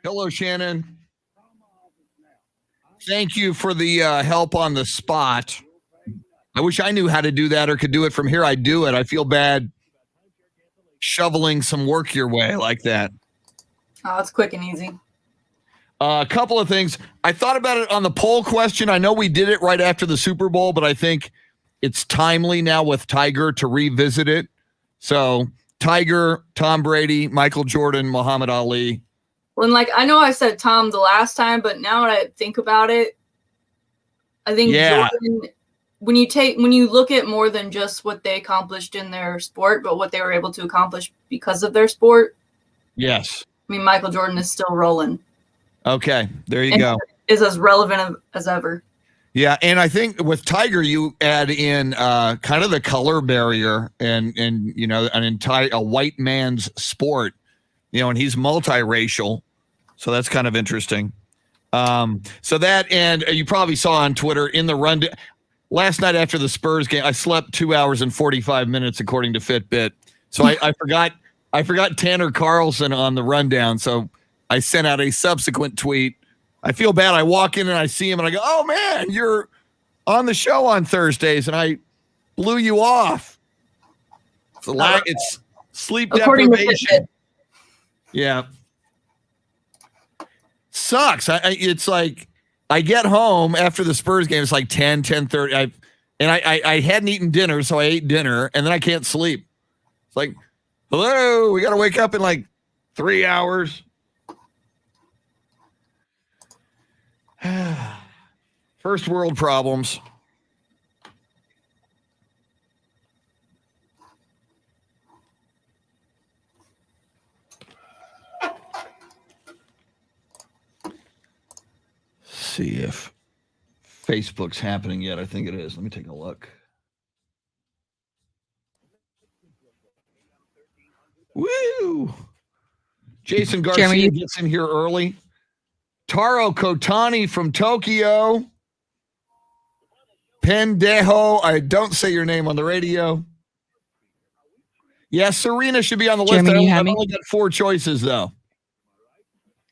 Hello, Shannon. Thank you for the help on the spot. I wish I knew how to do that or could do it from here. I do it. I feel bad shoveling some work your way like that. Oh, it's quick and easy. A couple of things. I thought about it on the poll question. I know we did it right after the Super Bowl, but I think it's timely now with Tiger to revisit it. So Tiger, Tom Brady, Michael Jordan, Muhammad Ali. Well, and I know I said Tom the last time, but now that I think about it, I think Jordan, when you look at more than just what they accomplished in their sport, but what they were able to accomplish because of their sport. Yes. I mean, Michael Jordan is still rolling. Okay, there you go. Is as relevant as ever. Yeah, and I think with Tiger, you add in kind of the color barrier and a white man's sport, and he's multiracial, so that's kind of interesting. So that, and you probably saw on Twitter in the run last night after the Spurs game, I slept 2 hours and 45 minutes according to Fitbit. So I forgot Tanner Carlson on the rundown, so I sent out a subsequent tweet. I feel bad. I walk in and I see him and I go, "Oh man, you're on the show on Thursdays," and I blew you off. It's sleep deprivation. Yeah, sucks. It's like I get home after the Spurs game. It's like 10:30. I hadn't eaten dinner, so I ate dinner, and then I can't sleep. It's like, hello, we got to wake up in like 3 hours. First world problems. See if Facebook's happening yet. I think it is. Let me take a look. Woo! Jason Garcia gets in here early. Taro Kotani from Tokyo. Pendejo. I don't say your name on the radio. Yes, Serena should be on the list. I've only got 4 choices, though.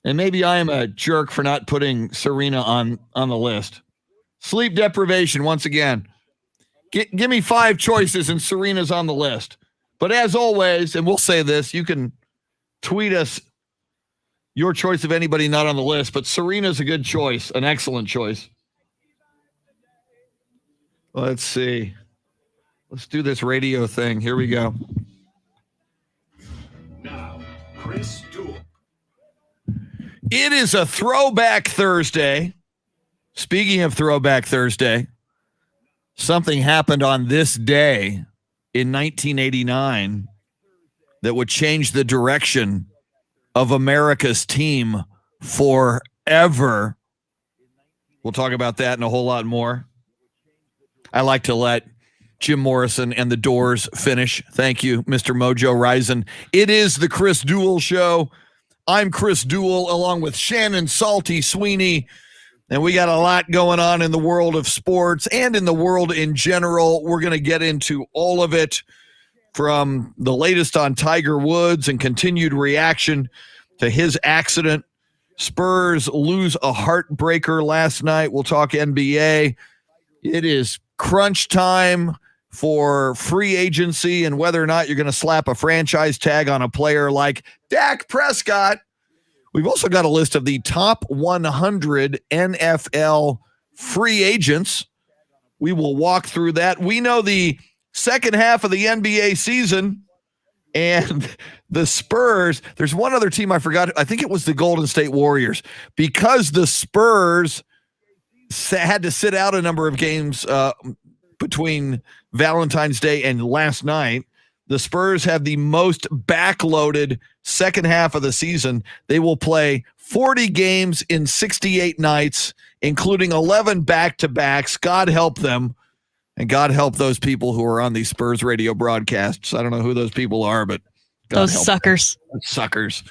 And maybe I am a jerk for not putting Serena on the list. Sleep deprivation, once again. Give me 5 choices and Serena's on the list. But as always, and we'll say this, you can tweet us your choice of anybody not on the list, but Serena's a good choice, an excellent choice. Let's see. Let's do this radio thing. Here we go. Now, Chris Duel. It is a Throwback Thursday. Speaking of Throwback Thursday, something happened on this day in 1989 that would change the direction of America's team forever. We'll talk about that and a whole lot more. I like to let Jim Morrison and the Doors finish. Thank you, Mr. Mojo Rising. It is the Chris Duel Show. I'm Chris Duel along with Shannon Salty Sweeney, and we got a lot going on in the world of sports and in the world in general. We're going to get into all of it, from the latest on Tiger Woods and continued reaction to his accident. Spurs lose a heartbreaker last night. We'll talk NBA. It is crunch time for free agency and whether or not you're going to slap a franchise tag on a player like Dak Prescott. We've also got a list of the top 100 NFL free agents. We will walk through that. We know the second half of the NBA season and the Spurs. There's one other team I forgot. I think it was the Golden State Warriors, because the Spurs had to sit out a number of games between Valentine's Day and last night. The Spurs have the most backloaded second half of the season. They will play 40 games in 68 nights, including 11 back-to-backs. God help them. And God help those people who are on these Spurs radio broadcasts. I don't know who those people are, but God those suckers. Suckers.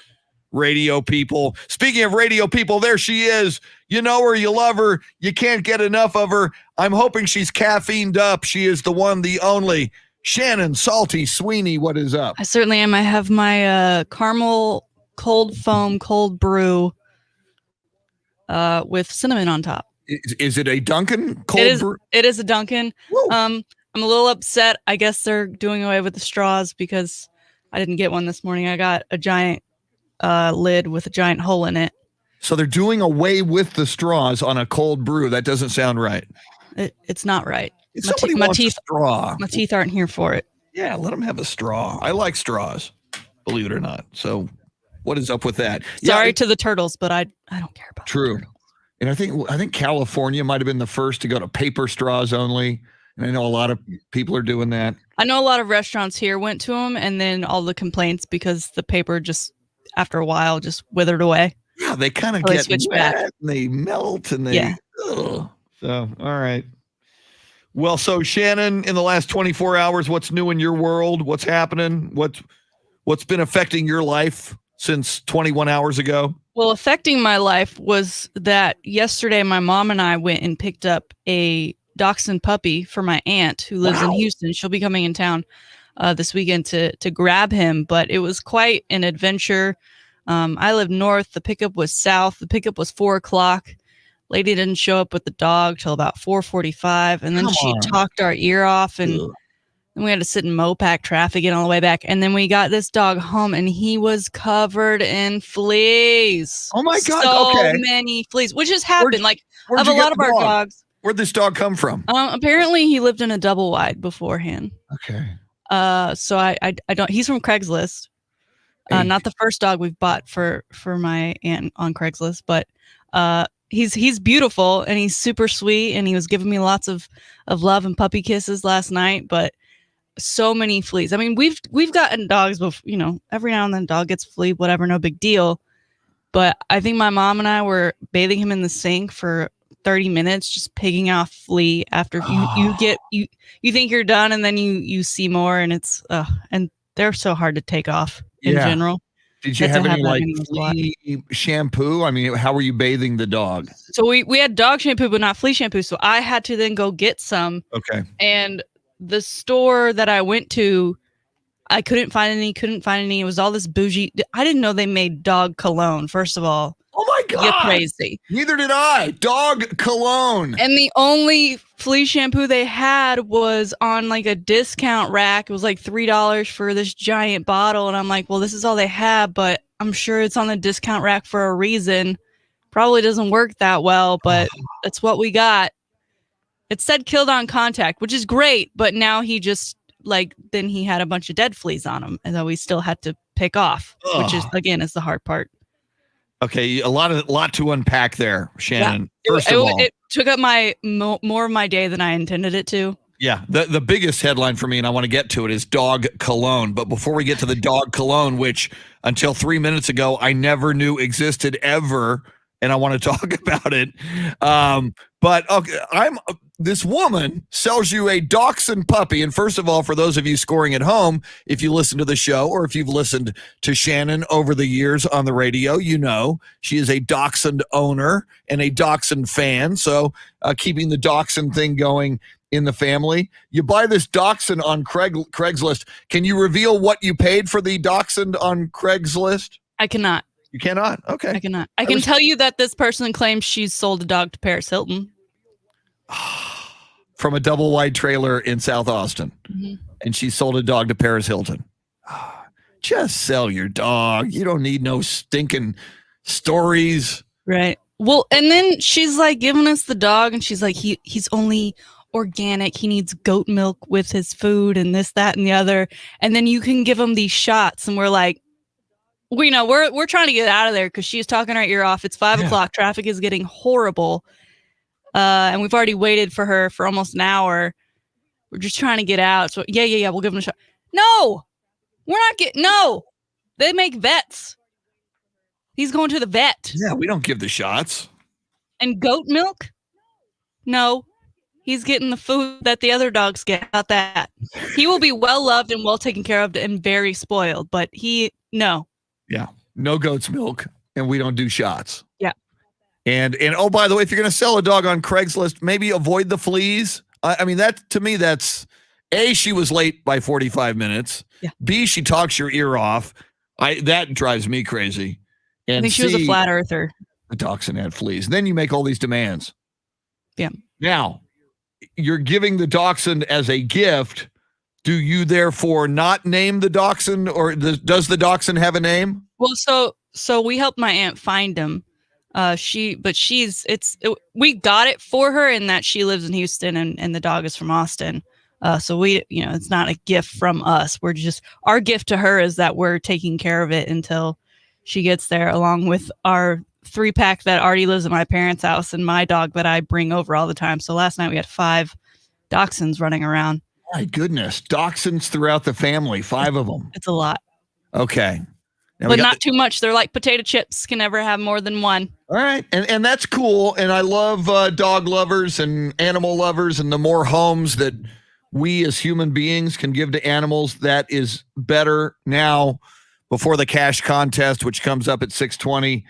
Radio people. Speaking of radio people, there she is. You know her, you love her, you can't get enough of her. I'm hoping she's caffeined up. She is the one, the only Shannon Salty Sweeney. What is up? I certainly am. I have my caramel cold foam cold brew with cinnamon on top. Is it a Dunkin' cold brew? It is a Dunkin'. Woo. I'm a little upset. I guess they're doing away with the straws because I didn't get one this morning. I got a giant lid with a giant hole in it. So they're doing away with the straws on a cold brew. That doesn't sound right. It's not right. If somebody wants a straw. My teeth aren't here for it. Yeah, let them have a straw. I like straws, believe it or not. So what is up with that? Sorry to the turtles, but I don't care about True. the turtles. And I think California might have been the first to go to paper straws only. And I know a lot of people are doing that. I know a lot of restaurants here went to them, and then all the complaints because the paper just, after a while, just withered away. Yeah, they kind of They get switch wet back. and they melt and they. Ugh. So, all right. Well, so Shannon, in the last 24 hours, what's new in your world? What's happening? What's been affecting your life since 21 hours ago? Well, affecting my life was that yesterday my mom and I went and picked up a dachshund puppy for my aunt who lives in Houston. She'll be coming in town this weekend to grab him, but it was quite an adventure. I live north. The pickup was south. The pickup was 4:00. Lady didn't show up with the dog till about 4:45, and then she talked our ear off, and then we had to sit in Mopac traffic and on the way back. And then we got this dog home, and he was covered in fleas. Oh my God! So many fleas, which has happened. Of a lot of our dogs. Where'd this dog come from? Apparently, he lived in a double wide beforehand. Okay. So I don't. He's from Craigslist. Not the first dog we've bought for my aunt on Craigslist, but he's beautiful and he's super sweet, and he was giving me lots of love and puppy kisses last night. But so many fleas. I mean, we've gotten dogs before, every now and then dog gets flea, whatever, no big deal. But I think my mom and I were bathing him in the sink for 30 minutes, just picking off flea after you think you're done, and then you see more, and it's and they're so hard to take off in general. Did you have any flea shampoo? I mean, how were you bathing the dog? So we had dog shampoo, but not flea shampoo. So I had to then go get some. Okay. And the store that I went to, I couldn't find any. It was all this bougie. I didn't know they made dog cologne, first of all. Oh my God. You're crazy. Neither did I. Dog cologne. And the only flea shampoo they had was on like a discount rack. It was like $3 for this giant bottle. And I'm like, well, this is all they have, but I'm sure it's on the discount rack for a reason. Probably doesn't work that well, but that's what we got. It said killed on contact, which is great. But now he just then he had a bunch of dead fleas on him, and then we still had to pick off, which is, again, is the hard part. Okay, a lot to unpack there, Shannon. Yeah. First of all, it took up more of my day than I intended it to. Yeah, the biggest headline for me, and I want to get to it, is dog cologne. But before we get to the dog cologne, which until 3 minutes ago I never knew existed ever, and I want to talk about it. But okay, this woman sells you a dachshund puppy. And first of all, for those of you scoring at home, if you listen to the show or if you've listened to Shannon over the years on the radio, you know she is a dachshund owner and a dachshund fan. So keeping the dachshund thing going in the family. You buy this dachshund on Craigslist. Can you reveal what you paid for the dachshund on Craigslist? I cannot. You cannot? Okay. I cannot. I can tell you that this person claims she's sold a dog to Paris Hilton. From a double wide trailer in South Austin. Mm-hmm. And she sold a dog to Paris Hilton. Just sell your dog. You don't need no stinking stories. Right. Well, and then she's like giving us the dog, and she's like, he's only organic. He needs goat milk with his food and this, that, and the other. And then you can give him these shots. And we're like, we're trying to get out of there because she's talking our ear off. It's 5:00. Traffic is getting horrible. And we've already waited for her for almost an hour. We're just trying to get out. So yeah, we'll give him a shot. No, we're not getting. No, they make vets. He's going to the vet. Yeah, we don't give the shots. And goat milk? No, he's getting the food that the other dogs get. About that, he will be well loved and well taken care of and very spoiled. But no. Yeah, no goat's milk, and we don't do shots. Yeah. And oh, by the way, if you're going to sell a dog on Craigslist, maybe avoid the fleas. I mean, that to me, that's A, she was late by 45 minutes. Yeah. B, she talks your ear off. That drives me crazy. And I think she was a flat earther. the dachshund had fleas. And then you make all these demands. Yeah. Now, you're giving the dachshund as a gift. Do you therefore not name the dachshund, or does the dachshund have a name? Well, so we helped my aunt find him. We got it for her in that she lives in Houston and the dog is from Austin. So it's not a gift from us. Our gift to her is that we're taking care of it until she gets there, along with our 3-pack that already lives at my parents' house and my dog that I bring over all the time. So last night we had 5 dachshunds running around. My goodness. Dachshunds throughout the family, 5 of them. It's a lot. Okay. Now but not too much. They're like potato chips. Can never have more than one. All right. And that's cool. And I love dog lovers and animal lovers. And the more homes that we as human beings can give to animals, that is better. Now, before the cash contest, which comes up at 6:20,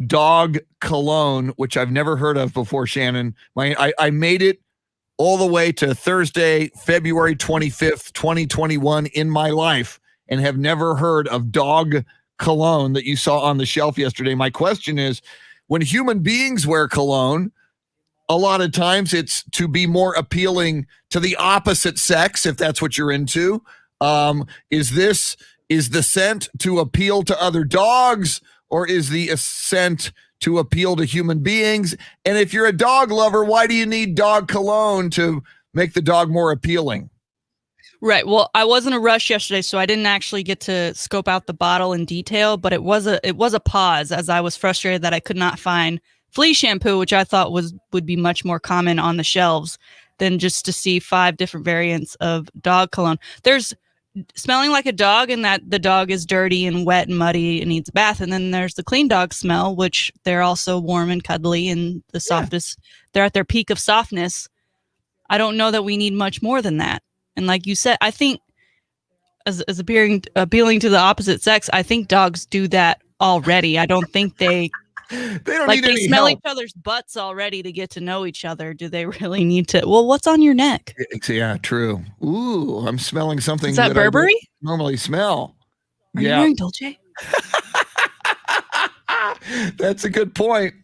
dog cologne, which I've never heard of before, Shannon. I made it all the way to Thursday, February 25th, 2021 in my life, and have never heard of dog cologne that you saw on the shelf yesterday. My question is, when human beings wear cologne, a lot of times it's to be more appealing to the opposite sex, if that's what you're into. Is the scent to appeal to other dogs, or is the scent to appeal to human beings? And if you're a dog lover, why do you need dog cologne to make the dog more appealing? Right. Well, I was in a rush yesterday, so I didn't actually get to scope out the bottle in detail, but it was a pause as I was frustrated that I could not find flea shampoo, which I thought would be much more common on the shelves than just to see 5 different variants of dog cologne. There's smelling like a dog, and that the dog is dirty and wet and muddy and needs a bath. And then there's the clean dog smell, which they're also warm and cuddly and the softest. They're at their peak of softness. I don't know that we need much more than that. And like you said, I think as appealing to the opposite sex, I think dogs do that already. I don't think they don't like need they any smell help. each other's butts already to get to know each other. Do they really need to? Well, what's on your neck? Yeah, true. Ooh, I'm smelling something Is that Burberry? I don't normally smell. Are you wearing Dolce? That's a good point.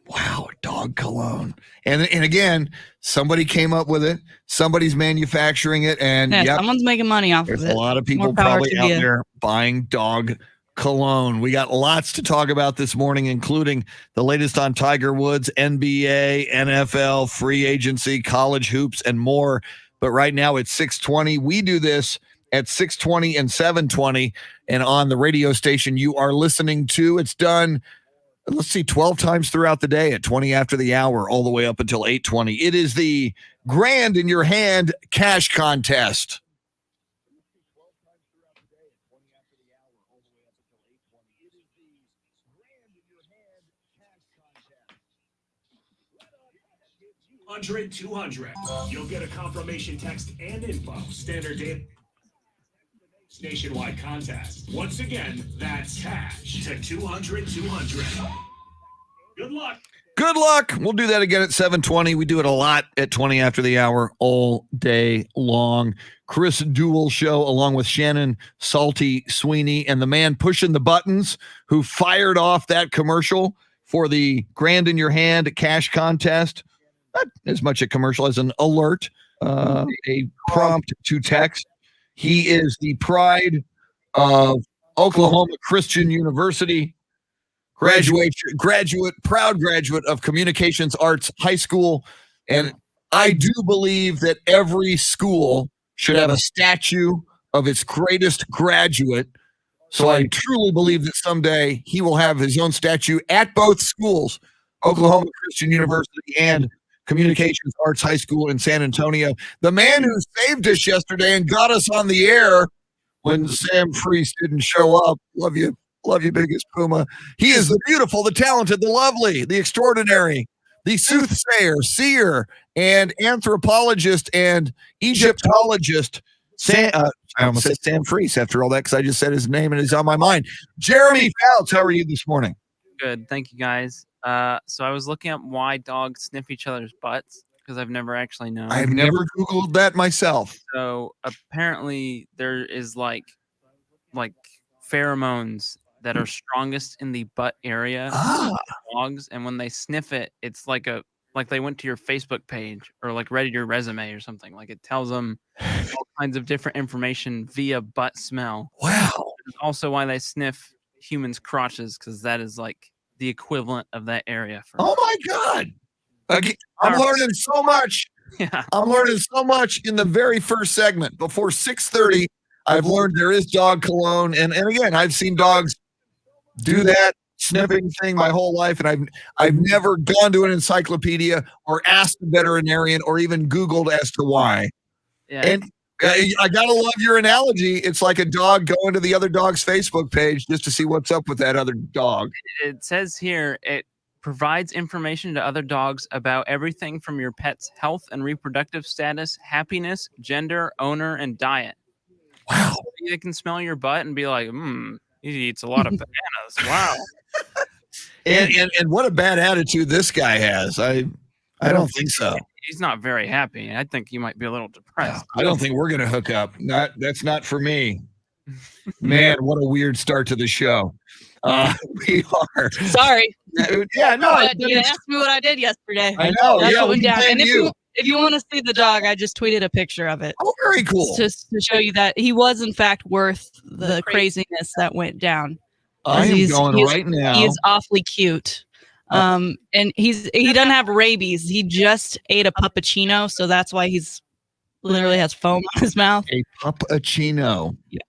Wow, dog cologne. And again, somebody came up with it. Somebody's manufacturing it. And someone's making money off of it. There's a lot of people probably out there buying dog cologne. We got lots to talk about this morning, including the latest on Tiger Woods, NBA, NFL, free agency, college hoops, and more. But right now it's 6:20. We do this at 6:20 and 7:20. And on the radio station you are listening to, it's done, 12 times throughout the day at 20 after the hour, all the way up until 8:20. It is the Grand in Your Hand cash contest. $100, $200. You'll get a confirmation text and info. Standard date. Nationwide contest. Once again, that's cash to $200, $200. Good luck. Good luck. We'll do that again at 7:20. We do it a lot at 20 after the hour all day long. Chris Duel show along with Shannon, Salty, Sweeney, and the man pushing the buttons who fired off that commercial for the Grand in Your Hand cash contest. Not as much a commercial as an alert, a prompt to text. He is the pride of Oklahoma Christian University, proud graduate of Communications Arts High School. And I do believe that every school should have a statue of its greatest graduate. So I truly believe that someday he will have his own statue at both schools, Oklahoma Christian University and Communications Arts High School in San Antonio. The man who saved us yesterday and got us on the air when Sam Freese didn't show up. Love you, biggest Puma. He is the beautiful, the talented, the lovely, the extraordinary, the soothsayer, seer, and anthropologist and Egyptologist. I almost said Sam Freese after all that because I just said his name and it's on my mind. Jeremy Fouts, how are you this morning? Good, thank you guys. So I was looking up why dogs sniff each other's butts because I've never actually known. I've never Googled that myself. So apparently there is like pheromones that are strongest in the butt area Ah. of dogs, and when they sniff it, it's like they went to your Facebook page or like read your resume or something. Like it tells them all kinds of different information via butt smell. Wow. It's also why they sniff humans' crotches, because that is like the equivalent of that area. Oh my God. Okay, I'm learning so much. Yeah. I'm learning so much in the very first segment. Before 6:30, I've learned there is dog cologne. And again, I've seen dogs do that sniffing thing my whole life. And I've never gone to an encyclopedia or asked a veterinarian or even Googled as to why. Yeah. And I gotta love your analogy. It's like a dog going to the other dog's Facebook page just to see what's up with that other dog. It says here it provides information to other dogs about everything from your pet's health and reproductive status, happiness, gender, owner, and diet. Wow. They can smell your butt and be like, he eats a lot of bananas. Wow. And what a bad attitude this guy has. I don't think so. He's not very happy. I think he might be a little depressed. I don't think we're gonna hook up. That's not for me. Man, what a weird start to the show. We are. Sorry. Yeah, no. You asked me what I did yesterday. I know. That's Yeah, what went we down. blame And you. if you want to see the dog, I just tweeted a picture of it. Oh, very cool. Just to show you that he was in fact worth the craziness that went down. I am going right now. He is awfully cute. And he doesn't have rabies. He just ate a puppuccino, so that's why he's literally has foam on his mouth. A puppuccino. Yeah.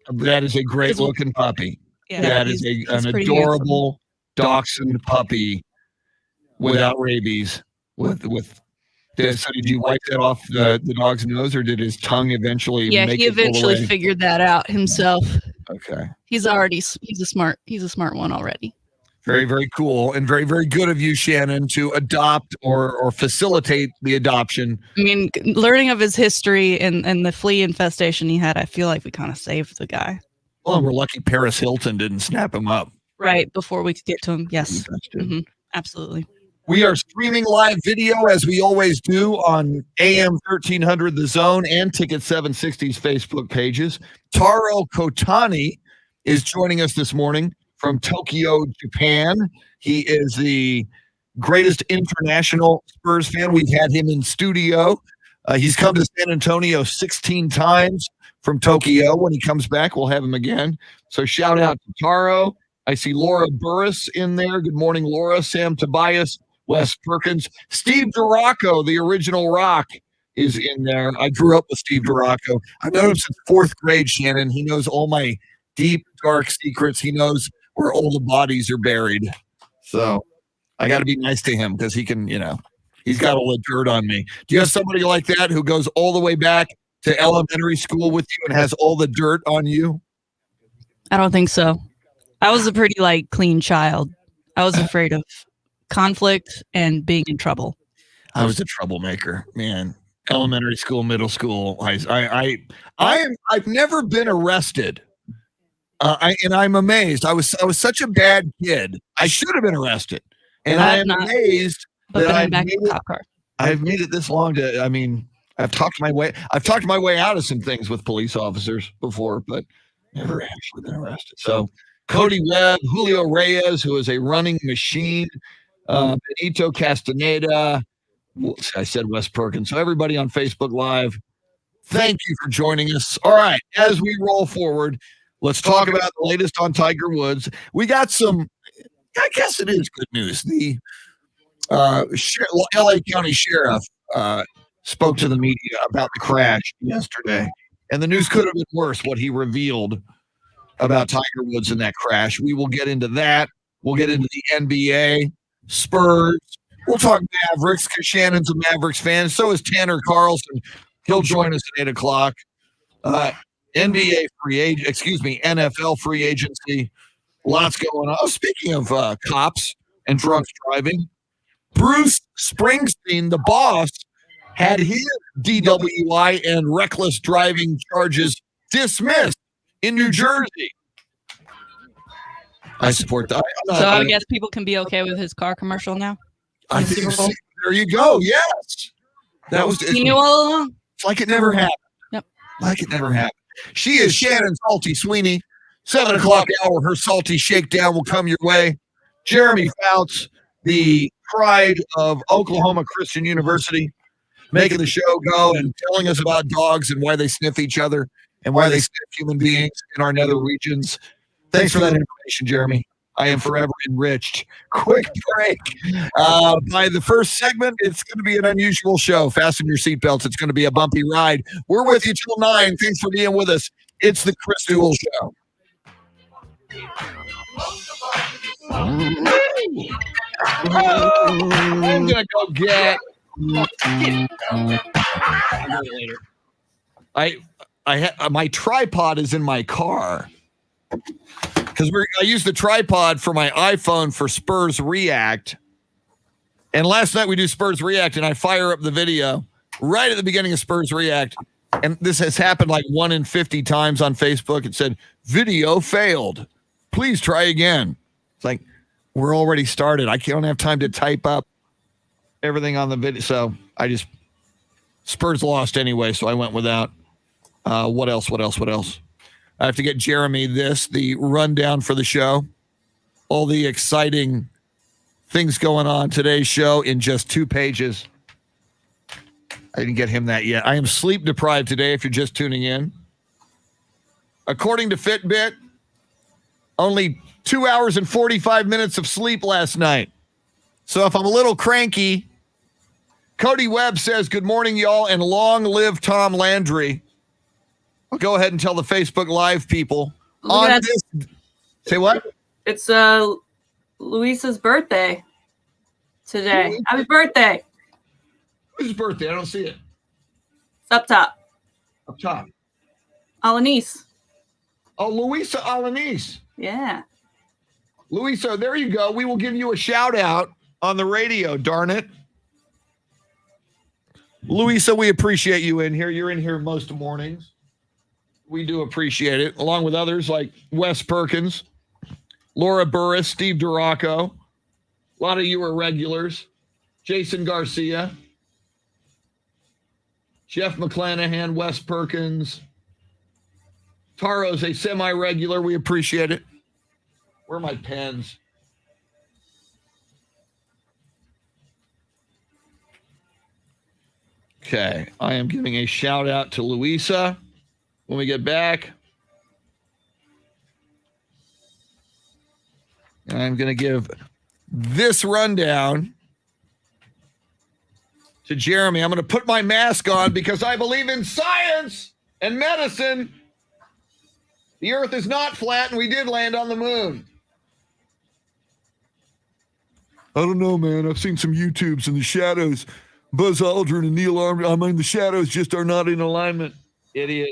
That is a great looking puppy. Yeah, That is an adorable dachshund puppy without rabies. So did you wipe that off the dog's nose, or did his tongue eventually? Yeah, make he it go eventually away? figured that out himself. Okay. He's a smart one already. Very, very cool, and very, very good of you, Shannon, to adopt or facilitate the adoption. I mean, learning of his history and the flea infestation he had, I feel like we kind of saved the guy. Well, we're lucky Paris Hilton didn't snap him up. Right, before we could get to him. Yes. Mm-hmm. Absolutely. We are streaming live video, as we always do, on AM 1300 The Zone and Ticket 760's Facebook pages. Taro Kotani is joining us this morning from Tokyo, Japan. He is the greatest international Spurs fan. We've had him in studio. He's come to San Antonio 16 times from Tokyo. When he comes back, we'll have him again. So shout out to Taro. I see Laura Burris in there. Good morning, Laura. Sam Tobias, Wes Perkins. Steve Duraco, the original Rock, is in there. I grew up with Steve Duraco. I've known him since fourth grade, Shannon. He knows all my deep, dark secrets. He knows where all the bodies are buried. So I got to be nice to him because he can, he's got all the dirt on me. Do you have somebody like that who goes all the way back to elementary school with you and has all the dirt on you? I don't think so. I was a pretty clean child. I was afraid of conflict and being in trouble. I was a troublemaker, man. Elementary school, middle school. I've never been arrested. And I'm amazed. I was such a bad kid. I should have been arrested. And I am amazed that I've made it this long I've talked my way out of some things with police officers before, but never actually been arrested. So Cody Webb, Julio Reyes, who is a running machine, Benito Castaneda, I said Wes Perkins. So everybody on Facebook Live, thank you for joining us. All right, as we roll forward, let's talk about the latest on Tiger Woods. We got some, I guess it is good news. The LA County Sheriff spoke to the media about the crash yesterday. And the news could have been worse, what he revealed about Tiger Woods in that crash. We will get into that. We'll get into the NBA, Spurs. We'll talk Mavericks because Shannon's a Mavericks fan. So is Tanner Carlson. He'll join us at 8 o'clock. NFL free agency. Lots going on. Oh, speaking of cops and drunk driving, Bruce Springsteen, the boss, had his DWI and reckless driving charges dismissed in New Jersey. I support that. I guess people can be okay with his car commercial now. I think there you go. Yes. That was. He knew all along. It's like it never happened. Yep. Like it never happened. She is Shannon Salty Sweeney. 7 o'clock hour, her salty shakedown will come your way. Jeremy Fouts, the pride of Oklahoma Christian University, making the show go and telling us about dogs and why they sniff each other and why they sniff human beings in our nether regions. Thanks for that information, Jeremy. I am forever enriched. Quick break. By the first segment, it's going to be an unusual show. Fasten your seatbelts. It's going to be a bumpy ride. We're with you till 9. Thanks for being with us. It's the Chris Duel Show. I'm going to go get... my tripod is in my car. Because I use the tripod for my iPhone for Spurs React. And last night we do Spurs React, and I fire up the video right at the beginning of Spurs React. And this has happened like 1 in 50 times on Facebook. It said, video failed. Please try again. It's like, we're already started. I don't have time to type up everything on the video. So Spurs lost anyway, so I went without. What else? I have to get Jeremy the rundown for the show. All the exciting things going on today's show in just 2 pages. I didn't get him that yet. I am sleep deprived today if you're just tuning in. According to Fitbit, only 2 hours and 45 minutes of sleep last night. So if I'm a little cranky, Cody Webb says, good morning, y'all, and long live Tom Landry. I'll go ahead and tell the Facebook Live people. Say what? It's Luisa's birthday today. Happy birthday. Whose birthday? I don't see it. It's up top. Up top. Alanis. Oh, Luisa Alanis. Yeah. Luisa, there you go. We will give you a shout out on the radio, darn it. Luisa, we appreciate you in here. You're in here most mornings. We do appreciate it, along with others like Wes Perkins, Laura Burris, Steve Duraco. A lot of you are regulars. Jason Garcia, Jeff McClanahan, Wes Perkins. Taro's a semi-regular. We appreciate it. Where are my pens? Okay, I am giving a shout out to Luisa when we get back. And I'm going to give this rundown to Jeremy. I'm going to put my mask on because I believe in science and medicine. The earth is not flat and we did land on the moon. I don't know, man. I've seen some YouTubes in the shadows. Buzz Aldrin and Neil Armstrong. I mean, the shadows just are not in alignment. Idiot.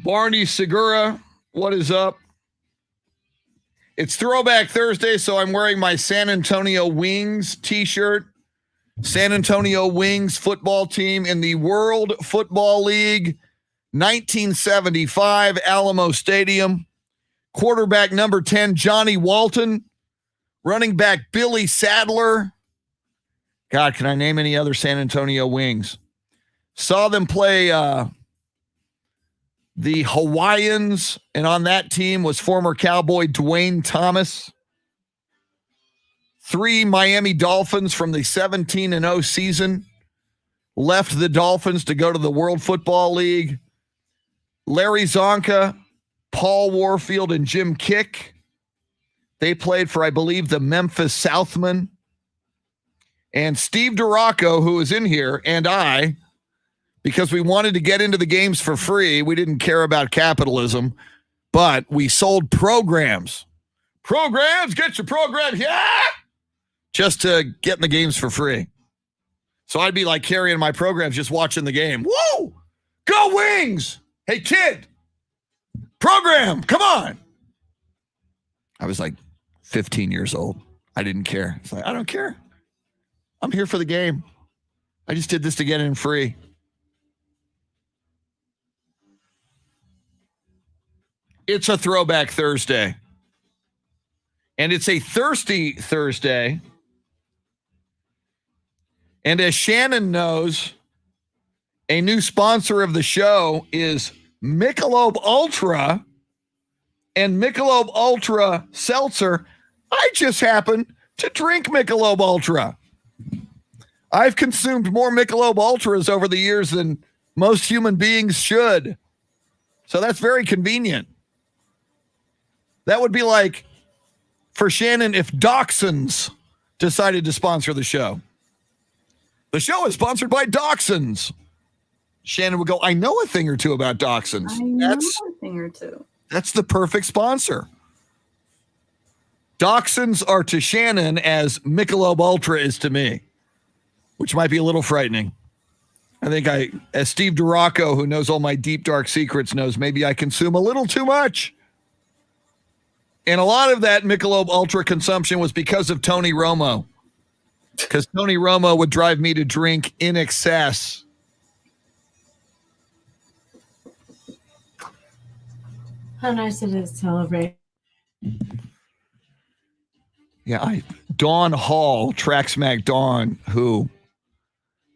Barney Segura, what is up? It's Throwback Thursday, so I'm wearing my San Antonio Wings t-shirt. San Antonio Wings football team in the World Football League, 1975, Alamo Stadium. Quarterback number 10, Johnny Walton. Running back, Billy Sadler. God, can I name any other San Antonio Wings? Saw them play the Hawaiians, and on that team was former Cowboy Dwayne Thomas. 3 Miami Dolphins from the 17-0 season left the Dolphins to go to the World Football League. Larry Zonka, Paul Warfield, and Jim Kick. They played for, I believe, the Memphis Southmen. And Steve Duraco, who is in here, and I, because we wanted to get into the games for free. We didn't care about capitalism, but we sold programs Programs, get your programs, yeah! Just to get in the games for free. So I'd be like carrying my programs, just watching the game. Woo! Go Wings! Hey, kid! Program, come on! I was like 15 years old. I didn't care. It's like, I don't care. I'm here for the game. I just did this to get in free. It's a Throwback Thursday. And it's a thirsty Thursday. And as Shannon knows, a new sponsor of the show is Michelob Ultra and Michelob Ultra Seltzer. I just happen to drink Michelob Ultra. I've consumed more Michelob Ultras over the years than most human beings should. So that's very convenient. That would be like for Shannon if Dachshunds decided to sponsor the show. The show is sponsored by Dachshunds. Shannon would go, I know a thing or two about Dachshunds. I know a thing or two. That's the perfect sponsor. Dachshunds are to Shannon as Michelob Ultra is to me, which might be a little frightening. I think as Steve Duraco, who knows all my deep, dark secrets, knows maybe I consume a little too much. And a lot of that Michelob Ultra consumption was because of Tony Romo. Because Tony Romo would drive me to drink in excess. How nice it is to celebrate. Yeah, Dawn Hall, Track Smack Dawn, who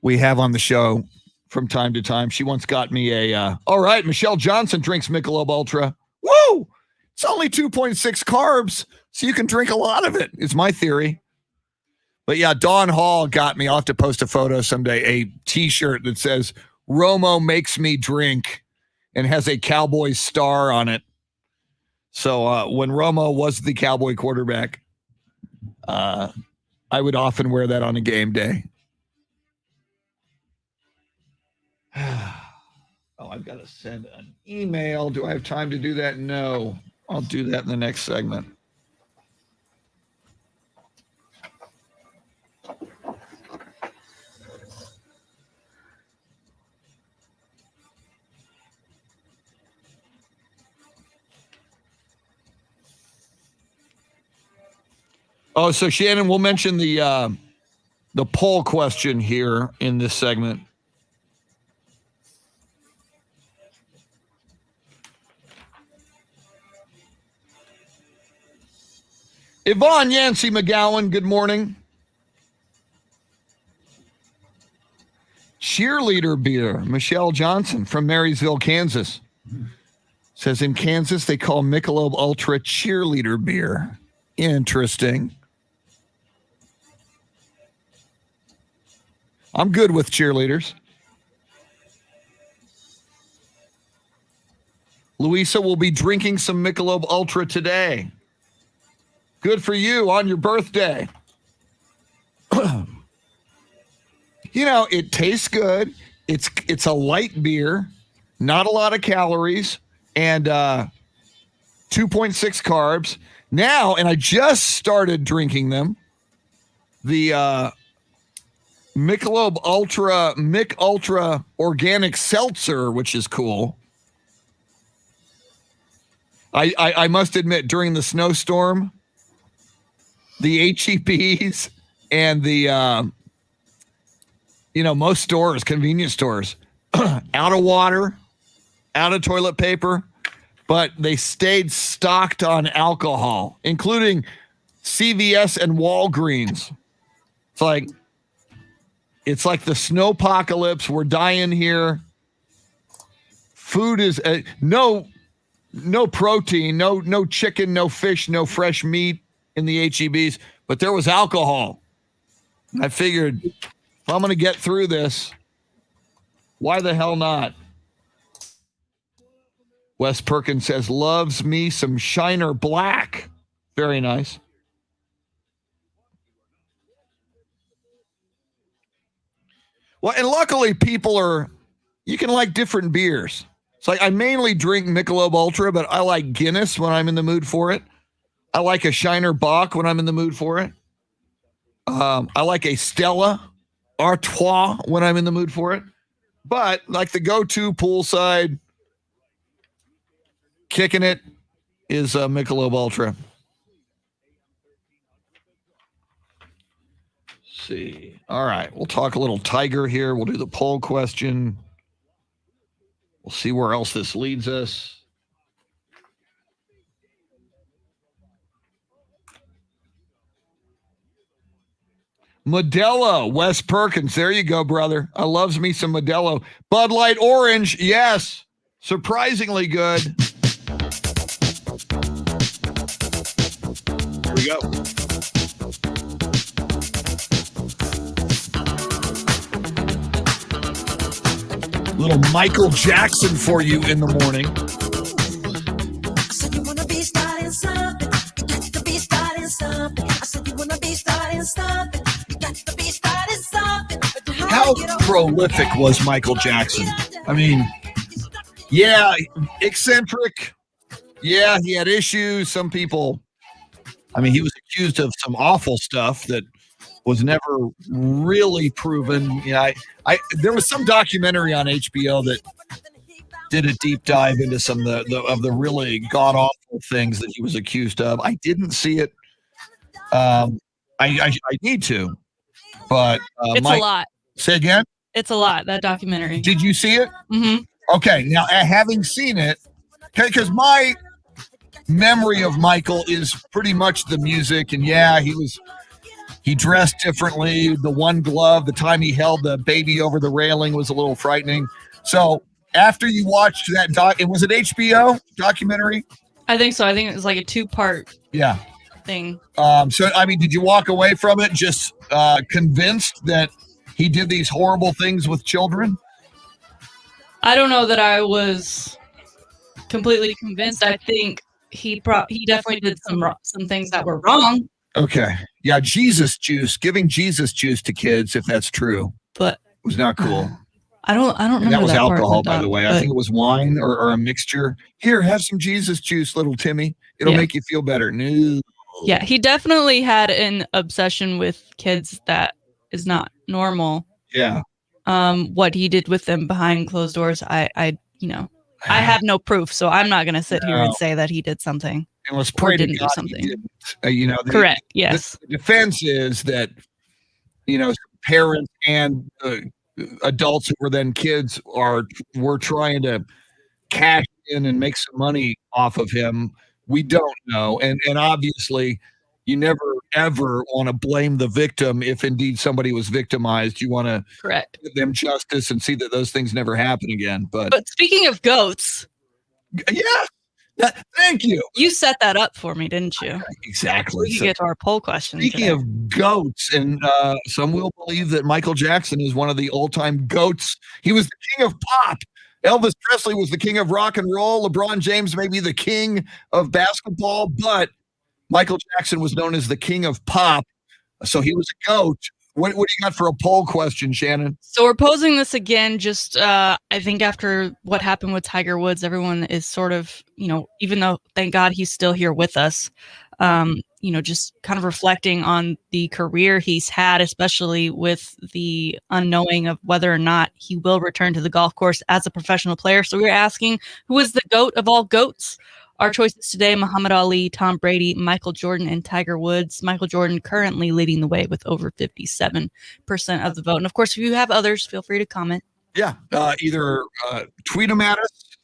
we have on the show from time to time. She once got me all right, Michelle Johnson drinks Michelob Ultra. Woo! It's only 2.6 carbs, so you can drink a lot of it, is my theory. But yeah, Dawn Hall got me. I'll have to post a photo someday, a t-shirt that says, Romo makes me drink, and has a Cowboys star on it. So when Romo was the Cowboy quarterback, I would often wear that on a game day. Oh, I've got to send an email. Do I have time to do that? No. I'll do that in the next segment. Oh, so Shannon, we'll mention the poll question here in this segment. Yvonne Yancey McGowan, good morning. Cheerleader beer, Michelle Johnson from Marysville, Kansas. Says in Kansas, they call Michelob Ultra cheerleader beer. Interesting. I'm good with cheerleaders. Louisa will be drinking some Michelob Ultra today. Good for you on your birthday. You know, it tastes good. It's a light beer, not a lot of calories, and 2.6 carbs. Now, and I just started drinking them, the Michelob Ultra, Mick Ultra Organic Seltzer, which is cool. I must admit, during the snowstorm, the HEBs and the, most stores, convenience stores, out of water, out of toilet paper, but they stayed stocked on alcohol, including CVS and Walgreens. It's like the snowpocalypse. We're dying here. Food is no protein, no chicken, no fish, no fresh meat in the HEBs, but there was alcohol. I figured if I'm going to get through this, why the hell not? Wes Perkins says, loves me some Shiner Black. Very nice. Well, and luckily you can like different beers. It's like I mainly drink Michelob Ultra, but I like Guinness when I'm in the mood for it. I like a Shiner Bock when I'm in the mood for it. I like a Stella Artois when I'm in the mood for it. But like the go-to poolside kicking it is Michelob Ultra. Let's see. All right. We'll talk a little Tiger here. We'll do the poll question. We'll see where else this leads us. Modelo, Wes Perkins. There you go, brother. I loves me some Modelo. Bud Light Orange, yes. Surprisingly good. Here we go. Little Michael Jackson for you in the morning. said you wanna be starting something. You got to be starting something. I said you wanna be starting something. You got to be starting something. How prolific was Michael Jackson? I mean, yeah, eccentric. Yeah, he had issues. Some people, I mean, he was accused of some awful stuff that was never really proven. Yeah, there was some documentary on HBO that did a deep dive into some of the really god awful things that he was accused of. I didn't see it. I need to, but It's a lot. Say again. It's a lot, that documentary. Did you see it? Mm-hmm. Okay, now having seen it, because my memory of Michael is pretty much the music, and yeah, he dressed differently. The one glove, the time he held the baby over the railing was a little frightening. So after you watched that was it HBO documentary? I think so. I think it was like a 2-part thing. So I mean, did you walk away from it just convinced that he did these horrible things with children? I don't know that I was completely convinced. I think he definitely did some things that were wrong. Okay. Yeah, Jesus juice, giving Jesus juice to kids, if that's true, but was not cool. I don't remember that was alcohol, part by the way. I think it was wine or a mixture. Here, have some Jesus juice, little Timmy. It'll make you feel better. No. Yeah, he definitely had an obsession with kids that is not normal. Yeah. What he did with them behind closed doors, I have no proof, so I'm not going to sit here and say that he did something. And let's pray to didn't God do something. he didn't. Correct. Yes. The defense is that parents and adults who were then kids were trying to cash in and make some money off of him. We don't know, and obviously, you never ever want to blame the victim if indeed somebody was victimized. You want to give them justice and see that those things never happen again. But speaking of goats, thank you. You set that up for me, didn't you? Exactly. We can get to our poll question. Speaking of goats, and some will believe that Michael Jackson is one of the all-time goats. He was the king of pop. Elvis Presley was the king of rock and roll. LeBron James may be the king of basketball, but Michael Jackson was known as the king of pop. So he was a goat. What do you got for a poll question, Shannon? So we're posing this again, just I think after what happened with Tiger Woods, everyone is sort of, even though thank God he's still here with us, just kind of reflecting on the career he's had, especially with the unknowing of whether or not he will return to the golf course as a professional player. So we're asking, who is the GOAT of all GOATs? Our choices today: Muhammad Ali, Tom Brady, Michael Jordan, and Tiger Woods. Michael Jordan currently leading the way with over 57% of the vote. And of course, if you have others, feel free to comment. Yeah, either tweet them at us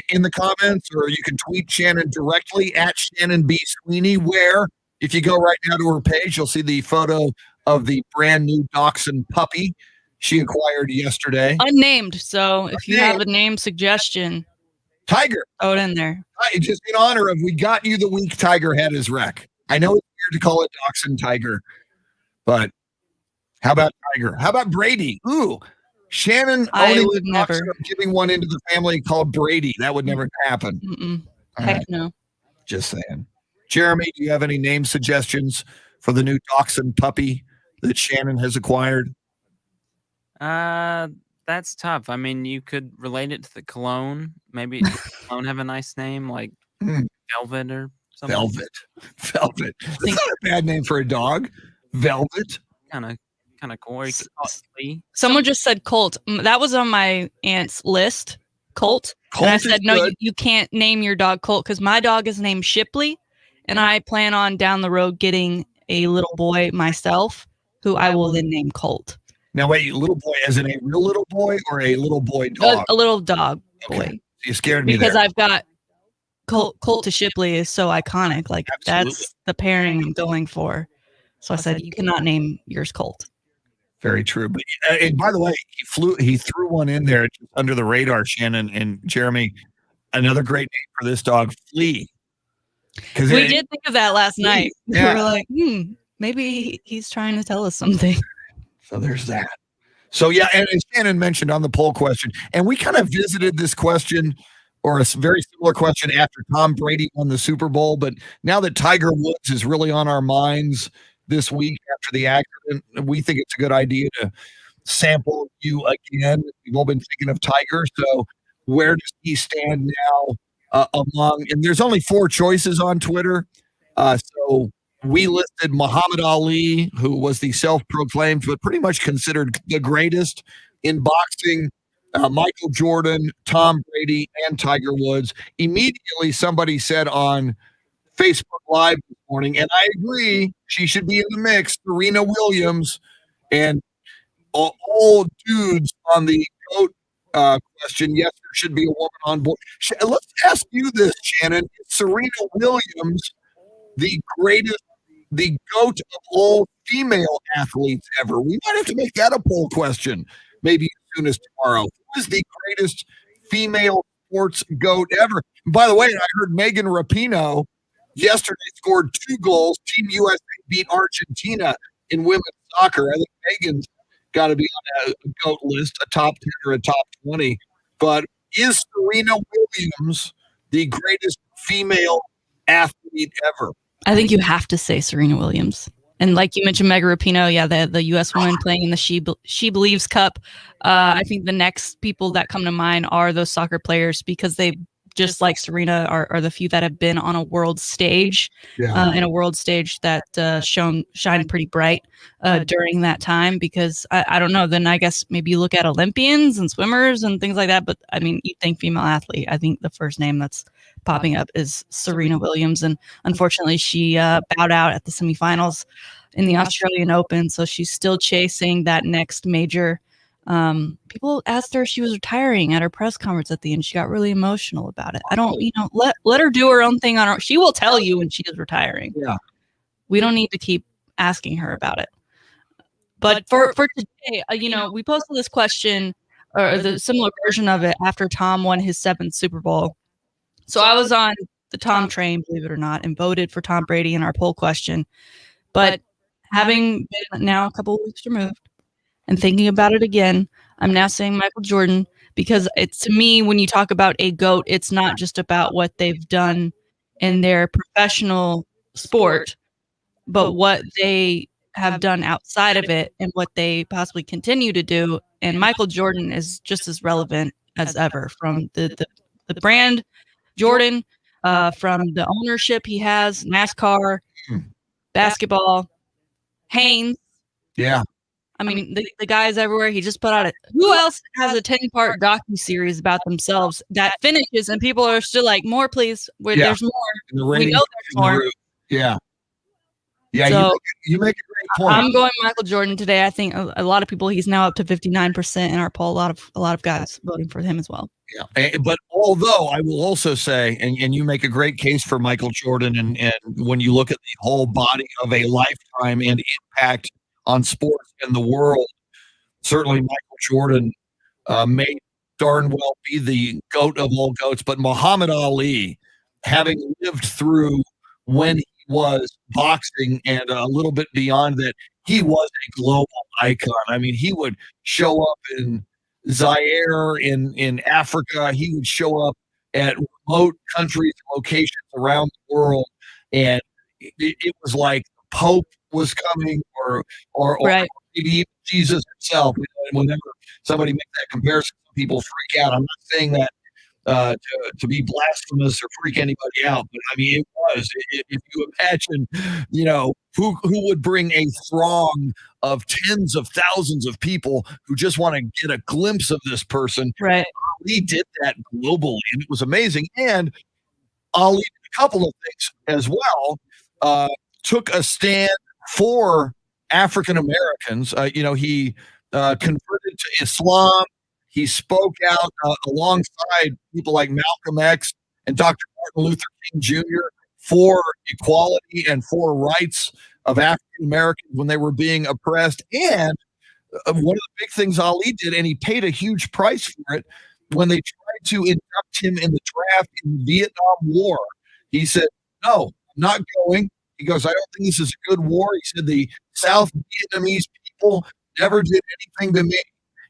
in the comments, or you can tweet Shannon directly at Shannon B. Sweeney, where if you go right now to her page, you'll see the photo of the brand new dachshund puppy she acquired yesterday. Unnamed. So if you have a name suggestion, Tiger. Throw it in there. Just in honor of we got you the week Tiger had his wreck. I know it's weird to call it Dachshund Tiger, but how about Tiger? How about Brady? Ooh, Shannon owning the Dachshund, giving one into the family called Brady. That would never happen. Heck no. Just saying. Jeremy, do you have any name suggestions for the new Dachshund puppy that Shannon has acquired? That's tough. I mean, you could relate it to the cologne. Maybe cologne have a nice name like Velvet or Velvet. Velvet. That's not a bad name for a dog. Velvet. Kind of cool. Or you could call it Flea. Someone just said Colt. That was on my aunt's list. Colt. And I said, no, you can't name your dog Colt because my dog is named Shipley. And I plan on down the road getting a little boy myself who I will then name Colt. Now, wait, little boy as in a real little boy or a little boy dog? A little dog boy. Okay. You scared me because there. I've got Colt to Shipley is so iconic. Like Absolutely. That's the pairing I'm going for. So I said, you cannot name yours Colt. Very true. But and by the way, he threw one in there just under the radar, Shannon and Jeremy. Another great name for this dog, Flea. We did think of that last night. Yeah. We were like, maybe he's trying to tell us something. So there's that. So yeah, and as Shannon mentioned on the poll question, and we kind of visited this question or a very similar question after Tom Brady won the Super Bowl, but now that Tiger Woods is really on our minds this week after the accident, we think it's a good idea to sample you again. We've all been thinking of Tiger, so where does he stand now among? And there's only 4 choices on Twitter, so we listed Muhammad Ali, who was the self-proclaimed but pretty much considered the greatest in boxing. Michael Jordan, Tom Brady, and Tiger Woods. Immediately, somebody said on Facebook Live this morning, and I agree, she should be in the mix, Serena Williams, and all dudes on the GOAT question, yes, there should be a woman on board. Let's ask you this, Shannon. Is Serena Williams the greatest, the GOAT of all female athletes ever? We might have to make that a poll question, maybe as soon as tomorrow. Who is the greatest female sports GOAT ever? And by the way, I heard Megan Rapinoe yesterday scored 2 goals. Team USA beat Argentina in women's soccer. I think Megan's got to be on a GOAT list, a top 10 or a top 20. But is Serena Williams the greatest female athlete ever? I think you have to say Serena Williams. And like you mentioned, Megan Rapinoe, yeah, the U.S. woman playing in the She Believes Cup. I think the next people that come to mind are those soccer players because they, just like Serena, are the few that have been on a world stage, in a world stage that shined pretty bright during that time. Because I don't know, then I guess maybe you look at Olympians and swimmers and things like that. But I mean, you think female athlete, I think the first name that's popping up is Serena Williams. And unfortunately, she bowed out at the semifinals in the Australian Open. So she's still chasing that next major. People asked her if she was retiring at her press conference at the end. She got really emotional about it. I don't, let her do her own thing on her. She will tell you when she is retiring. Yeah. We don't need to keep asking her about it. But for today, we posted this question or the similar version of it after Tom won his 7th Super Bowl. So I was on the Tom train, believe it or not, and voted for Tom Brady in our poll question. But having been now a couple of weeks removed and thinking about it again, I'm now saying Michael Jordan because it's, to me, when you talk about a GOAT, it's not just about what they've done in their professional sport, but what they have done outside of it and what they possibly continue to do. And Michael Jordan is just as relevant as ever, from the brand Jordan, from the ownership he has, NASCAR, basketball, Hanes. Yeah. I mean, the guy's everywhere. He just put out who else has a 10-part docu-series about themselves that finishes and people are still like, more, please. There's more. We know there's more. Yeah. Yeah, so, you make a great point. I'm going Michael Jordan today. I think a lot of people, he's now up to 59% in our poll. A lot of guys voting for him as well. Yeah, but although I will also say, and you make a great case for Michael Jordan, and when you look at the whole body of a lifetime and impact on sports and the world, certainly Michael Jordan may darn well be the GOAT of all GOATs. But Muhammad Ali, having lived through when he was boxing and a little bit beyond that, he was a global icon. I mean, he would show up in Zaire in Africa. He would show up at remote countries, locations around the world, and it was like the Pope was coming, or right. Maybe even Jesus himself. Whenever somebody makes that comparison, people freak out. I'm not saying that to be blasphemous or freak anybody out. But I mean, it was. If you imagine, who would bring a throng of tens of thousands of people who just want to get a glimpse of this person. Right. Ali did that globally, and it was amazing. And Ali did a couple of things as well. Took a stand for African Americans. He converted to Islam. He spoke out alongside people like Malcolm X and Dr. Martin Luther King Jr. for equality and for rights of African Americans when they were being oppressed. And one of the big things Ali did, and he paid a huge price for it, when they tried to induct him in the draft in the Vietnam War, he said, "No, I'm not going." He goes, "I don't think this is a good war." He said, "The South Vietnamese people never did anything to me."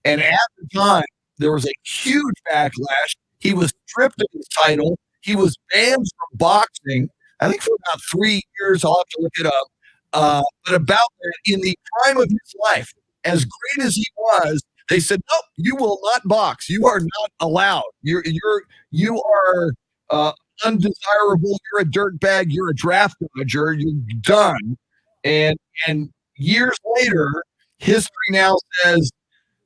And at the time, there was a huge backlash. He was stripped of his title. He was banned from boxing, I think for about 3 years. I'll have to look it up. But about that, in the prime of his life, as great as he was, they said, "No, you will not box. You are not allowed. You are undesirable. You're a dirtbag. You're a draft dodger. You're done." And years later, history now says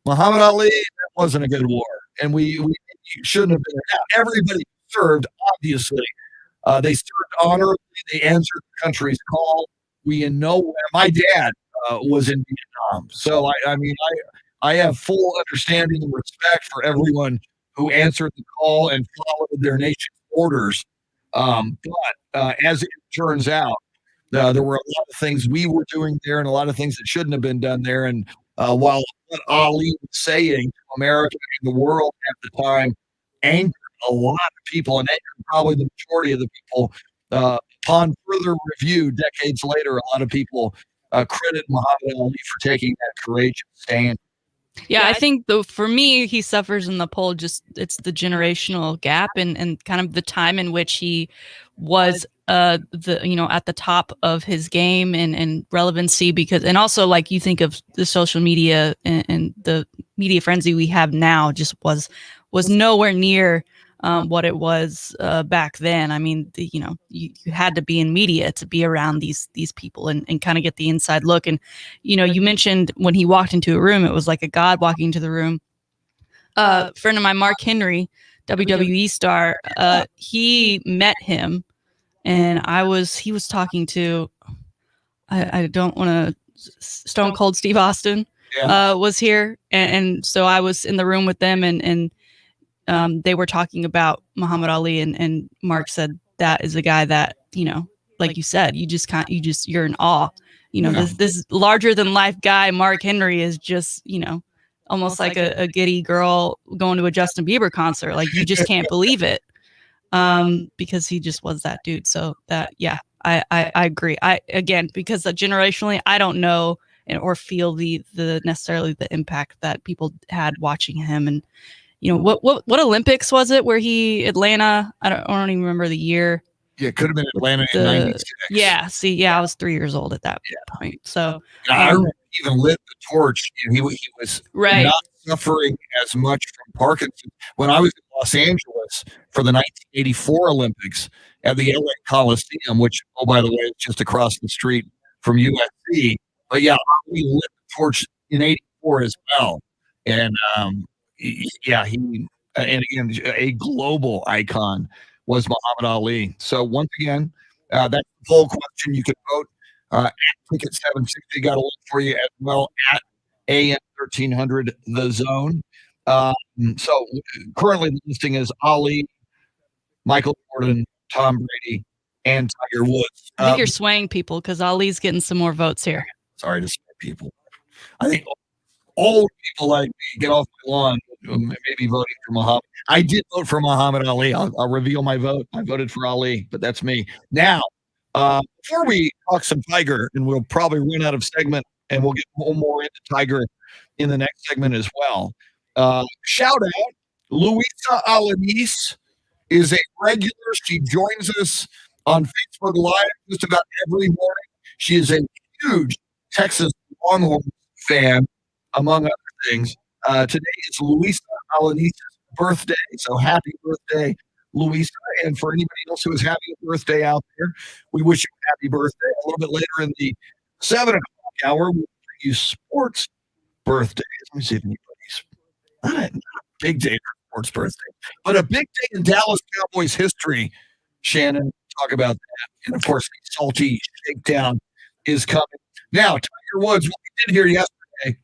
Muhammad Ali, that wasn't a good war, and we shouldn't have been. Everybody served, obviously. They served honorably. They answered the country's call. We in nowhere. My dad was in Vietnam, so I have full understanding and respect for everyone who answered the call and followed their nation's orders. But as it turns out, there were a lot of things we were doing there and a lot of things that shouldn't have been done there. And while what Ali was saying to America and the world at the time angered a lot of people, and angered probably the majority of the people, upon further review decades later, a lot of people credit Muhammad Ali for taking that courageous stand. Yeah, I think though for me, he suffers in the poll. Just it's the generational gap and kind of the time in which he was at the top of his game and relevancy, because and also like you think of the social media and the media frenzy we have now just was nowhere near what it was back then. I mean, you had to be in media to be around these people and kind of get the inside look. And, you mentioned when he walked into a room, it was like a god walking into the room. Friend of mine, Mark Henry, WWE star, he met him, and he was talking to, I don't want to, Stone Cold Steve Austin was here. And so I was in the room with them and they were talking about Muhammad Ali, and Mark said that is a guy that, like you said, you're in awe. This larger than life guy, Mark Henry, is just, almost like a giddy girl going to a Justin Bieber concert. Like you just can't believe it. Because he just was that dude. So that, yeah, I agree. Because generationally, I don't know or feel the necessarily the impact that people had watching him. And, what Olympics was it where Atlanta? I don't even remember the year. Yeah, it could have been Atlanta in 96. Yeah, I was 3 years old at that point. So I remember he even lit the torch. He was not suffering as much from Parkinson's. When I was in Los Angeles for the 1984 Olympics at the LA Coliseum, which, oh, by the way, is just across the street from USC. But yeah, we lit the torch in 84 as well. And he and again, a global icon was Muhammad Ali. So once again, that's the poll question. You can vote at Ticket 760. Got a link for you as well at AM 1300 The Zone. So currently the listing is Ali, Michael Jordan, Tom Brady, and Tiger Woods. I think you're swaying people because Ali's getting some more votes here. Sorry to sway people. I think old people like me get off my lawn, maybe voting for Muhammad. I did vote for Muhammad Ali. I'll reveal my vote. I voted for Ali, but that's me. Now, before we talk some Tiger, and we'll probably run out of segment, and we'll get more into Tiger in the next segment as well. Shout out, Luisa Alanis is a regular. She joins us on Facebook Live just about every morning. She is a huge Texas Longhorns fan, among other things. Today is Luisa Alanis' birthday. So happy birthday, Louisa. And for anybody else who is having a birthday out there, we wish you a happy birthday. A little bit later in the 7 o'clock hour, we'll bring you sports birthdays. Let me see if anybody's not a big day for sports birthday, but a big day in Dallas Cowboys history. Shannon, talk about that. And of course, the salty shakedown is coming. Now, Tiger Woods, what we did here yesterday,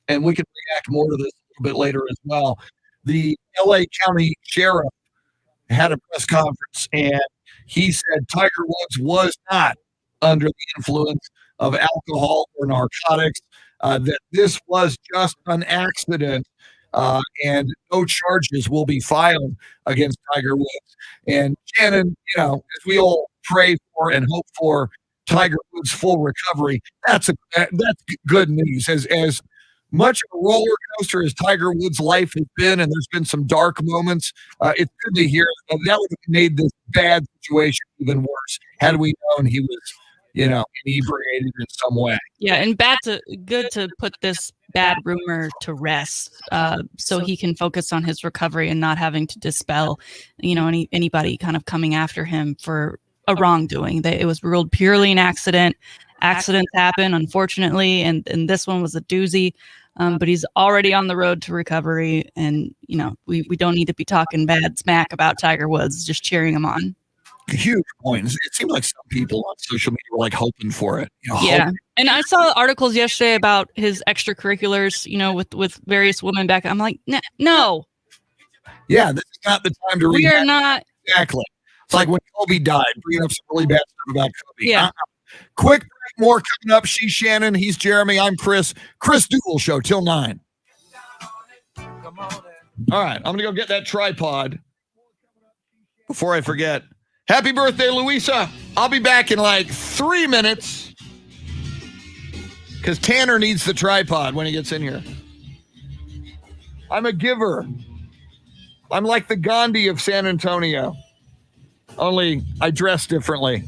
and we can react more to this a little bit later as well. The LA County Sheriff had a press conference, and he said Tiger Woods was not under the influence of alcohol or narcotics, that this was just an accident, and no charges will be filed against Tiger Woods. And Shannon, as we all pray for and hope for Tiger Woods' full recovery, that's good news. As much of a roller coaster as Tiger Woods' life has been, and there's been some dark moments, it's good to hear that would have made this bad situation even worse had we known he was, inebriated in some way. Yeah, and good to put this bad rumor to rest, so he can focus on his recovery and not having to dispel, anybody kind of coming after him for a wrongdoing. It was ruled purely an accident. Accidents happen, unfortunately, and this one was a doozy. But he's already on the road to recovery, and we don't need to be talking bad smack about Tiger Woods, just cheering him on. Huge points. It seemed like some people on social media were like hoping for it. Yeah, and I saw articles yesterday about his extracurriculars, with various women back. I'm like, no. Yeah, this is not the time to read. We are not. Exactly. It's like when Kobe died, bringing up some really bad stuff about Kobe. Yeah. Quick break, more coming up. She's Shannon. He's Jeremy. I'm Chris. Chris Duel Show till 9. All right, I'm going to go get that tripod before I forget. Happy birthday, Louisa. I'll be back in like 3 minutes because Tanner needs the tripod when he gets in here. I'm a giver. I'm like the Gandhi of San Antonio, only I dress differently.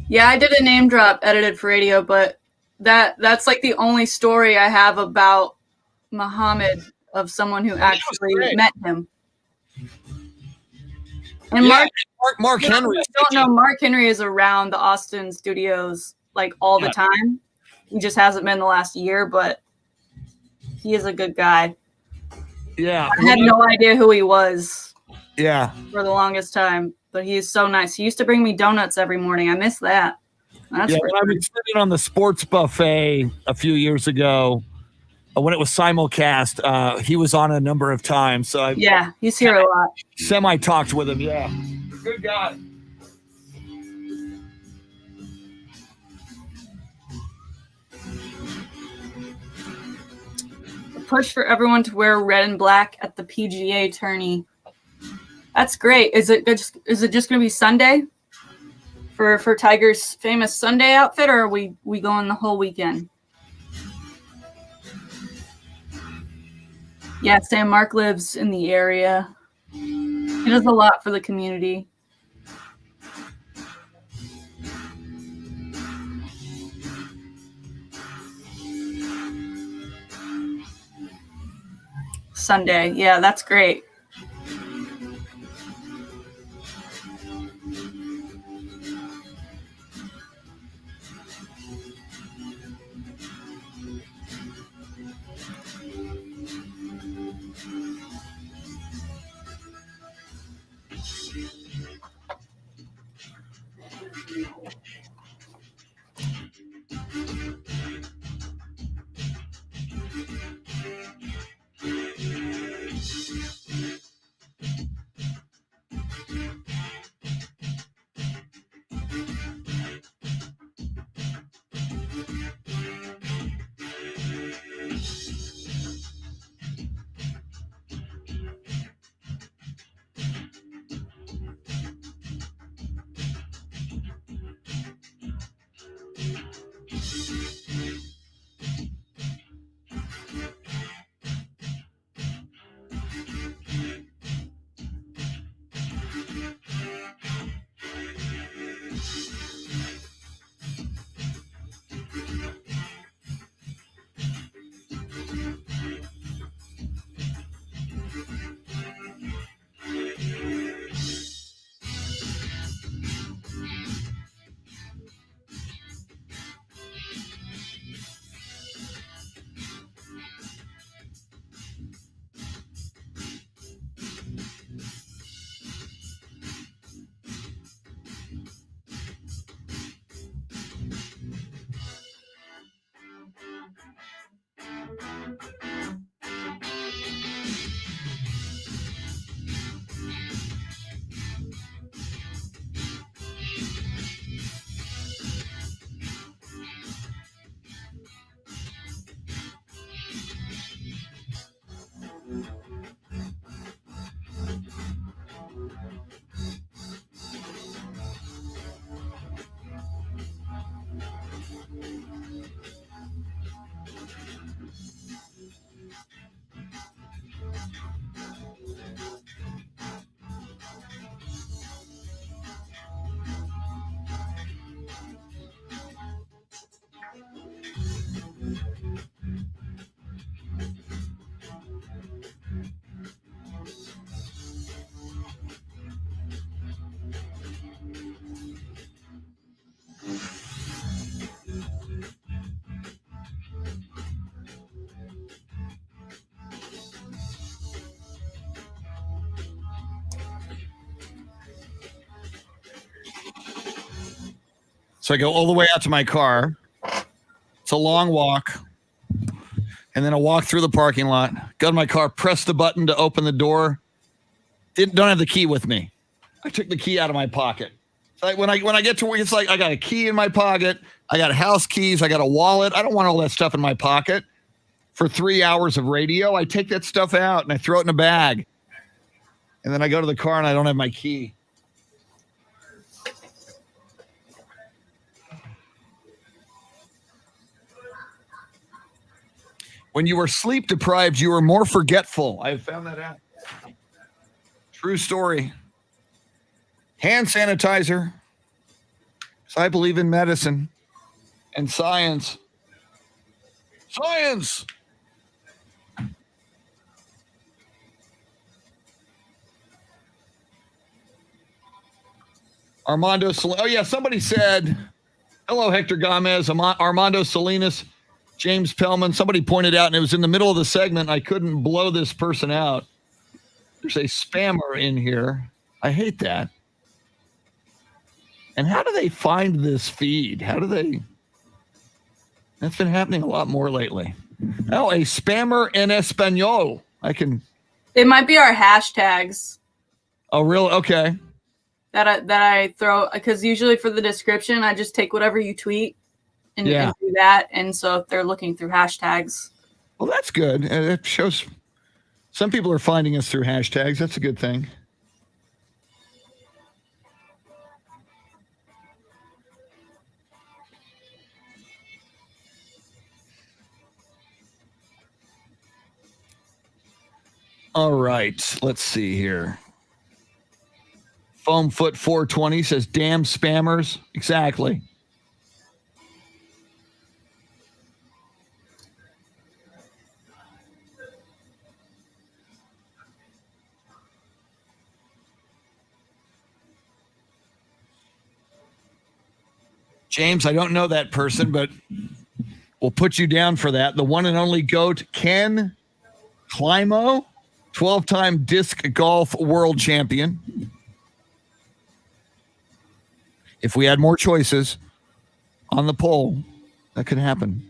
Yeah, I did a name drop edited for radio, but that's like the only story I have about Muhammad of someone who actually met him. And yeah, Mark Henry. I don't know. Mark Henry is around the Austin studios like all the time. He just hasn't been the last year, but he is a good guy. Yeah. I had no idea who he was. Yeah. For the longest time, but he is so nice. He used to bring me donuts every morning. I miss that. When I was sitting on the sports buffet a few years ago, when it was simulcast, he was on a number of times. So he's here a lot. Semi-talked with him. Yeah, good guy. A push for everyone to wear red and black at the PGA tourney. That's great. Is it just going to be Sunday for Tiger's famous Sunday outfit, or are we going the whole weekend? Yeah, Sam Mark lives in the area. He does a lot for the community. Sunday. Yeah, that's great. So I go all the way out to my car. It's a long walk. And then I walk through the parking lot, go to my car, press the button to open the door. Don't have the key with me. I took the key out of my pocket. Like when I get to work, it's like I got a key in my pocket. I got house keys. I got a wallet. I don't want all that stuff in my pocket for 3 hours of radio. I take that stuff out and I throw it in a bag. And then I go to the car and I don't have my key. When you were sleep deprived, you were more forgetful. I have found that out. True story. Hand sanitizer. So I believe in medicine and science. Science. Armando Salinas. Oh, yeah, somebody said, hello, Hector Gomez, Armando Salinas, James Pellman. Somebody pointed out, and it was in the middle of the segment, I couldn't blow this person out. There's a spammer in here. I hate that. And how do they find this feed? How do they? That's been happening a lot more lately. Oh, a spammer in Espanol. It might be our hashtags. Oh, really? Okay. That I throw, because usually for the description, I just take whatever you tweet and do that. And so if they're looking through hashtags. Well, that's good. It shows some people are finding us through hashtags. That's a good thing. All right. Let's see here. Foamfoot 420 says, damn spammers. Exactly. James, I don't know that person, but we'll put you down for that. The one and only GOAT, Ken Climo, 12-time disc golf world champion. If we had more choices on the poll, that could happen.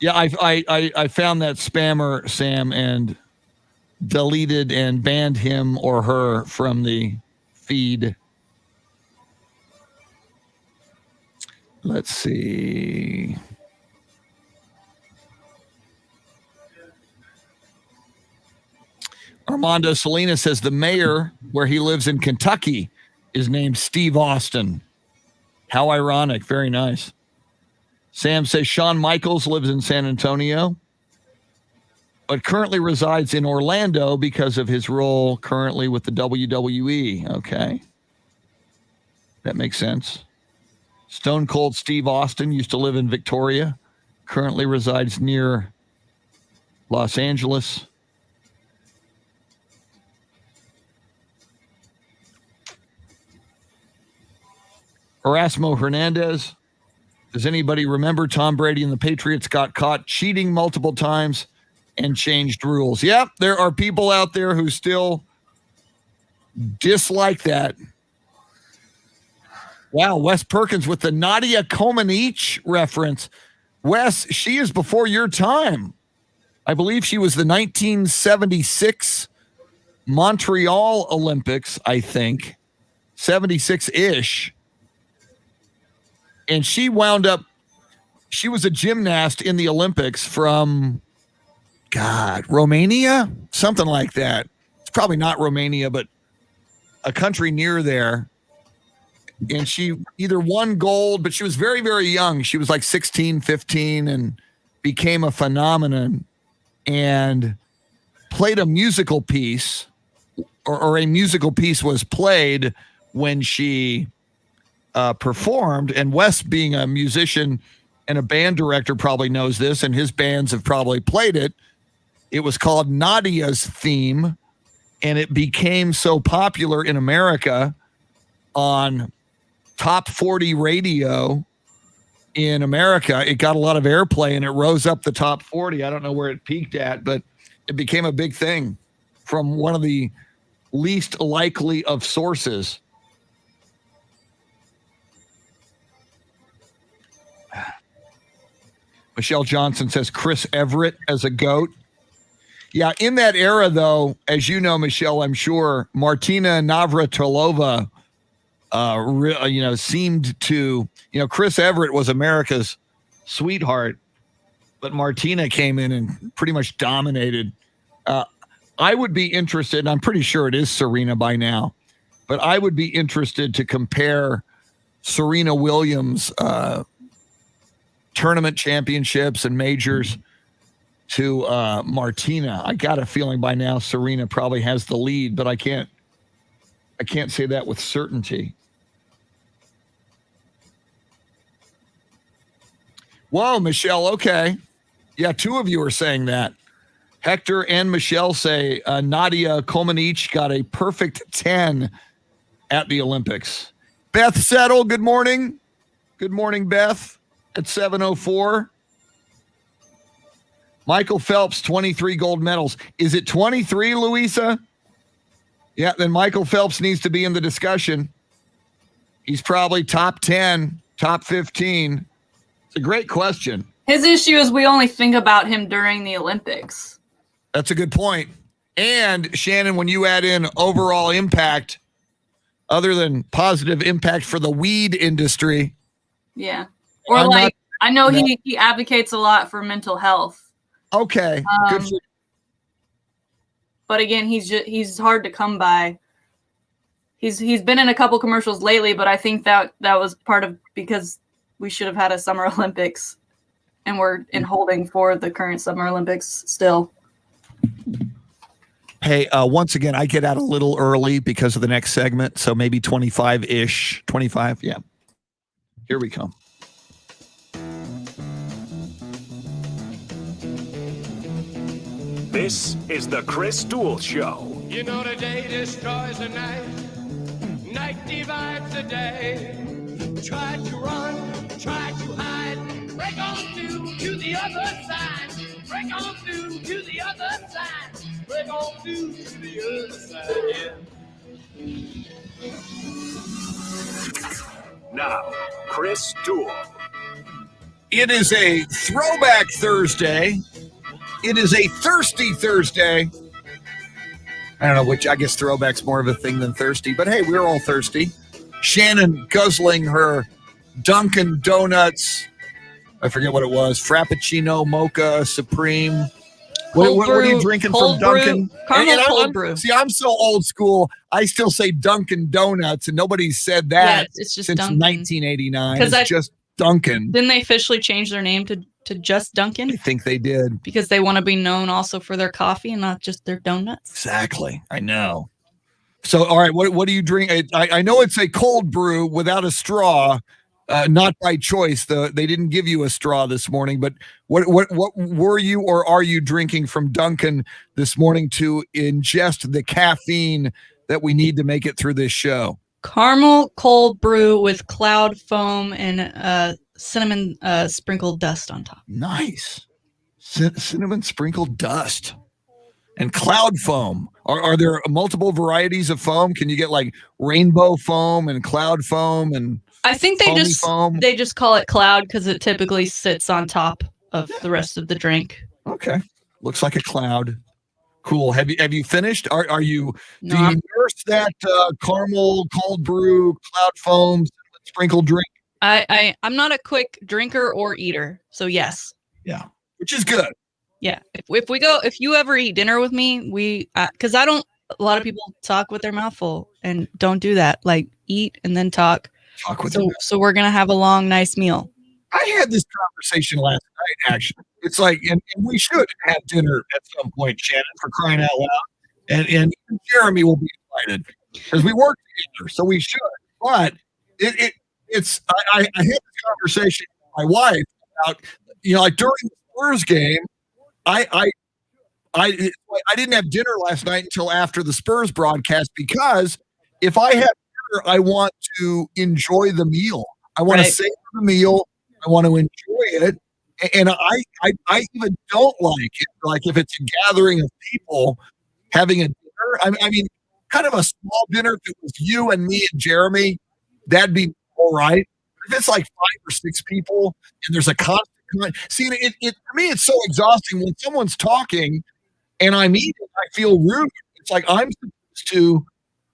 Yeah, I found that spammer, Sam, and deleted and banned him or her from the feed. Let's see. Armando Salinas says the mayor where he lives in Kentucky is named Steve Austin. How ironic. Very nice. Sam says Shawn Michaels lives in San Antonio, but currently resides in Orlando because of his role currently with the WWE. Okay. That makes sense. Stone Cold Steve Austin used to live in Victoria, currently resides near Los Angeles. Erasmo Hernandez. Does anybody remember Tom Brady and the Patriots got caught cheating multiple times and changed rules? Yep, there are people out there who still dislike that. Wow, Wes Perkins with the Nadia Comaneci reference. Wes, she is before your time. I believe she was the 1976 Montreal Olympics, I think. 76-ish. And she wound up, she was a gymnast in the Olympics from, Romania? Something like that. It's probably not Romania, but a country near there. And she either won gold, but she was very, very young. She was like 16, 15 and became a phenomenon and played a musical piece or a musical piece was played when she performed. And Wes, being a musician and a band director, probably knows this, and his bands have probably played it. It was called Nadia's Theme, and it became so popular in America on top 40 radio in America. It got a lot of airplay and it rose up the top 40. I don't know where it peaked at, but it became a big thing from one of the least likely of sources. Michelle Johnson says Chris Everett as a GOAT. Yeah, in that era, though, as you know, Michelle, I'm sure, Martina Navratilova, seemed to, Chris Everett was America's sweetheart, but Martina came in and pretty much dominated. I would be interested, and I'm pretty sure it is Serena by now, but I would be interested to compare Serena Williams' tournament championships and majors to Martina. I got a feeling by now Serena probably has the lead, but I can't say that with certainty. Whoa, Michelle, okay. Yeah, two of you are saying that. Hector and Michelle say Nadia Comaneci got a perfect 10 at the Olympics. Beth Settle, good morning. Good morning, Beth, at 7:04. Michael Phelps, 23 gold medals. Is it 23, Louisa? Yeah, then Michael Phelps needs to be in the discussion. He's probably top 10, top 15. It's a great question. His issue is we only think about him during the Olympics. That's a good point. And Shannon, when you add in overall impact, other than positive impact for the weed industry. Yeah. Or I know he advocates a lot for mental health. Okay. Good for but again, he's hard to come by. He's been in a couple commercials lately, but I think that was part of because we should have had a Summer Olympics, and we're in holding for the current Summer Olympics still. Hey, once again, I get out a little early because of the next segment, so maybe 25-ish. 25, yeah. Here we come. This is the Chris Duel Show. You know the day destroys the night, night divides the day. Try to run, try to hide, break on through to the other side. Break on through to the other side. Break on through to the other side, yeah. Now, Chris Duel. It is a throwback Thursday. It is a thirsty Thursday. I don't know which, I guess throwback's more of a thing than thirsty, but hey, we're all thirsty. Shannon guzzling her Dunkin' Donuts. I forget what it was. Frappuccino, Mocha, Supreme. What are you drinking from Dunkin'? Caramel cold brew. See, I'm so old school. I still say Dunkin' Donuts, and nobody's said that it's just since Dunkin'. 1989. It's just Dunkin'. Didn't they officially change their name to just Dunkin'? I think they did. Because they want to be known also for their coffee and not just their donuts. Exactly. I know. So, all right, what do you drink? I know it's a cold brew without a straw, not by choice. They didn't give you a straw this morning, but what were you or are you drinking from Dunkin' this morning to ingest the caffeine that we need to make it through this show? Caramel cold brew with cloud foam and cinnamon sprinkled dust on top. Nice. Cinnamon sprinkled dust and cloud foam. Are there multiple varieties of foam? Can you get like rainbow foam and cloud foam and I think they just call it cloud because it typically sits on top of the rest of the drink. Okay. Looks like a cloud. Cool. Have you finished? Are you No, do you nurse that caramel cold brew cloud foam sprinkled drink? I'm not a quick drinker or eater, so yes. Yeah, which is good. Yeah. If you ever eat dinner with me, because a lot of people talk with their mouth full and don't do that. Like eat and then talk. So we're going to have a long, nice meal. I had this conversation last night, actually. It's like, and we should have dinner at some point, Shannon, for crying out loud. And Jeremy will be invited because we work together, so we should. But it's I had this conversation with my wife about, like during the Spurs game, I didn't have dinner last night until after the Spurs broadcast because if I have dinner, I want to enjoy the meal. I want to savor the meal. I want to enjoy it. And I even don't like it. Like if it's a gathering of people having a dinner, I mean, kind of a small dinner. If it was you and me and Jeremy, that'd be all right. If it's like 5 or 6 people and there's a constant See, to me, it's so exhausting when someone's talking and I'm eating. I feel rude. It's like I'm supposed to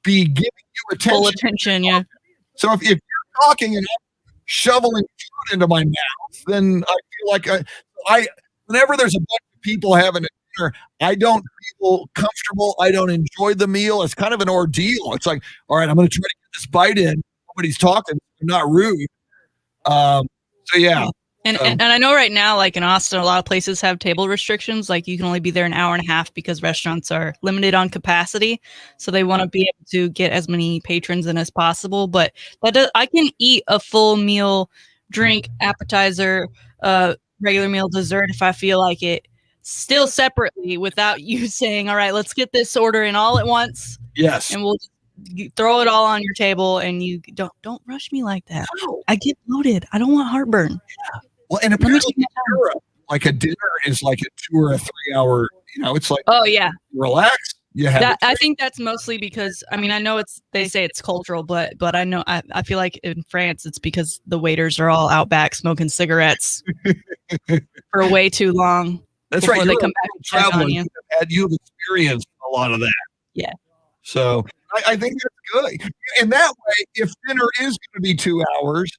be giving you attention. Full attention, yeah. So if you're talking and I'm shoveling food into my mouth, then I feel like I whenever there's a bunch of people having a dinner, I don't feel comfortable. I don't enjoy the meal. It's kind of an ordeal. It's like, all right, I'm going to try to get this bite in. Nobody's talking. I'm not rude. So yeah. And I know right now, like in Austin, a lot of places have table restrictions. Like you can only be there an hour and a half because restaurants are limited on capacity. So they want to be able to get as many patrons in as possible. But I can eat a full meal, drink, appetizer, regular meal, dessert if I feel like it, still separately without you saying, all right, let's get this order in all at once. Yes. And we'll throw it all on your table, and you don't rush me like that. No. I get bloated. I don't want heartburn. Well, and apparently in Europe, like a dinner is like a 2 or a 3 hour, it's like, oh yeah, relax. You have I think that's mostly because, I mean, I know they say it's cultural, but I know, I feel like in France, it's because the waiters are all out back smoking cigarettes for way too long. That's right. They come back and check on you. You've experienced a lot of that. Yeah. So I think that's good. And that way, if dinner is going to be 2 hours,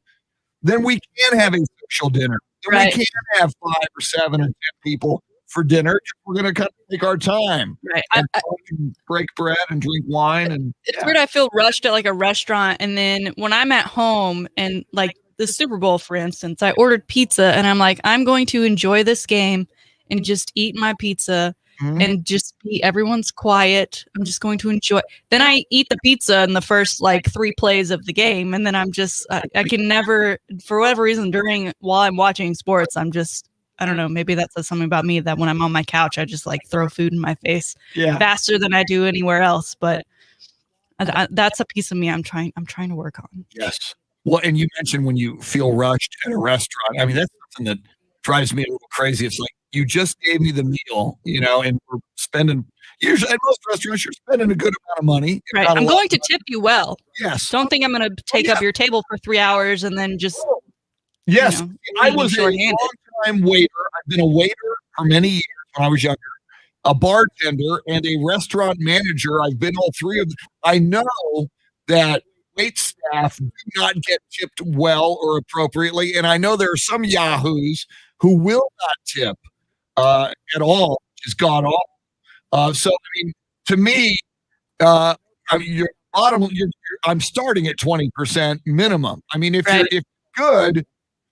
then we can have a social dinner. Then we can have 5 or 7 or 10 people for dinner. We're going to kind of take our time. Right. And break bread and drink wine. And it's weird. I feel rushed at like a restaurant. And then when I'm at home and like the Super Bowl, for instance, I ordered pizza and I'm like, I'm going to enjoy this game and just eat my pizza. And just be, everyone's quiet. I'm just going to enjoy. Then I eat the pizza in the first like 3 plays of the game. And then I'm just, I can never, for whatever reason, while I'm watching sports, I'm just, I don't know, maybe that says something about me that when I'm on my couch, I just like throw food in my face faster than I do anywhere else. But that's a piece of me I'm trying to work on. Yes. Well, and you mentioned when you feel rushed at a restaurant. I mean, that's something that drives me a little crazy. It's like, you just gave me the meal, and we're spending, usually at most restaurants, you're spending a good amount of money. Right. I'm going to tip you well. Yes. Don't think I'm going to take up your table for 3 hours and then just. Yes. I was a long-time waiter. I've been a waiter for many years when I was younger, a bartender and a restaurant manager. I've been all 3 of them. I know that wait staff do not get tipped well or appropriately. And I know there are some yahoos who will not tip at all, which is god awful. So, I mean, to me, I'm starting at 20% minimum. I mean, if you're good,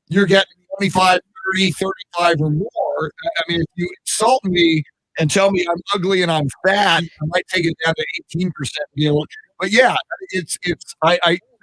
you're getting 25, 30, 35 or more. I mean, if you insult me and tell me I'm ugly and I'm fat, I might take it down to 18%. But yeah,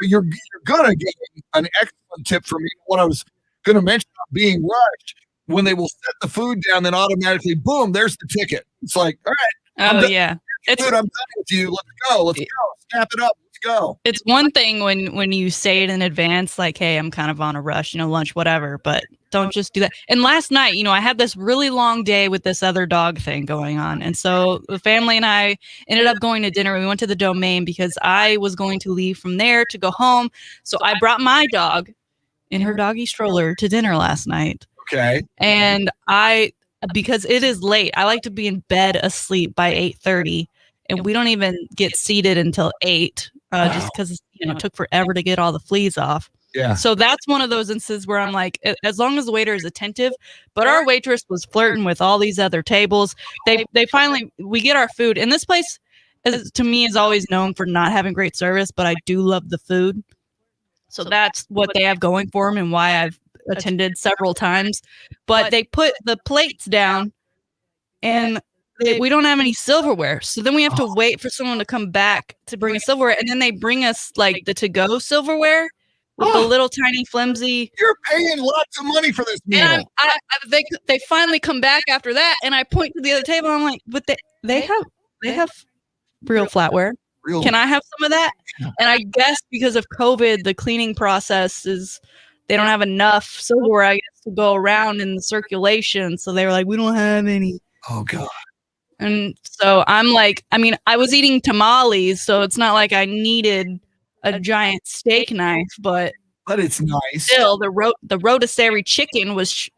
you're gonna get an excellent tip from me. What I was gonna mention about being rushed, when they will set the food down, then automatically, boom, there's the ticket. It's like, all right. Oh yeah. I'm done with you. Let's go. Let's go. Snap it up. Let's go. It's one thing when you say it in advance, like, hey, I'm kind of on a rush, lunch, whatever, but don't just do that. And last night, I had this really long day with this other dog thing going on. And so the family and I ended up going to dinner. We went to the Domain because I was going to leave from there to go home. So I brought my dog in her doggy stroller to dinner last night. Okay. And because it is late, I like to be in bed asleep by 8:30, and we don't even get seated until 8, just because it took forever to get all the fleas off. Yeah. So that's one of those instances where I'm like, as long as the waiter is attentive, but our waitress was flirting with all these other tables. They finally, we get our food, and this place, to me, is always known for not having great service, but I do love the food. So that's what they have going for them and why I've attended several times. But they put the plates down and we don't have any silverware. So then we have to wait for someone to come back to bring us silverware. And then they bring us like the to-go silverware with the little tiny flimsy. You're paying lots of money for this meal. And they finally come back after that. And I point to the other table. And I'm like, but they have real flatware. Can I have some of that? And I guess because of COVID, the cleaning process is, they don't have enough silverware, I guess, to go around in the circulation. So they were like, we don't have any. Oh, God. And so I'm like, I mean, I was eating tamales, so it's not like I needed a giant steak knife, but it's nice. Still, the rotisserie chicken was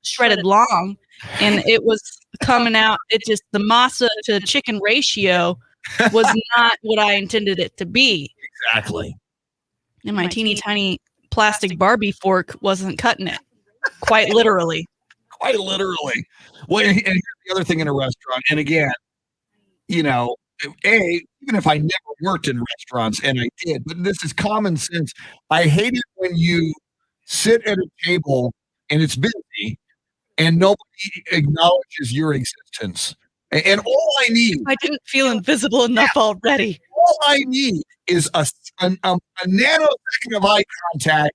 shredded long, and it was coming out. It just the masa to chicken ratio was not what I intended it to be. Exactly. And my teeny tiny plastic Barbie fork wasn't cutting it. Quite literally. Quite literally. Well, and here's the other thing in a restaurant. And again, you know, even if I never worked in restaurants, and I did, but this is common sense. I hate it when you sit at a table and it's busy and nobody acknowledges your existence. And all I need, I didn't feel invisible enough already. all I need is a nanosecond of eye contact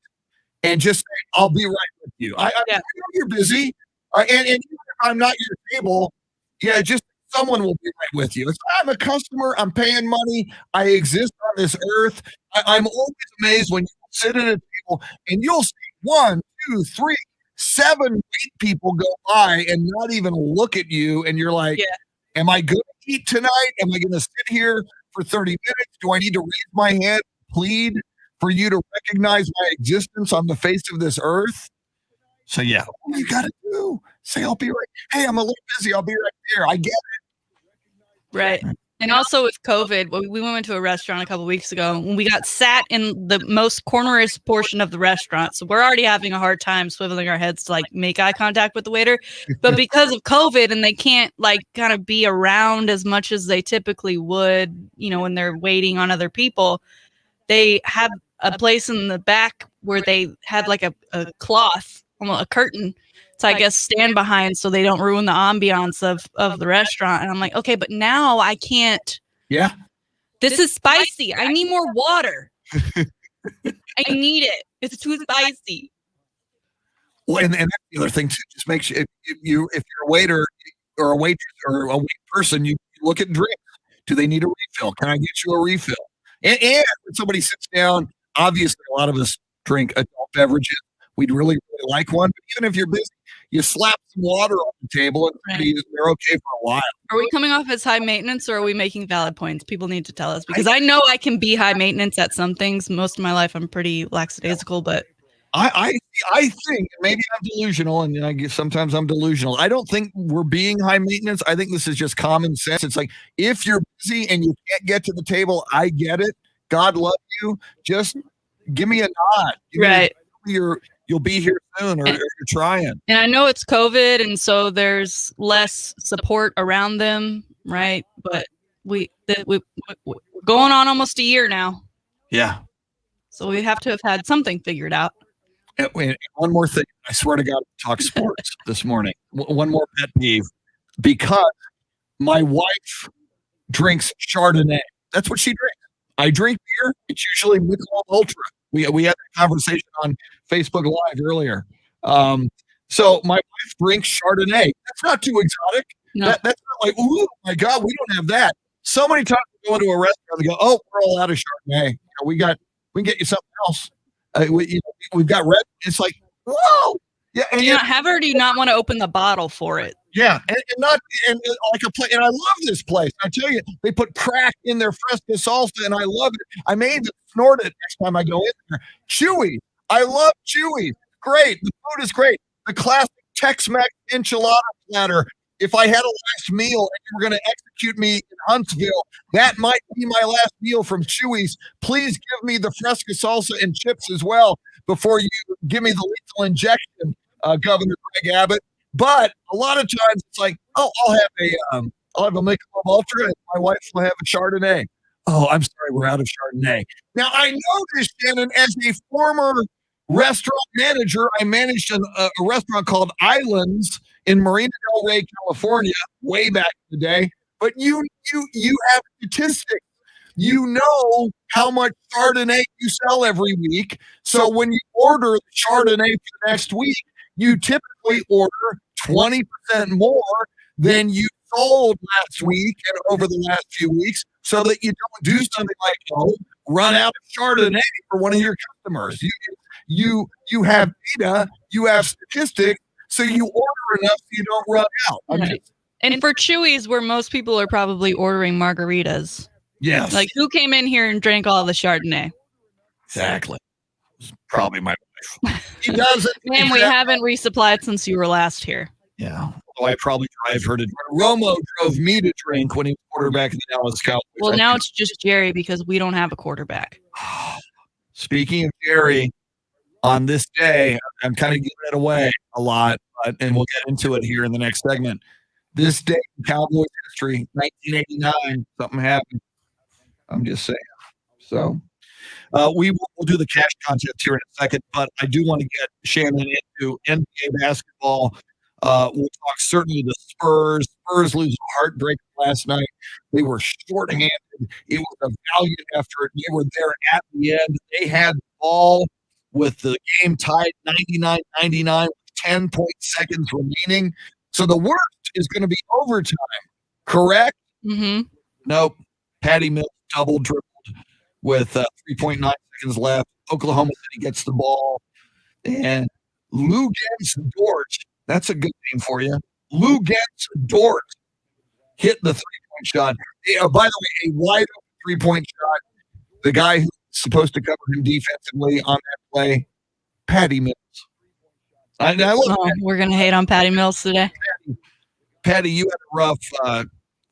and just say, I'll be right with you. I know you're busy. And even if I'm not your table, just someone will be right with you. I'm a customer. I'm paying money. I exist on this earth. I'm always amazed when you sit at a table and you'll see 1, 2, 3, 7 wait people go by and not even look at you. And you're like, am I going to eat tonight? Am I going to sit here for 30 minutes? Do I need to raise my hand, plead for you to recognize my existence on the face of this earth? So all you got to do, say, I'll be right. Hey, I'm a little busy. I'll be right there. I get it. Right. And also with COVID, we went to a restaurant a couple of weeks ago and we got sat in the most cornerest portion of the restaurant. So we're already having a hard time swiveling our heads to like make eye contact with the waiter. But because of COVID and they can't like kind of be around as much as they typically would, you know, when they're waiting on other people, they have a place in the back where they had like a cloth, a curtain to, I guess, stand behind so they don't ruin the ambiance of the restaurant. And I'm like, okay, but now I can't. Yeah. This is spicy. I need more water. I need it. It's too spicy. Well, and that's the other thing too. Just make sure if you're a waiter or a waitress or a wait person, you look at drinks. Do they need a refill? Can I get you a refill? And when somebody sits down, obviously a lot of us drink adult beverages. We'd really like one. But even if you're busy, you slap some water on the table and they're okay for a while. Are we coming off as high maintenance or are we making valid points? People need to tell us because I know I can be high maintenance at some things. Most of my life I'm pretty lackadaisical, but I think maybe I'm delusional, and I guess sometimes I'm delusional. I don't think we're being high maintenance. I think this is just common sense. It's like if you're busy and you can't get to the table, I get it. God love you. Just give me a nod. You'll be here soon, or you're trying. And I know it's COVID, and so there's less support around them, right? But we're going on almost a year now. Yeah. So we have to have had something figured out. And one more thing. I swear to God, talk sports this morning. One more pet peeve. Because my wife drinks Chardonnay. That's what she drinks. I drink beer. It's usually Michelob Ultra. We had that conversation on Facebook Live earlier. So my wife drinks Chardonnay. That's not too exotic. No. That's not like, ooh, my God, we don't have that. So many times we go into a restaurant and go, oh, we're all out of Chardonnay. We can get you something else. We've got red. It's like, whoa. Yeah. And do you not have it, or do you not want to open the bottle for it? Yeah. And I love this place. I tell you, they put crack in their Fresca salsa and I love it. I may even snort it next time I go in there. Chewy. I love Chewy. Great. The food is great. The classic Tex-Mex enchilada platter. If I had a last meal and you were going to execute me in Huntsville, that might be my last meal from Chewy's. Please give me the Fresca salsa and chips as well before you give me the lethal injection, Governor Greg Abbott. But a lot of times it's like, oh, I'll have a Michelob Ultra and my wife will have a Chardonnay. Oh, I'm sorry, we're out of Chardonnay. Now, I know this, Shannon, as a former restaurant manager. I managed a restaurant called Islands in Marina del Rey, California, way back in the day. But you have statistics. You know how much Chardonnay you sell every week. So when you order Chardonnay for next week, you typically order 20% more than you sold last week and over the last few weeks, so that you don't do something like run out of Chardonnay for one of your customers. You have data, you have statistics, so you order enough so you don't run out. And for Chewy's, where most people are probably ordering margaritas. Yes. Like, who came in here and drank all the Chardonnay? Exactly. It was probably my He doesn't. And we haven't resupplied since you were last here. Yeah. Although I probably drive her to drink. Romo drove me to drink when he was quarterback of the Dallas Cowboys. Well, now it's just Jerry because we don't have a quarterback. Speaking of Jerry, on this day, I'm kind of giving it away a lot, and we'll get into it here in the next segment. This day in Cowboys history, 1989, something happened. I'm just saying. So we will do the cash contest here in a second, but I do want to get Shannon into NBA basketball. We'll talk certainly the Spurs. Spurs lose a heartbreaker last night. They were shorthanded. It was a valiant effort. They were there at the end. They had the ball with the game tied 99-99 with 10 seconds remaining. So the worst is going to be overtime, correct? Mm-hmm. Nope. Patty Mills double dribbled with 3.9 seconds left. Oklahoma City gets the ball. And Lou Dort, that's a good name for you. Lou Dort hit the three-point shot. By the way, a wide open three-point shot. The guy who's supposed to cover him defensively on that play, Patty Mills. We're going to hate on Patty Mills today. Patty, you had a rough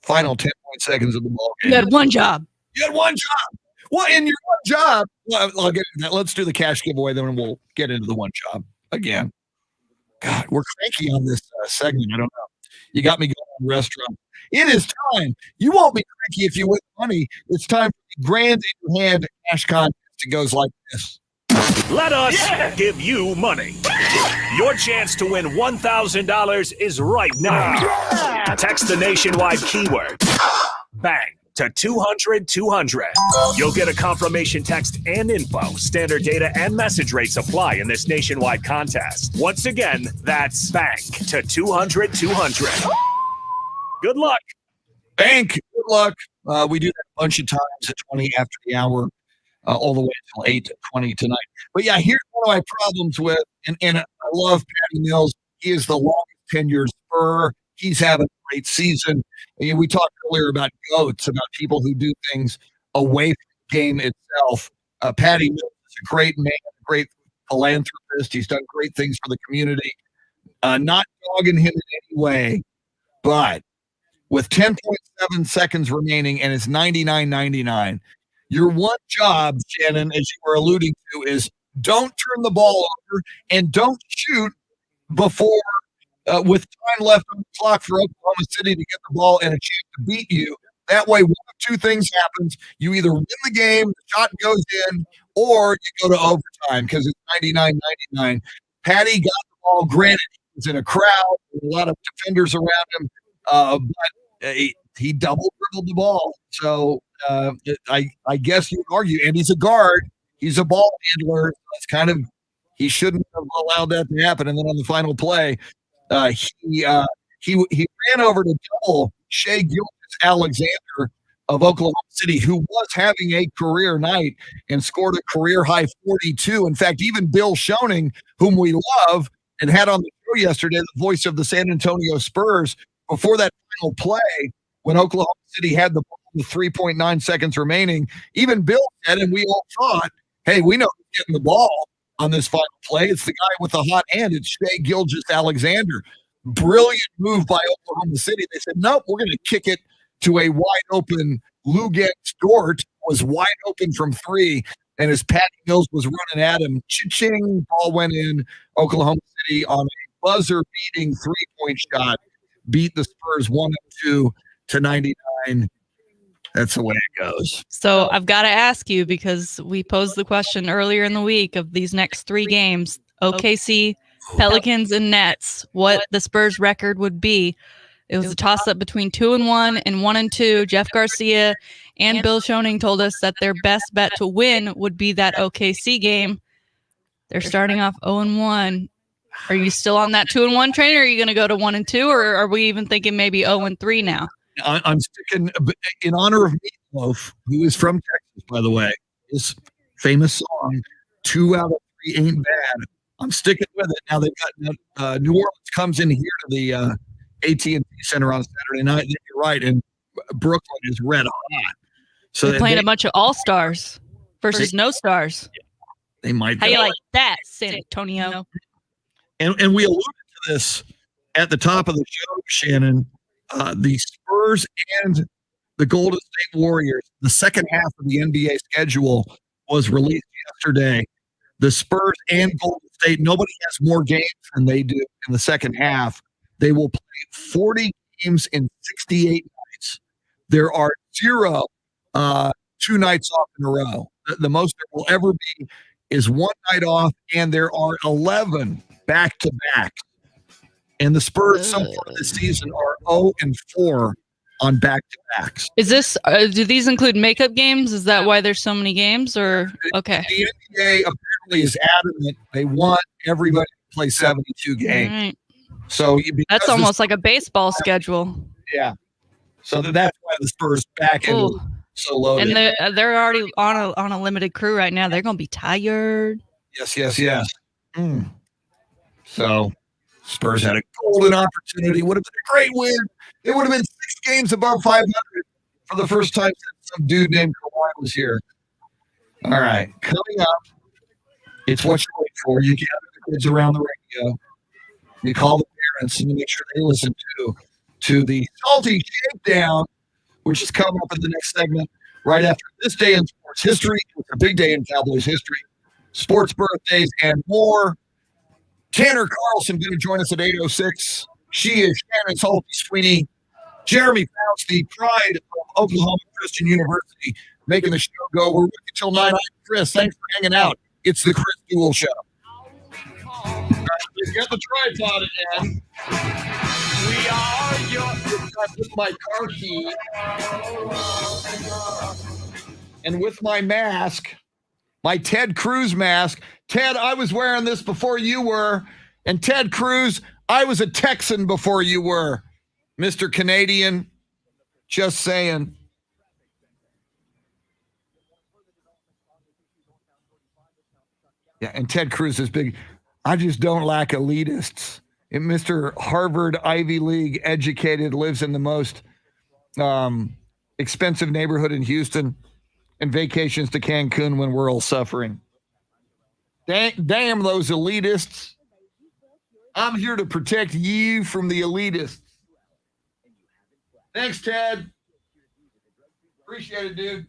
final 10 seconds of the ball game. You had one job. You had one job. Well, in your one job, I'll get into that. Let's do the cash giveaway, then we'll get into the one job again. God, we're cranky on this segment. I don't know. You got me going on restaurant. It is time. You won't be cranky if you win money. It's time for the grand in your hand cash contest. It goes like this. Let us give you money. Your chance to win $1,000 is right now. Text the nationwide keyword BANG to 200-200. You'll get a confirmation text and info. Standard data and message rates apply in this nationwide contest. Once again, that's BANG to 200-200. Good luck. Bank. Good luck. We do that a bunch of times at 20 after the hour, all the way until 8:20 tonight. But yeah, here's one of my problems with, and I love Patty Mills. He is the longest tenured Spur. He's having a great season. And we talked earlier about GOATs, about people who do things away from the game itself. Patty Mills is a great man, a great philanthropist. He's done great things for the community. Not dogging him in any way, but with 10.7 seconds remaining and it's 99-99, your one job, Shannon, as you were alluding to, is don't turn the ball over and don't shoot before with time left on the clock for Oklahoma City to get the ball and a chance to beat you. That way, one of two things happens. You either win the game, the shot goes in, or you go to overtime because it's 99-99. Patty got the ball. Granted, he was in a crowd, a lot of defenders around him, but he double dribbled the ball. So I guess you would argue, and he's a guard. He's a ball handler. It's kind of, he shouldn't have allowed that to happen. And then on the final play, he ran over to double Shea Gilgeous-Alexander of Oklahoma City, who was having a career night and scored a career high 42. In fact, even Bill Schoening, whom we love and had on the show yesterday, the voice of the San Antonio Spurs, before that final play, when Oklahoma City had the ball with 3.9 seconds remaining, even Bill said, and we all thought, hey, we know who's getting the ball on this final play. It's the guy with the hot hand. It's Shea Gilgeous-Alexander. Brilliant move by Oklahoma City. They said, nope, we're going to kick it to a wide open. Lou Dort was wide open from three, and as Patty Mills was running at him, cha-ching, ball went in. Oklahoma City on a buzzer-beating three-point shot beat the Spurs 102 to 99. That's the way it goes. So I've got to ask you, because we posed the question earlier in the week of these next three games, OKC, Pelicans, and Nets, what the Spurs record would be. It was a toss-up between 2-1 and 1-2. Jeff Garcia and Bill Schoening told us that their best bet to win would be that OKC game. They're starting off 0-1. Are you still on that 2-1 train, or are you going to go to 1-2, or are we even thinking maybe 0-3 now? I'm sticking in honor of Meatloaf, who is from Texas, by the way. His famous song, 2 out of 3 ain't bad. I'm sticking with it. Now they've got New Orleans comes in here to the AT&T Center on Saturday night. You're right, and Brooklyn is red hot. So they're playing a bunch of all-stars versus no stars. They might. How you like that, San Antonio? And we alluded to this at the top of the show, Shannon. The Spurs and the Golden State Warriors, the second half of the NBA schedule was released yesterday. The Spurs and Golden State, nobody has more games than they do in the second half. They will play 40 games in 68 nights. There are 0 2 nights off in a row. The most there will ever be is 1 night off, and there are 11 back-to-back. And the Spurs so far this season are 0-4 on back-to-backs. Is this? Do these include makeup games? Is that why there's so many games? Or okay, The NBA apparently is adamant they want everybody to play 72 games. right. So That's almost like a baseball schedule. yeah. So that's why the Spurs back end Ooh. so loaded. And they're already on a limited crew right now. They're gonna be tired. Yes. So Spurs had a golden opportunity. Would have been a great win. It would have been 6 games above 500 for the first time since some dude named Kawhi was here. All right, coming up, it's what you wait for. You gather the kids around the radio. You call the parents and you make sure they listen to the Salty Shakedown, which is coming up in the next segment right after this day in sports history. It's a big day in Cowboys history, sports birthdays, and more. Tanner Carlson going to join us at 8:06. She is Shannon Salty Sweeney. Jeremy Fouts, the pride of Oklahoma Christian University, making the show go. We're with you till 9. Chris, thanks for hanging out. It's the Chris Duel Show. We've got the tripod again. We are with my car key and with my mask, my Ted Cruz mask. Ted, I was wearing this before you were. And Ted Cruz, I was a Texan before you were. Mr. Canadian, just saying. Yeah, and Ted Cruz is big. I just don't lack elitists. And Mr. Harvard Ivy League educated, lives in the most expensive neighborhood in Houston and vacations to Cancun when we're all suffering. Damn those elitists. I'm here to protect you from the elitists. Thanks, Ted. Appreciate it, dude.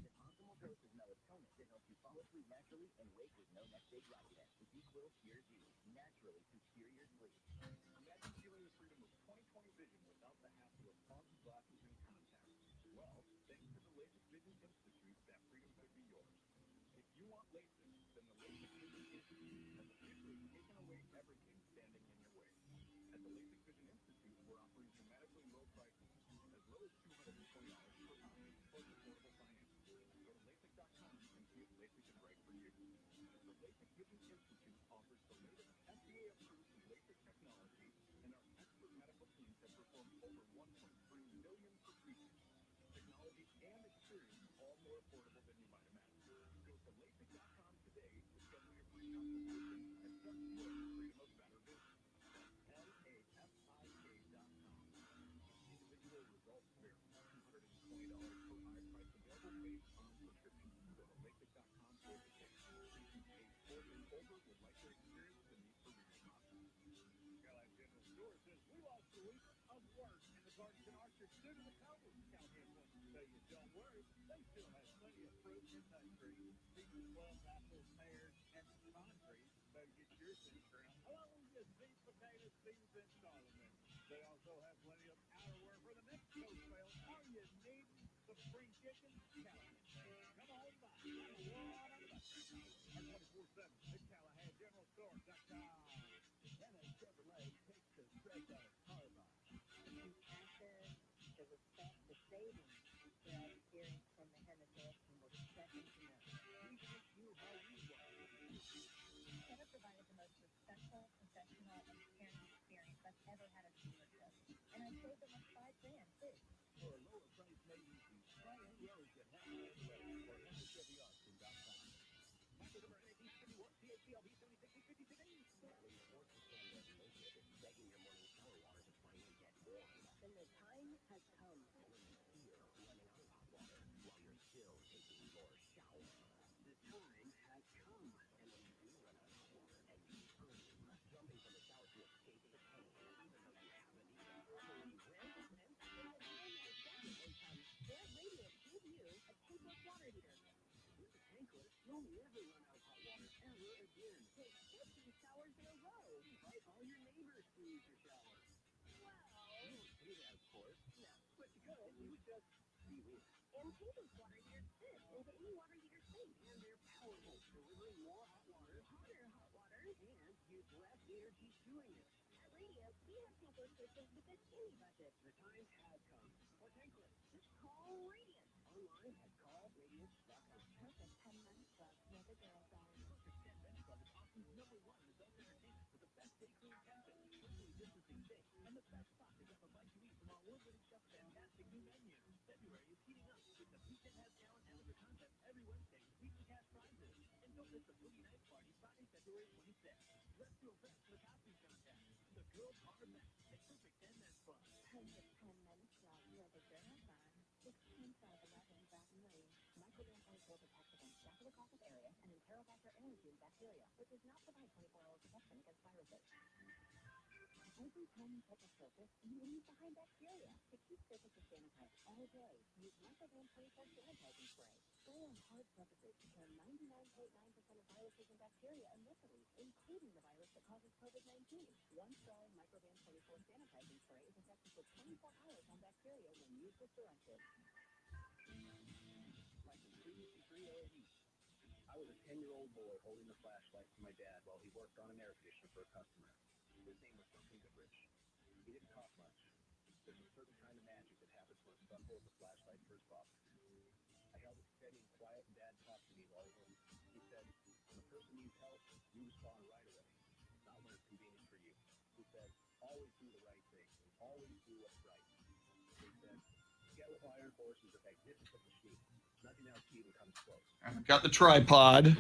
Got the tripod.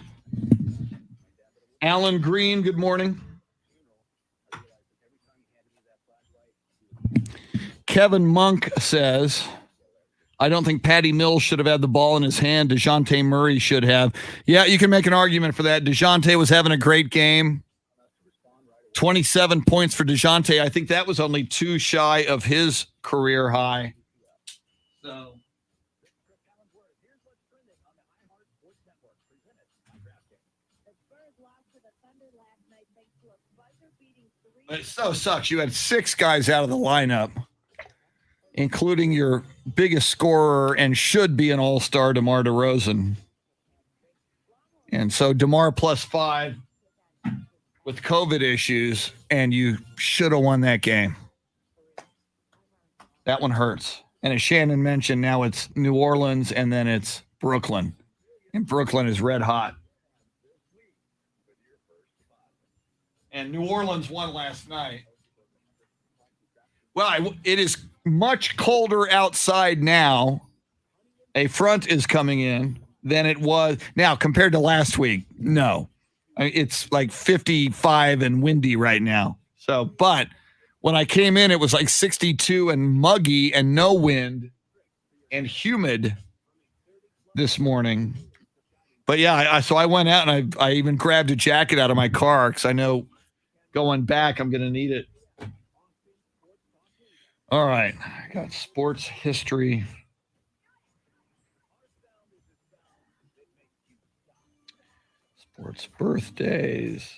Alan Green, good morning. Kevin Monk says, I don't think Patty Mills should have had the ball in his hand. DeJounte Murray should have. Yeah, you can make an argument for that. DeJounte was having a great game. 27 points for DeJounte. I think that was only 2 shy of his career high. So. It so sucks. You had 6 guys out of the lineup, including your biggest scorer and should be an all-star, DeMar DeRozan. And so DeMar +5 with COVID issues, and you should have won that game. That one hurts. And as Shannon mentioned, now it's New Orleans and then it's Brooklyn. And Brooklyn is red hot. And New Orleans won last night. Well, it is much colder outside now. A front is coming in than it was. Now, compared to last week, no. It's like 55 and windy right now. So, but when I came in, it was like 62 and muggy and no wind and humid this morning. But yeah, so I went out and I even grabbed a jacket out of my car because I know going back, I'm going to need it. All right. I got sports history. Sports birthdays.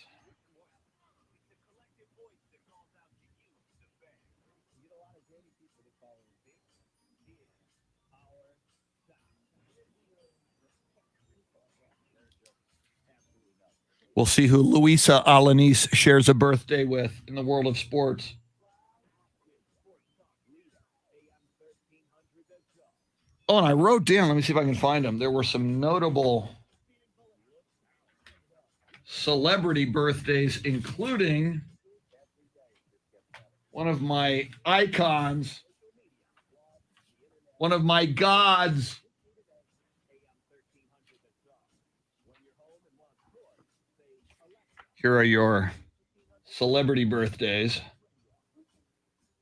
We'll see who Luisa Alanis shares a birthday with in the world of sports. Oh, and I wrote down, let me see if I can find them. There were some notable celebrity birthdays, including one of my icons, one of my gods. Here are your celebrity birthdays.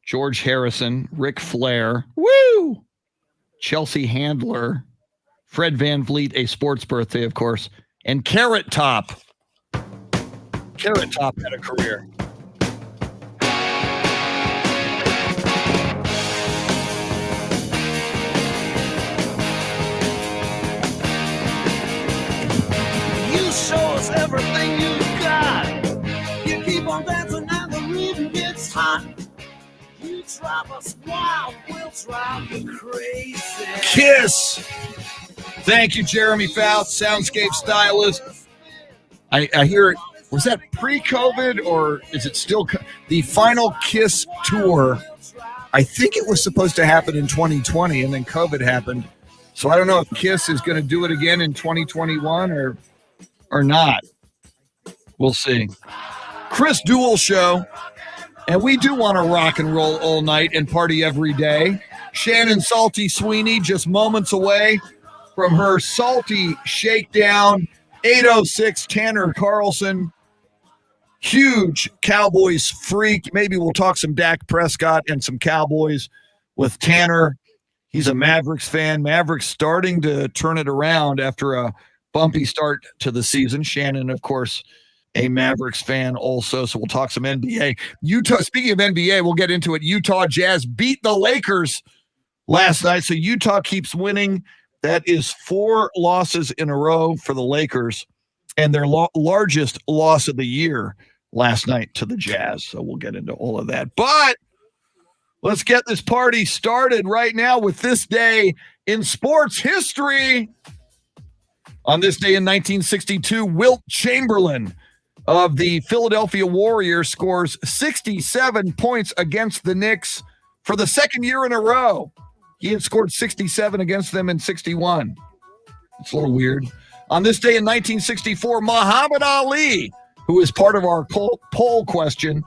George Harrison, Ric Flair, woo! Chelsea Handler, Fred VanVleet, a sports birthday, of course, and Carrot Top. Carrot Top had a career. You show us everything you got. You keep on dancing and the rhythm gets hot. You drive us wild, we'll drive you crazy. Kiss. Thank you, Jeremy Fouts, Soundscape stylist. I hear it. Was that pre-COVID or is it still the final Kiss tour? I think it was supposed to happen in 2020 and then COVID happened. So I don't know if Kiss is going to do it again in 2021 or not. We'll see. Chris Duel Show. And we do want to rock and roll all night and party every day. Shannon Salty Sweeney just moments away from her salty shakedown. 8:06 Tanner Carlson. Huge Cowboys freak. Maybe we'll talk some Dak Prescott and some Cowboys with Tanner. He's a Mavericks fan. Mavericks starting to turn it around after a bumpy start to the season. Shannon, of course, a Mavericks fan also. So we'll talk some NBA. Utah, speaking of NBA, we'll get into it. Utah Jazz beat the Lakers last night. So Utah keeps winning. That is 4 losses in a row for the Lakers and their largest loss of the year last night to the Jazz. So we'll get into all of that. But let's get this party started right now with this day in sports history. On this day in 1962, Wilt Chamberlain of the Philadelphia Warriors scores 67 points against the Knicks for the second year in a row. He had scored 67 against them in 61. It's a little weird. On this day in 1964, Muhammad Ali, who is part of our poll question,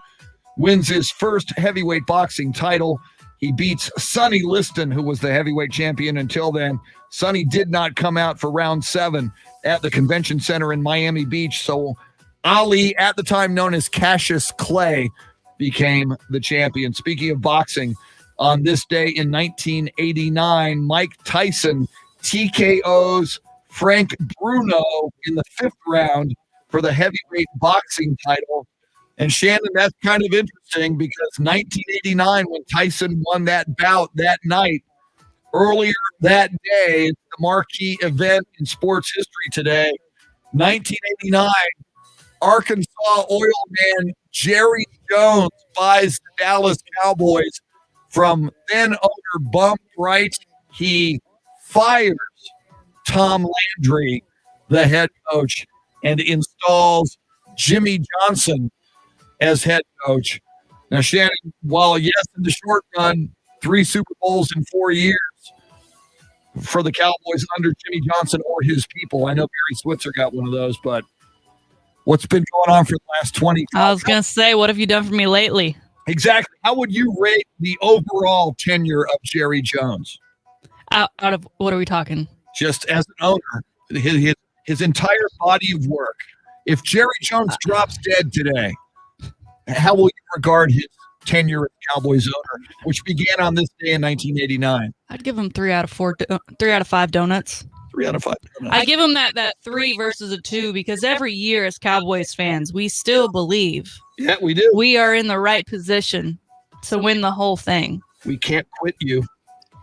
wins his first heavyweight boxing title. He beats Sonny Liston, who was the heavyweight champion until then. Sonny did not come out for round 7 at the convention center in Miami Beach. So Ali, at the time known as Cassius Clay, became the champion. Speaking of boxing, on this day in 1989, Mike Tyson TKOs Frank Bruno in the 5th round for the heavyweight boxing title. And Shannon, that's kind of interesting because 1989, when Tyson won that bout that night, earlier that day, it's the marquee event in sports history today, 1989, Arkansas oil man Jerry Jones buys the Dallas Cowboys from then owner Bum Wright. He fires Tom Landry, the head coach, and installs Jimmy Johnson as head coach. Now, Shannon, while yes, in the short run, 3 Super Bowls in 4 years for the Cowboys under Jimmy Johnson or his people. I know Barry Switzer got one of those, but what's been going on for the last 20 years? I was going to say, what have you done for me lately? Exactly. How would you rate the overall tenure of Jerry Jones? Out of, what are we talking? Just as an owner, his entire body of work. If Jerry Jones drops dead today, how will you regard his tenure as Cowboys owner, which began on this day in 1989? I'd give him 3 out of 5 donuts. 3 out of 5 donuts. I give him that 3 versus a 2 because every year as Cowboys fans, we still believe. Yeah, we do. We are in the right position to win the whole thing. We can't quit you.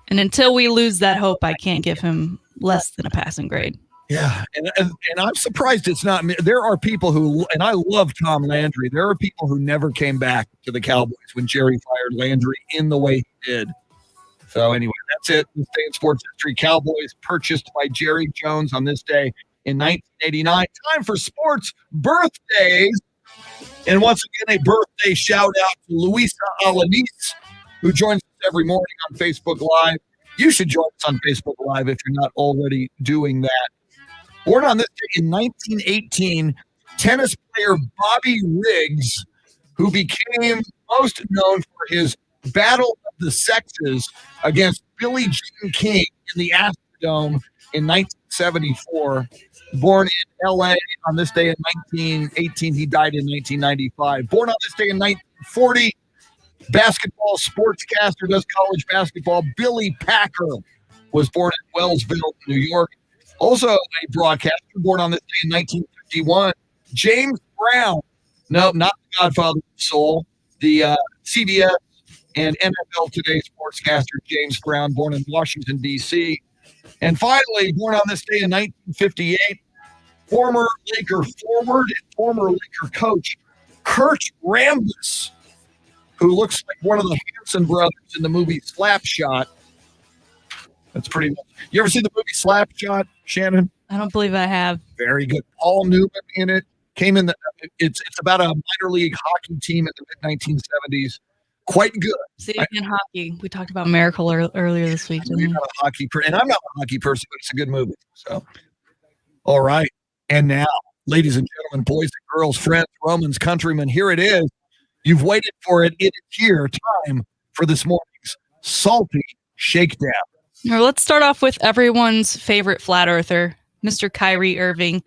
And until we lose that hope, I can't give him less than a passing grade. Yeah, and I'm surprised it's not me. There are people who, and I love Tom Landry, there are people who never came back to the Cowboys when Jerry fired Landry in the way he did. So anyway, that's it. This day in sports history, Cowboys purchased by Jerry Jones on this day in 1989. Time for sports birthdays. And once again, a birthday shout out to Luisa Alanis, who joins us every morning on Facebook Live. You should join us on Facebook Live if you're not already doing that. Born on this day in 1918, tennis player Bobby Riggs, who became most known for his Battle of the Sexes against Billie Jean King in the Astrodome in 1974. Born in L.A. on this day in 1918. He died in 1995. Born on this day in 1940, basketball sportscaster, does college basketball. Billy Packer was born in Wellsville, New York. Also a broadcaster, born on this day in 1951. James Brown, no, not the Godfather of Soul, the CBS and NFL Today sportscaster James Brown, born in Washington, D.C. And finally, born on this day in 1958, former Laker forward and former Laker coach Kurt Rambis, who looks like one of the Hanson brothers in the movie Slapshot. That's pretty much. You ever seen the movie Slapshot, Shannon? I don't believe I have. Very good. Paul Newman in it. Came in the. It's about a minor league hockey team in the mid 1970s. Quite good. See, in hockey, we talked about Miracle earlier this week. You're not a hockey person, and I'm not a hockey person, but it's a good movie. So, all right. And now, ladies and gentlemen, boys and girls, friends, Romans, countrymen, here it is. You've waited for it. It is here. Time for this morning's Salty Shakedown. Now, let's start off with everyone's favorite flat earther, Mr. Kyrie Irving.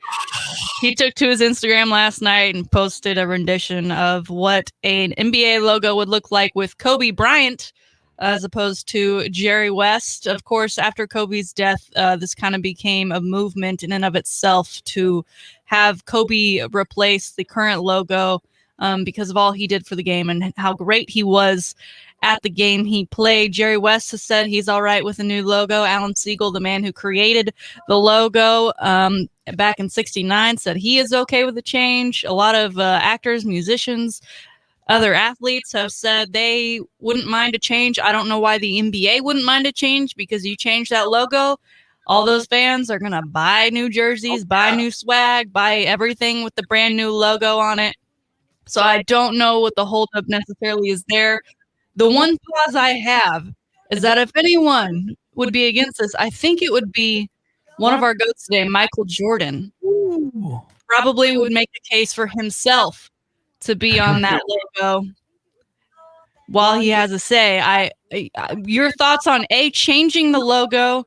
He took to his Instagram last night and posted a rendition of what an NBA logo would look like with Kobe Bryant as opposed to Jerry West. Of course, after Kobe's death, this kind of became a movement in and of itself to have Kobe replace the current logo because of all he did for the game and how great he was at the game he played. Jerry West has said he's all right with a new logo. Alan Siegel, the man who created the logo back in '69, said he is okay with the change. A lot of actors, musicians, other athletes have said they wouldn't mind a change. I don't know why the NBA wouldn't mind a change, because you change that logo, all those fans are going to buy new jerseys, buy new swag, buy everything with the brand new logo on it. So I don't know what the holdup necessarily is there. The one pause I have is that if anyone would be against this, I think it would be one of our goats today, Michael Jordan. Ooh. Probably would make a case for himself to be on that logo while he has a say. Your thoughts on changing the logo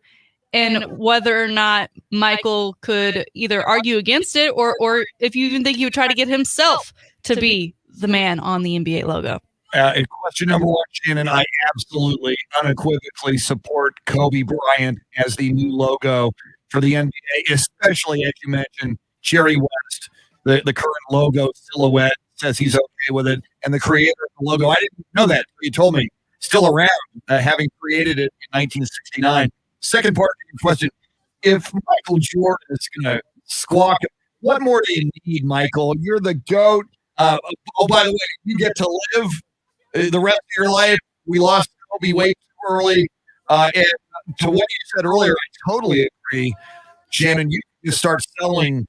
and whether or not Michael could either argue against it or if you even think he would try to get himself to be the man on the NBA logo. Question number one, Shannon, I absolutely unequivocally support Kobe Bryant as the new logo for the NBA, especially as you mentioned, Jerry West, the current logo silhouette says he's okay with it. And the creator of the logo, I didn't know that. You told me, still around, having created it in 1969. Second part of your question, if Michael Jordan is going to squawk, what more do you need, Michael? You're the GOAT. By the way, you get to live the rest of your life. We lost Kobe way too early. And to what you said earlier, I totally agree. Shannon, you can start selling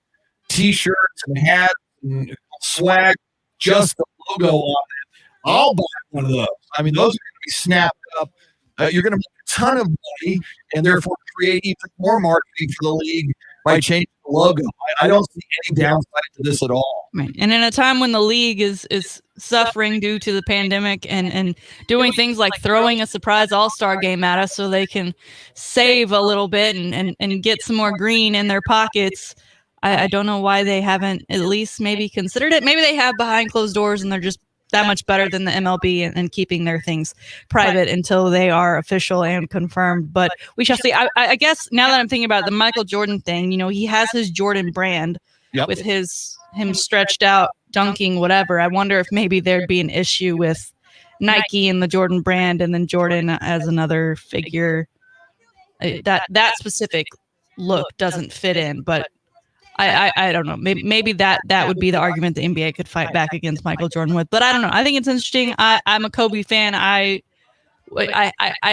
T-shirts and hats and swag, just the logo on it. I'll buy one of those. I mean, those are going to be snapped up. You're going to make a ton of money and therefore create even more marketing for the league by changing the logo. I don't see any downside to this at all. Right. And in a time when the league is suffering due to the pandemic and doing things like throwing a surprise all-star game at us so they can save a little bit and get some more green in their pockets, I don't know why they haven't at least maybe considered it. Maybe they have behind closed doors and they're just that much better than the MLB and keeping their things private until they are official and confirmed. But we shall see. I guess now that I'm thinking about the Michael Jordan thing, he has his Jordan brand with him stretched out, dunking, whatever. I wonder if maybe there'd be an issue with Nike and the Jordan brand and then Jordan as another figure. That specific look doesn't fit in, but I don't know. Maybe that would be the argument the NBA could fight back against Michael Jordan with. But I don't know. I think it's interesting. I'm a Kobe fan. I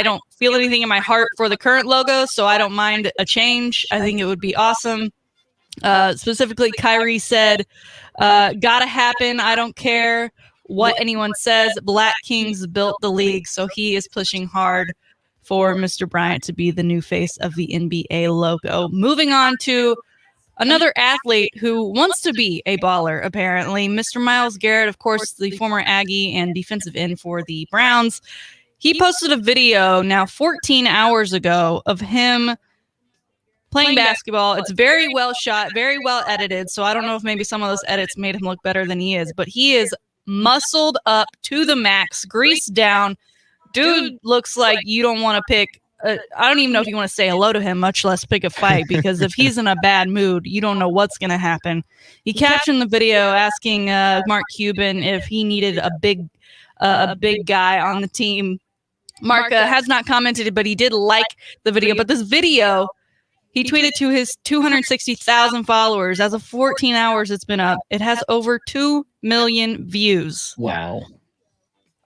don't feel anything in my heart for the current logo, so I don't mind a change. I think it would be awesome. Specifically, Kyrie said, gotta happen. I don't care what anyone says. Black Kings built the league, so he is pushing hard for Mr. Bryant to be the new face of the NBA logo. Moving on to another athlete who wants to be a baller, apparently, Mr. Myles Garrett, of course, the former Aggie and defensive end for the Browns. He posted a video now 14 hours ago of him playing basketball. It's very well shot, very well edited, so I don't know if maybe some of those edits made him look better than he is, but he is muscled up to the max, greased down. Dude looks like you don't want to pick I don't even know if you want to say hello to him, much less pick a fight, because if he's in a bad mood, you don't know what's going to happen. He captioned the video asking Mark Cuban if he needed a big guy on the team. Mark has not commented, but he did like the video. But this video He tweeted to his 260,000 followers. As of 14 hours, it's been up. It has over 2 million views. Wow.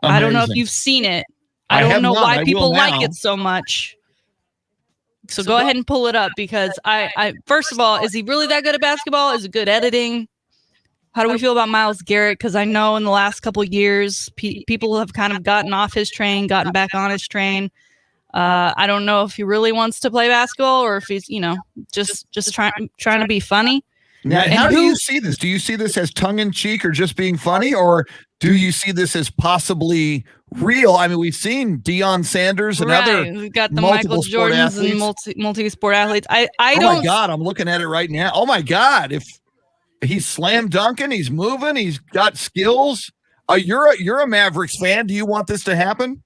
I don't know if Amazing. you've seen it. I I don't have know not. why I people will like now. it so much. So go ahead and pull it up because I first of all, is he really that good at basketball? Is it good editing? How do we feel about Myles Garrett? Because I know in the last couple of years, people have kind of gotten off his train, gotten back on his train. I don't know if he really wants to play basketball or if he's, just trying to be funny. Now, how do you see this? Do you see this as tongue in cheek or just being funny, or do you see this as possibly real? I mean, we've seen Deion Sanders and other We've got the multiple Michael sport Jordans and athletes. multi-sport athletes. I Oh don't. my God, I'm looking at it right now. Oh my God, if he's slam dunking, he's moving, he's got skills. You're a Mavericks fan. Do you want this to happen?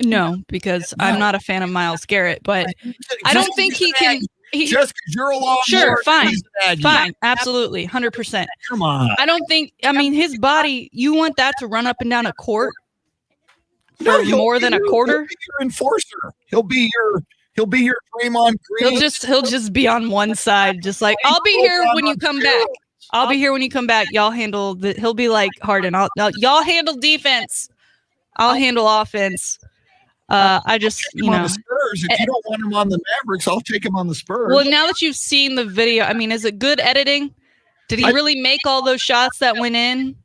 No, because I'm not a fan of Myles Garrett, but I don't think he can. Just because you're a long Sure, fine, fine, absolutely, 100%. Come on. I don't think. I mean, his body. You want that to run up and down a court for more than a quarter? He'll be your enforcer. He'll be your Draymond Green. He'll just be on one side, just like I'll be here when you come back. I'll be here when you come back. Y'all handle the. He'll be like Harden. Y'all handle defense. I'll handle offense. I just on the Spurs. If you don't want him on the Mavericks, I'll take him on the Spurs. Well, now that you've seen the video, I mean, is it good editing? Did he really make all those shots that went in?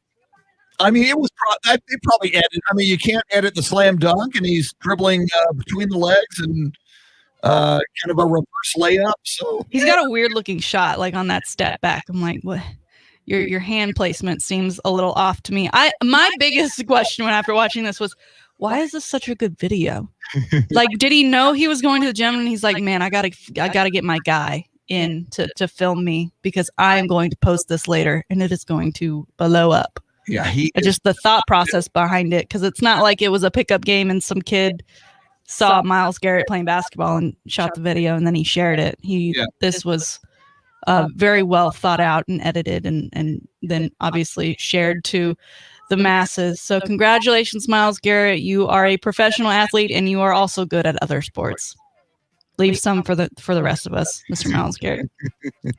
I mean, it was they probably edit. I mean, you can't edit the slam dunk, and he's dribbling between the legs and kind of a reverse layup. So he's got a weird looking shot, like on that step back. I'm like, what? Your hand placement seems a little off to me. My biggest question after watching this was, why is this such a good video? Like, did he know he was going to the gym and he's like, man, I gotta get my guy in to film me because I am going to post this later and it is going to blow up. Yeah, just the thought process behind it, because it's not like it was a pickup game and some kid saw Myles Garrett playing basketball and shot the video and then he shared it. This was very well thought out and edited and then obviously shared to the masses. So congratulations, Myles Garrett. You are a professional athlete and you are also good at other sports. Leave some for the rest of us, Mr. Myles Garrett. All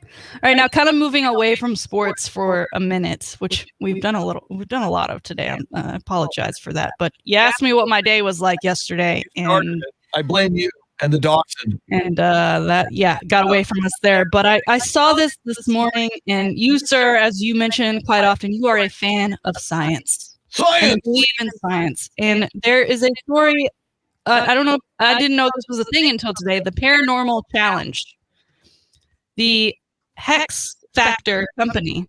right, now kind of moving away from sports for a minute, which we've done a lot of today. I apologize for that, but you asked me what my day was like yesterday, and I blame you and the Dachshund. And that got away from us there. But I saw this morning, and you, sir, as you mentioned quite often, you are a fan of science. Science. You believe in science, and there is a story. I don't know. I didn't know this was a thing until today. The Paranormal Challenge. The Hex Factor company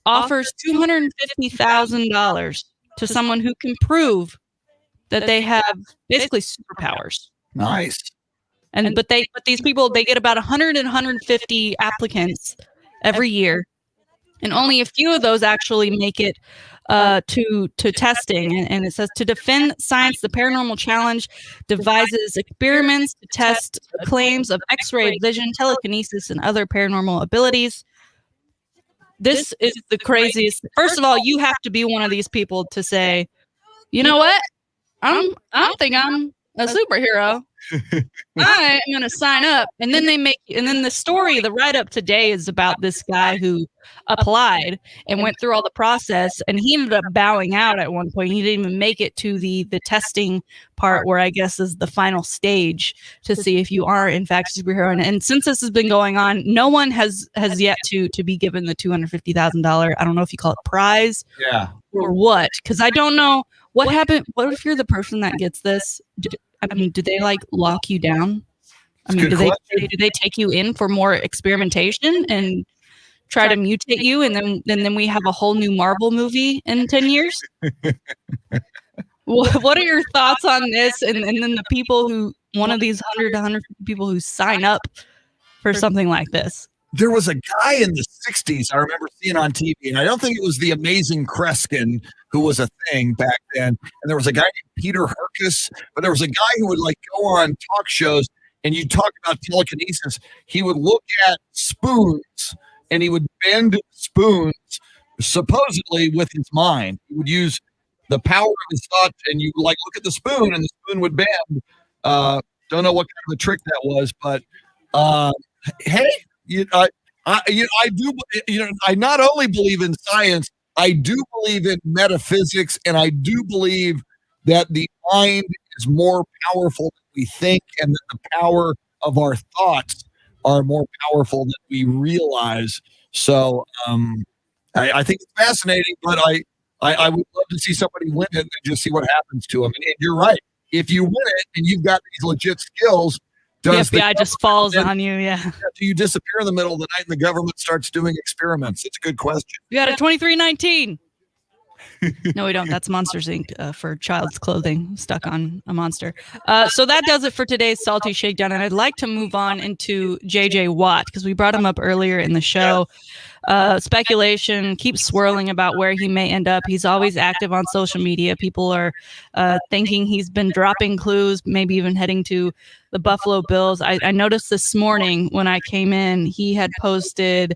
offers $250,000 to someone who can prove that they have basically superpowers. Nice. But these people, they get about 150 applicants every year, and only a few of those actually make it to testing. And it says, to defend science, the Paranormal Challenge devises experiments to test claims of X-ray vision, telekinesis, and other paranormal abilities. This is the craziest. First of all, you have to be one of these people to say, you know what? I don't think I'm a superhero. I am going to sign up. And then the story, the write-up today is about this guy who applied and went through all the process, and he ended up bowing out at one point. He didn't even make it to the testing part, where I guess is the final stage to see if you are in fact a superhero. And since this has been going on, no one has yet to be given the $250,000. I don't know if you call it prize, or what, because I don't know what happened. What if you're the person that gets this? Do they like lock you down? I mean, do they take you in for more experimentation and try to mutate you, and then we have a whole new Marvel movie in 10 years? What are your thoughts on this? And then the people who, one of these 100 people who sign up for something like this? There was a guy in the 60s I remember seeing on TV, and I don't think it was the Amazing Kreskin who was a thing back then. And there was a guy named Peter Herkus, but there was a guy who would like go on talk shows, and you talk about telekinesis. He would look at spoons and he would bend spoons supposedly with his mind. He would use the power of his thought, and you like look at the spoon and the spoon would bend. Don't know what kind of a trick that was, but Hey, I do. I not only believe in science, I do believe in metaphysics, and I do believe that the mind is more powerful than we think, and that the power of our thoughts are more powerful than we realize. So, I think it's fascinating, but I would love to see somebody win it and just see what happens to them. And you're right. If you win it and you've got these legit skills, The FBI just falls on you. Yeah. do you disappear in the middle of the night and the government starts doing experiments? It's a good question. You got a 2319. No, we don't. That's Monsters Inc. For child's clothing stuck on a monster. So that does it for today's Salty Shakedown. And I'd like to move on into JJ Watt because we brought him up earlier in the show. Speculation keeps swirling about where he may end up. He's always active on social media. People are thinking he's been dropping clues, maybe even heading to the Buffalo Bills. I noticed this morning when I came in, he had posted,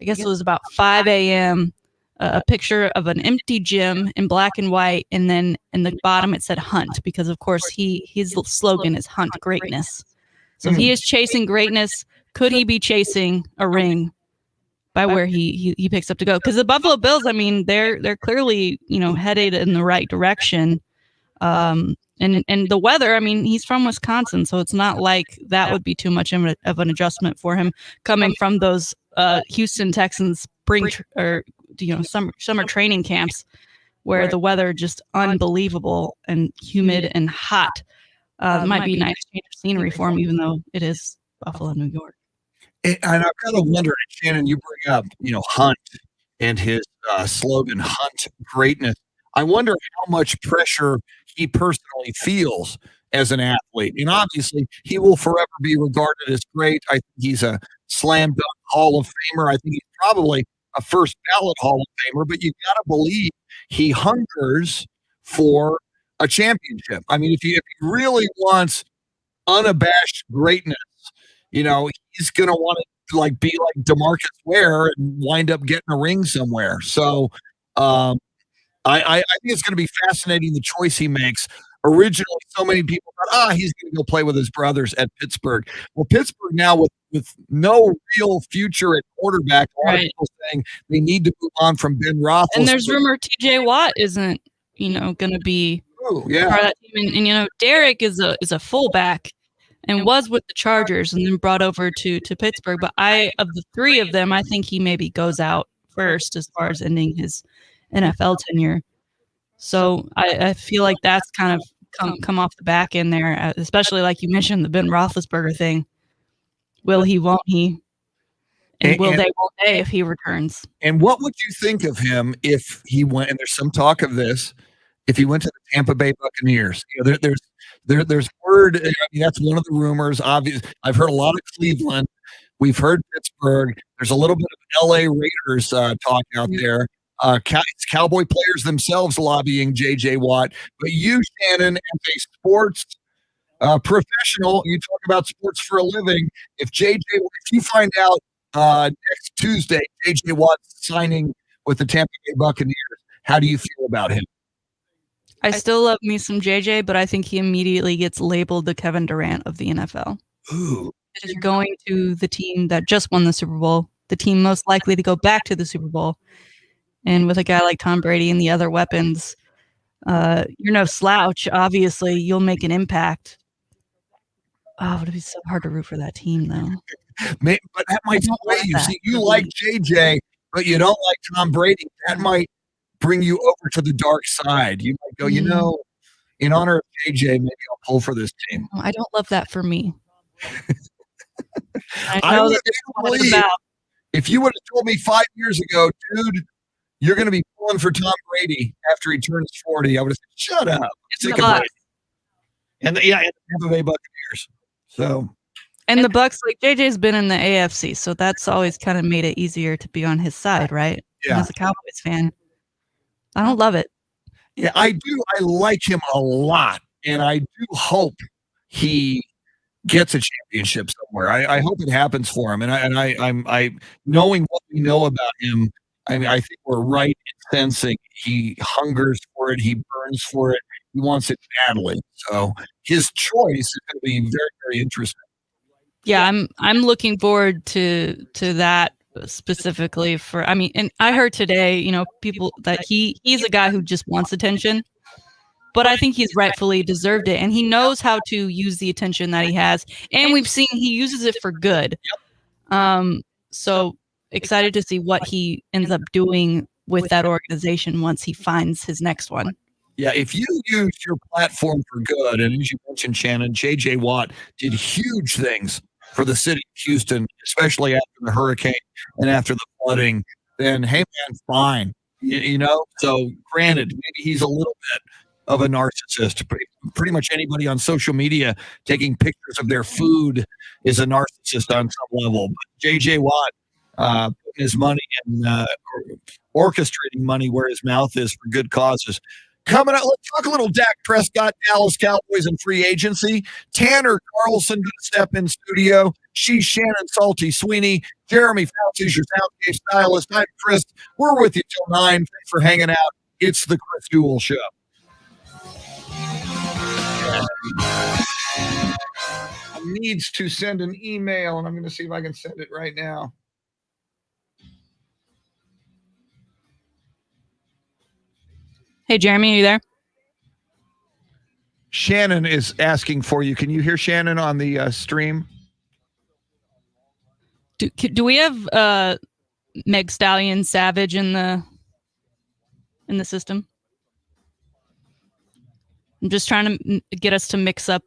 I guess it was about 5 a.m., a picture of an empty gym in black and white, and then in the bottom it said Hunt, because of course his slogan is Hunt Greatness. So if he is chasing greatness, could he be chasing a ring by where he picks up to go? Because the Buffalo Bills, I mean, they're clearly, headed in the right direction. And the weather, I mean, he's from Wisconsin, so it's not like that would be too much of an adjustment for him coming from those Houston Texans summer training camps where the weather just unbelievable and humid and hot. It might be a nice change of scenery for him, even though it is Buffalo, New York. And I've got to wonder, Shannon, you bring up, Hunt and his slogan, Hunt Greatness. I wonder how much pressure he personally feels as an athlete. And obviously, he will forever be regarded as great. I think he's a slam dunk Hall of Famer. I think he's probably a first ballot Hall of Famer, but you got to believe he hungers for a championship. I mean, if he really wants unabashed greatness, he's going to want to be like DeMarcus Ware and wind up getting a ring somewhere. So I think it's going to be fascinating, the choice he makes. Originally, so many people thought, he's going to go play with his brothers at Pittsburgh. Well, Pittsburgh now with no real future at quarterback, a lot of people saying they need to move on from Ben Roethlisberger. And there's rumor TJ Watt isn't, going to be part of that team. And Derek is a fullback and was with the Chargers and then brought over to Pittsburgh. But of the three of them, I think he maybe goes out first as far as ending his NFL tenure. So I feel like that's kind of come off the back end there, especially like you mentioned, the Ben Roethlisberger thing. Will he, won't he? And won't they if he returns? And what would you think of him if he went, and there's some talk of this, if he went to the Tampa Bay Buccaneers? There's word, I mean, that's one of the rumors. Obviously, I've heard a lot of Cleveland. We've heard Pittsburgh. There's a little bit of LA Raiders talk out there. It's Cowboy players themselves lobbying JJ Watt. But you, Shannon, as a sports professional, you talk about sports for a living. If you find out next Tuesday JJ Watt's signing with the Tampa Bay Buccaneers, how do you feel about him? I still love me some JJ, but I think he immediately gets labeled the Kevin Durant of the NFL. Ooh. He's going to the team that just won the Super Bowl, the team most likely to go back to the Super Bowl. And with a guy like Tom Brady and the other weapons, you're no slouch. Obviously, you'll make an impact. Oh, it'd be so hard to root for that team, though. But that might sway you. See, you like JJ, but you don't like Tom Brady. That might bring you over to the dark side. You might go, in honor of JJ, maybe I'll pull for this team. I don't love that for me. I would believe if you would have told me 5 years ago, dude, you're going to be pulling for Tom Brady after he turns 40, I would have said, shut up. Sick of Brady. And the Tampa Bay Buccaneers. So, and the Bucks, like JJ's been in the AFC, so that's always kind of made it easier to be on his side, right? Yeah. As a Cowboys fan, I don't love it. Yeah, I do. I like him a lot, and I do hope he gets a championship somewhere. I hope it happens for him, and I'm knowing what we know about him. I mean, I think we're right in sensing he hungers for it, he burns for it, he wants it badly. So his choice is going to be very, very interesting. Yeah, I'm looking forward to that specifically for. I mean, and I heard today, people that he's a guy who just wants attention, but I think he's rightfully deserved it, and he knows how to use the attention that he has, and we've seen he uses it for good. So excited to see what he ends up doing with that organization once he finds his next one. Yeah, if you use your platform for good, and as you mentioned, Shannon, J.J. Watt did huge things for the city of Houston, especially after the hurricane and after the flooding, then hey, man, fine. So granted, maybe he's a little bit of a narcissist. Pretty much anybody on social media taking pictures of their food is a narcissist on some level. But J.J. Watt putting his money and orchestrating money where his mouth is for good causes. Coming up, let's talk a little Dak Prescott, Dallas Cowboys, and free agency. Tanner Carlson going to step in studio. She's Shannon Salty Sweeney. Jeremy Fauci's your soundscape stylist. I'm Chris. We're with you till 9. Thanks for hanging out. It's the Chris Duel Show. Needs to send an email, and I'm going to see if I can send it right now. Hey, Jeremy, are you there? Shannon is asking for you. Can you hear Shannon on the stream? Do we have Meg Stallion Savage in the system? I'm just trying to get us to mix up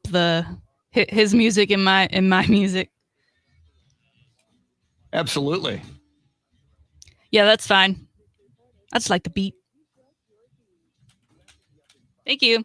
his music and my music. Absolutely. Yeah, that's fine. I just like the beat. Thank you.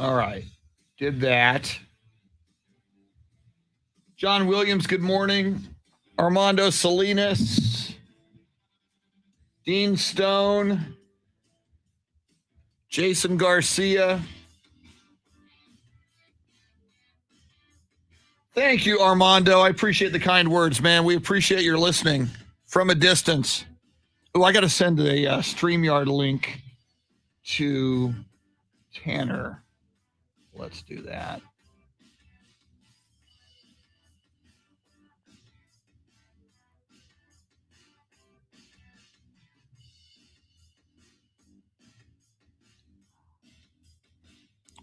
All right. Did that. John Williams, good morning. Armando Salinas. Dean Stone. Jason Garcia. Thank you, Armando. I appreciate the kind words, man. We appreciate your listening from a distance. Oh, I got to send a StreamYard link to Tanner. Let's do that.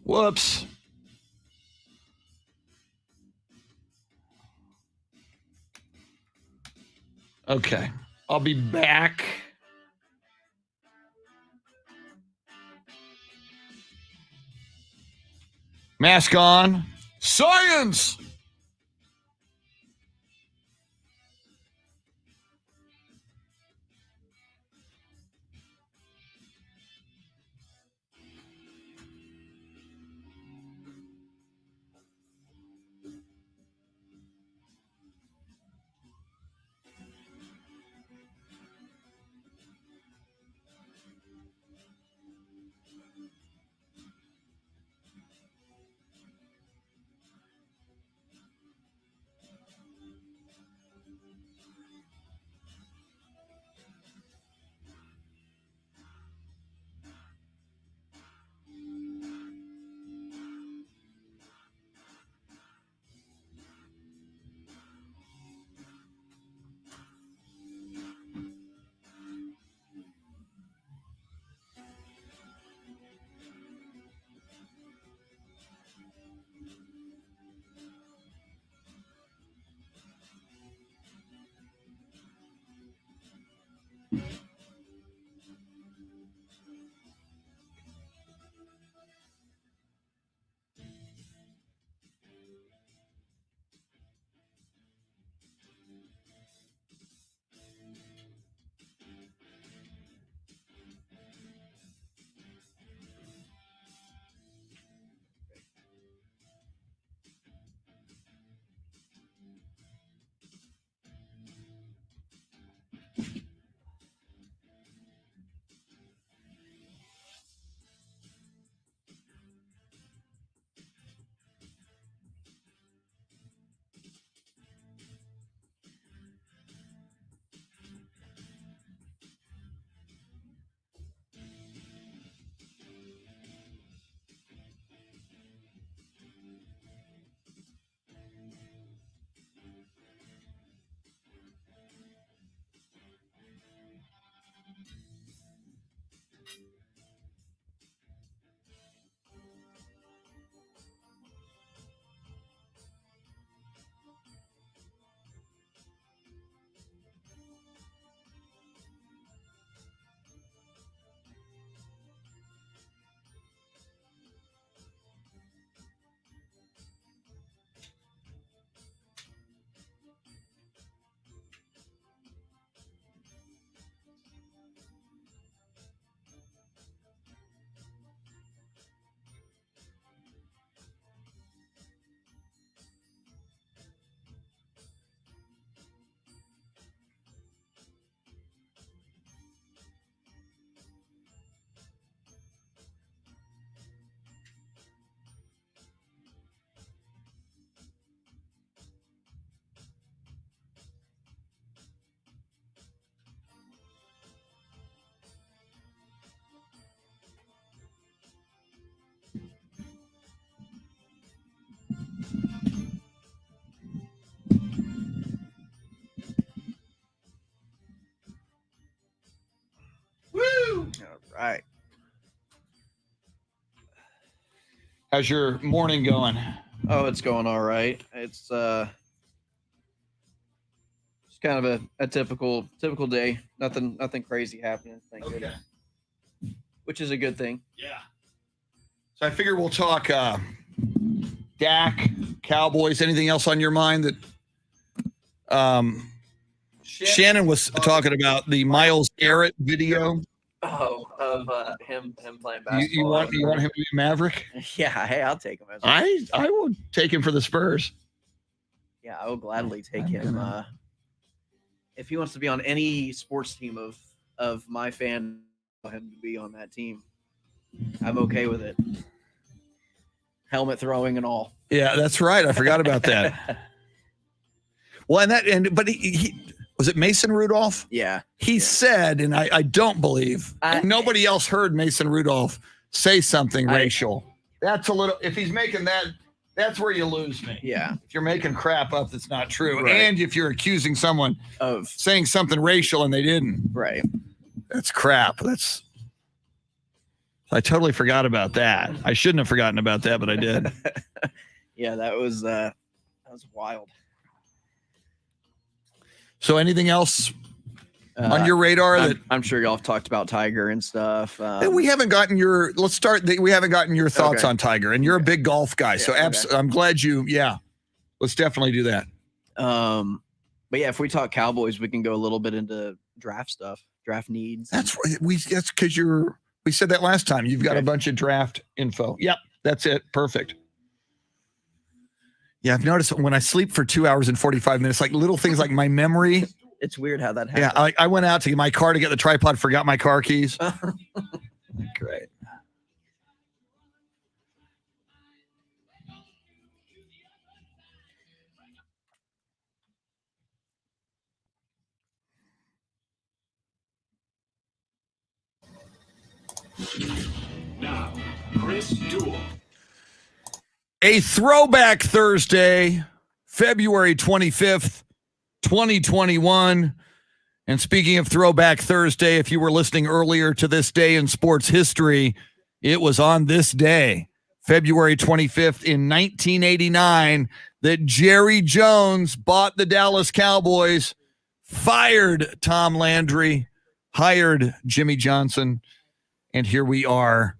Whoops. Okay. I'll be back. Mask on. Science! Right. How's your morning going? Oh, it's going all right. It's kind of a typical day. Nothing crazy happening. Thank goodness. Which is a good thing. Yeah. So I figure we'll talk Dak, Cowboys. Anything else on your mind that Shannon was talking about the Myles Garrett video? Oh, of him playing basketball. You want him to be a Maverick? Yeah, hey, I'll take him. I will take him for the Spurs. Yeah, I will gladly take him. If he wants to be on any sports team of my fan, I'll have him to be on that team. I'm okay with it. Helmet throwing and all. Yeah, that's right. I forgot about that. Well, but he was it Mason Rudolph? Yeah. He said, and I don't believe, and nobody else heard Mason Rudolph say something racial. That's a little, if he's making that, that's where you lose me. Yeah. If you're making crap up that's not true. Right. And if you're accusing someone of saying something racial and they didn't. Right. That's crap. I totally forgot about that. I shouldn't have forgotten about that, but I did. Yeah, that was wild. So anything else on your radar? I'm sure y'all have talked about Tiger and stuff. We haven't gotten your. Let's start. We haven't gotten your thoughts on Tiger, and you're a big golf guy, so I'm glad you. Yeah, let's definitely do that. But yeah, if we talk Cowboys, we can go a little bit into draft stuff, draft needs. That's because we said that last time. You've got a bunch of draft info. Yep, that's it. Perfect. Yeah, I've noticed when I sleep for 2 hours and 45 minutes, like little things like my memory. It's weird how that happens. Yeah, I went out to get my car to get the tripod, forgot my car keys. Great. Now, Chris Duel. A throwback Thursday, February 25th, 2021. And speaking of throwback Thursday, if you were listening earlier to this day in sports history, it was on this day, February 25th in 1989, that Jerry Jones bought the Dallas Cowboys, fired Tom Landry, hired Jimmy Johnson, and here we are.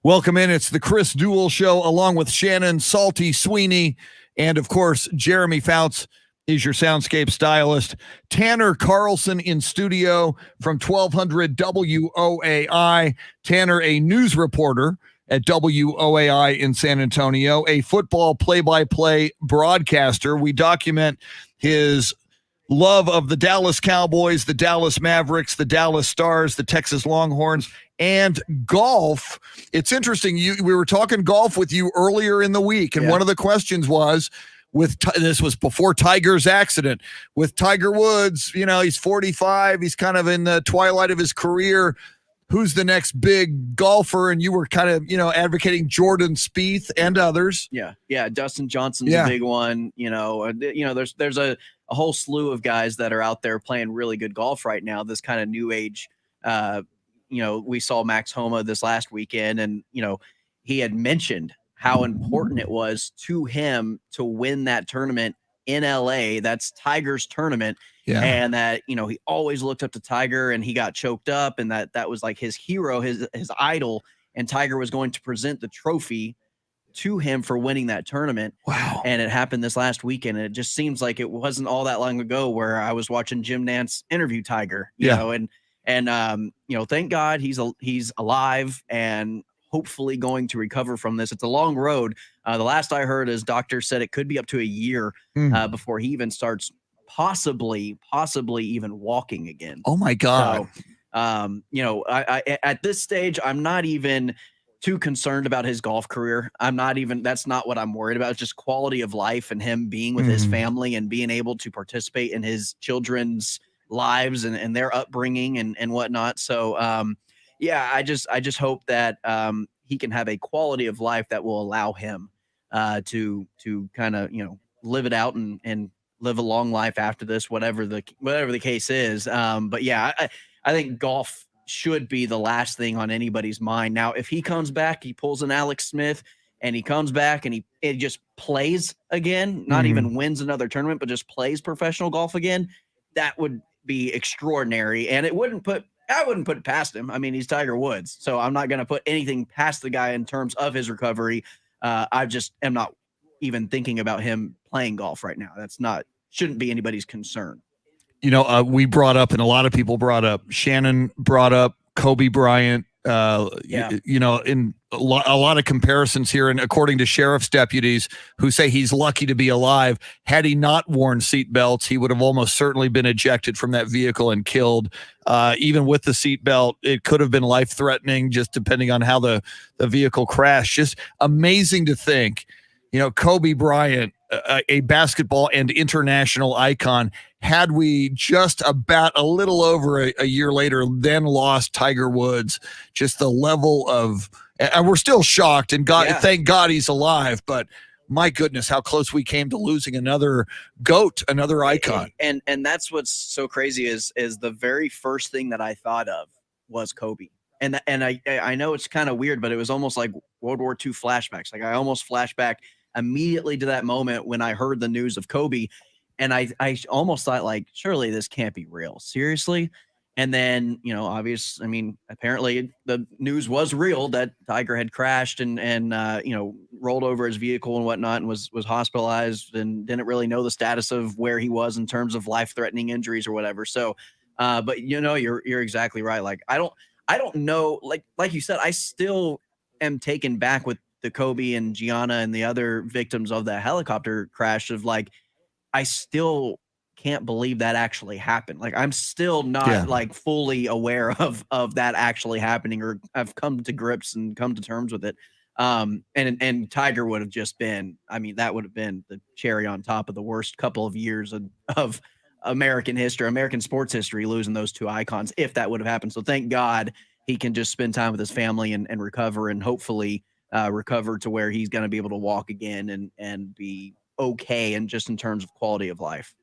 Welcome in. It's the Chris Duel Show, along with Shannon, Salty, Sweeney, and, of course, Jeremy Fouts is your soundscape stylist. Tanner Carlson in studio from 1200 WOAI. Tanner, a news reporter at WOAI in San Antonio, a football play-by-play broadcaster. We document his love of the Dallas Cowboys, the Dallas Mavericks, the Dallas Stars, the Texas Longhorns, and golf. It's interesting. We were talking golf with you earlier in the week, and one of the questions was, this was before Tiger's accident, with Tiger Woods, he's 45, he's kind of in the twilight of his career. Who's the next big golfer? And you were kind of, advocating Jordan Spieth and others. Yeah. Dustin Johnson's a big one. There's a whole slew of guys that are out there playing really good golf right now. This kind of new age. We saw Max Homa this last weekend, and he had mentioned how important it was to him to win that tournament in LA. That's Tiger's tournament. Yeah. And that, he always looked up to Tiger, and he got choked up, and that was like his hero, his idol. And Tiger was going to present the trophy to him for winning that tournament. Wow. And it happened this last weekend. And it just seems like it wasn't all that long ago where I was watching Jim Nantz interview Tiger, you know, and thank God he's alive and hopefully going to recover from this. It's a long road. The last I heard, his doctor said it could be up to a year before he even starts possibly even walking again. Oh my God. So, I at this stage, I'm not even too concerned about his golf career. That's not what I'm worried about. It's just quality of life and him being with his family and being able to participate in his children's lives and their upbringing and whatnot. So, I just hope that he can have a quality of life that will allow him to kind of, live it out and live a long life after this, whatever the case is. But yeah, I think golf should be the last thing on anybody's mind. Now, if he comes back, he pulls an Alex Smith and he comes back and he just plays again, not even wins another tournament, but just plays professional golf again, that would be extraordinary. And I wouldn't put it past him. I mean, he's Tiger Woods, so I'm not going to put anything past the guy in terms of his recovery. I just am not even thinking about him playing golf right now. Shouldn't be anybody's concern. We brought up, and a lot of people brought up, Shannon brought up Kobe Bryant, You know, in a lot of comparisons here, and according to sheriff's deputies who say he's lucky to be alive, had he not worn seatbelts, he would have almost certainly been ejected from that vehicle and killed. Even with the seatbelt, it could have been life-threatening, just depending on how the vehicle crashed. Just amazing to think, you know, Kobe Bryant, a basketball and international icon, had we just about a little over a year later then lost Tiger Woods, just the level of, and we're still shocked, and thank God he's alive, but my goodness, how close we came to losing another GOAT, another icon. And that's what's so crazy is the very first thing that I thought of was Kobe. And I know it's kind of weird, but it was almost like World War II flashbacks. Like I almost flashed back immediately to that moment when I heard the news of Kobe. And I almost thought, like, surely this can't be real. Seriously? And then, you know, apparently the news was real that Tiger had crashed and you know, rolled over his vehicle and whatnot and was hospitalized and didn't really know the status of where he was in terms of life-threatening injuries or whatever. So, but you know, you're exactly right. Like, I don't know, like you said, I still am taken back with the Kobe and Gianna and the other victims of that helicopter crash of, like, I still can't believe that actually happened. Like, I'm still not like fully aware of that actually happening, or I've come to grips and come to terms with it. And Tiger would have just been, I mean, that would have been the cherry on top of the worst couple of years of American history, American sports history, losing those two icons, if that would have happened. So thank God he can just spend time with his family and recover, and hopefully recover to where he's going to be able to walk again and be okay, and just in terms of quality of life.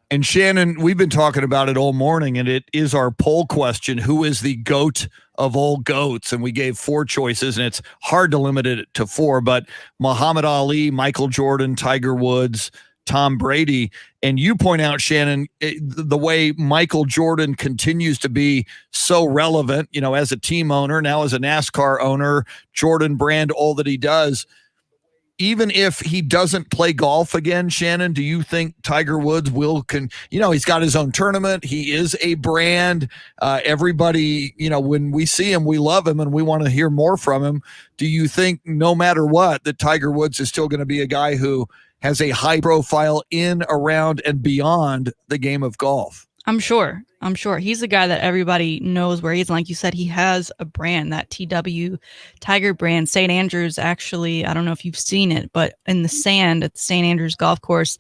And Shannon, we've been talking about it all morning, and it is our poll question: who is the GOAT of all GOATs? And we gave 4 choices, and it's hard to limit it to 4, but Muhammad Ali, Michael Jordan, Tiger Woods, Tom Brady. And you point out, Shannon, the way Michael Jordan continues to be so relevant, you know, as a team owner, now as a NASCAR owner, Jordan brand, all that he does. Even if he doesn't play golf again, Shannon, do you think Tiger Woods you know, he's got his own tournament. He is a brand. Everybody, you know, when we see him, we love him and we want to hear more from him. Do you think no matter what, that Tiger Woods is still going to be a guy who has a high profile in, around, and beyond the game of golf? I'm sure. He's a guy that everybody knows where he is. And like you said, he has a brand, that TW Tiger brand. St. Andrews, actually, I don't know if you've seen it, but in the sand at the St. Andrews golf course,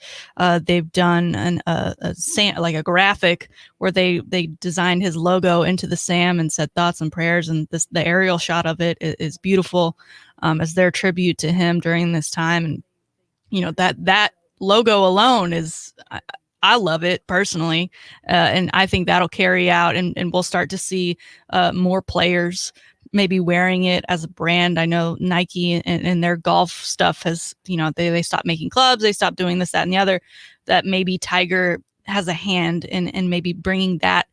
they've done a graphic where they designed his logo into the sand and said thoughts and prayers. And the aerial shot of it is beautiful, as their tribute to him during this time. And, you know, that logo alone is, I love it personally, and I think that'll carry out, and we'll start to see more players maybe wearing it as a brand. I know Nike and their golf stuff has, you know, they stopped making clubs, they stopped doing this, that, and the other. That maybe Tiger has a hand in maybe bringing that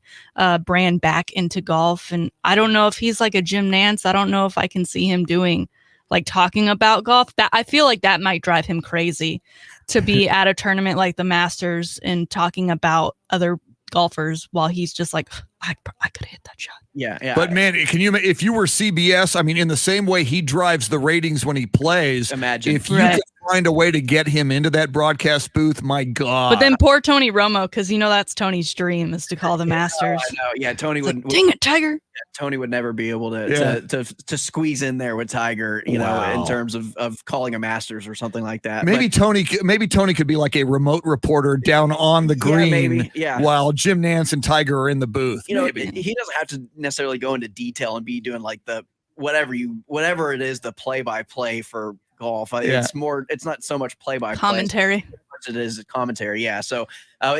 brand back into golf. And I don't know if he's like a Jim Nance. I don't know if I can see him doing, like, talking about golf. That I feel like that might drive him crazy, to be at a tournament like the Masters and talking about other golfers while he's just like, I could hit that shot. Yeah. But man, if you were CBS, I mean, in the same way he drives the ratings when he plays, imagine if you could find a way to get him into that broadcast booth, my God. But then poor Tony Romo, because you know that's Tony's dream, is to call the Masters. I know. Yeah, Tony would. Dang it, Tiger. Tony would never be able to squeeze in there with Tiger, you know, in terms of calling a Masters or something like that. Maybe Tony could be like a remote reporter down on the green, while Jim Nance and Tiger are in the booth. You know, he doesn't have to necessarily go into detail and be doing like the whatever it is, the play-by-play for golf. It's not so much play-by-play commentary. It is commentary. Yeah. So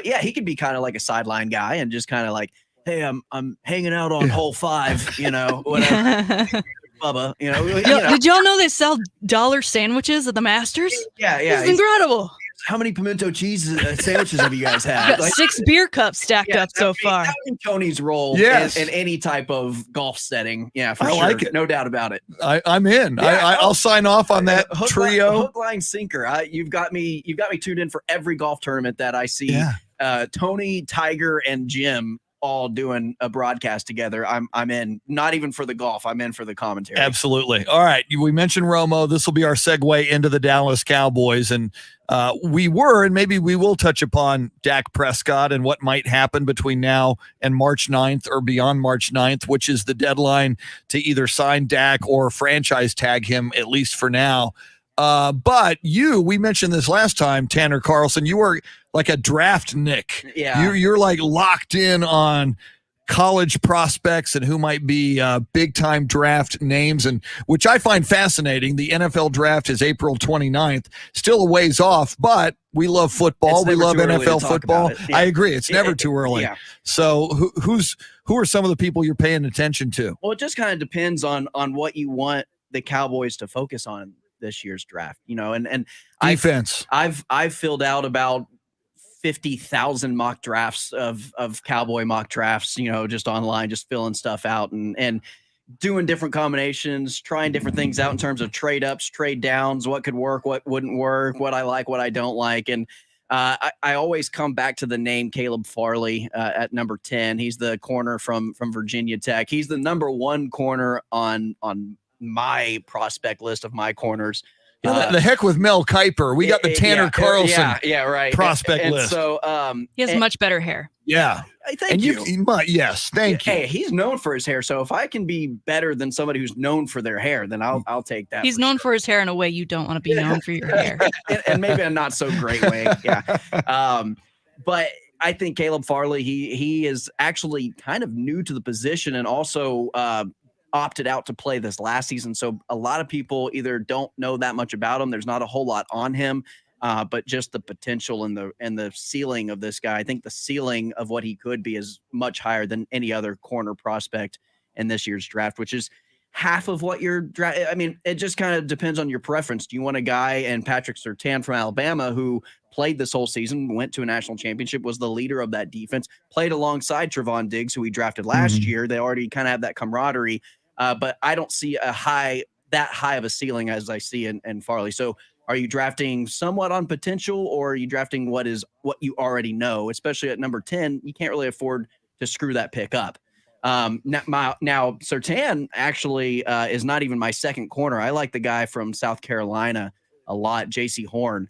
he could be kind of like a sideline guy and just kind of like, hey, I'm hanging out on hole 5, you know, whatever. Bubba, you know. Did y'all know they sell dollar sandwiches at the Masters? Yeah. It's incredible. How many pimento cheese sandwiches have you guys had? Got 6 beer cups stacked up so far. That would be Tony's role in any type of golf setting. Yeah, for sure. Like it. No doubt about it. I'm in. Yeah, I'll sign off on that trio. Hook, line, sinker. You've got me tuned in for every golf tournament that I see. Yeah. Tony, Tiger, and Jim all doing a broadcast together, I'm in. Not even for the golf, I'm in for the commentary. Absolutely. All right, we mentioned Romo. This will be our segue into the Dallas Cowboys, and and maybe we will touch upon Dak Prescott and what might happen between now and March 9th or beyond March 9th, which is the deadline to either sign Dak or franchise tag him, at least for now. But we mentioned this last time, Tanner Carlson, you are like a draft Nick. Yeah. You're like locked in on college prospects and who might be big time draft names, and which I find fascinating. The NFL draft is April 29th, still a ways off, but we love football. We love NFL football. Yeah. I agree. It's never too early. Yeah. So who are some of the people you're paying attention to? Well, it just kind of depends on what you want the Cowboys to focus on this year's draft, and defense. I've filled out about 50,000 mock drafts of Cowboy mock drafts, just online, just filling stuff out and doing different combinations, trying different things out in terms of trade ups, trade downs, what could work, what wouldn't work, what I like, what I don't like. And I always come back to the name Caleb Farley at number 10. He's the corner from Virginia Tech. He's the number one corner on my prospect list of my corners. The heck with Mel Kiper. We got the Tanner Carlson right. prospect and list. So he has much better hair. Yeah. Thank you. Yes, thank you. Hey, he's known for his hair. So if I can be better than somebody who's known for their hair, then I'll take that. He's known for his hair in a way you don't want to be known for your hair. and maybe a not so great way. Yeah. But I think Caleb Farley, he is actually kind of new to the position and also opted out to play this last season. So a lot of people either don't know that much about him. There's not a whole lot on him, but just the potential and the ceiling of this guy. I think the ceiling of what he could be is much higher than any other corner prospect in this year's draft, which is half of what you're I mean, it just kind of depends on your preference. Do you want a guy and Patrick Surtain from Alabama who played this whole season, went to a national championship, was the leader of that defense, played alongside Trevon Diggs, who he drafted last year. They already kind of have that camaraderie. But I don't see that high of a ceiling as I see in Farley. So are you drafting somewhat on potential, or are you drafting what you already know? Especially at number 10, you can't really afford to screw that pick up. Now Surtain actually is not even my second corner. I like the guy from South Carolina a lot, J.C. Horn.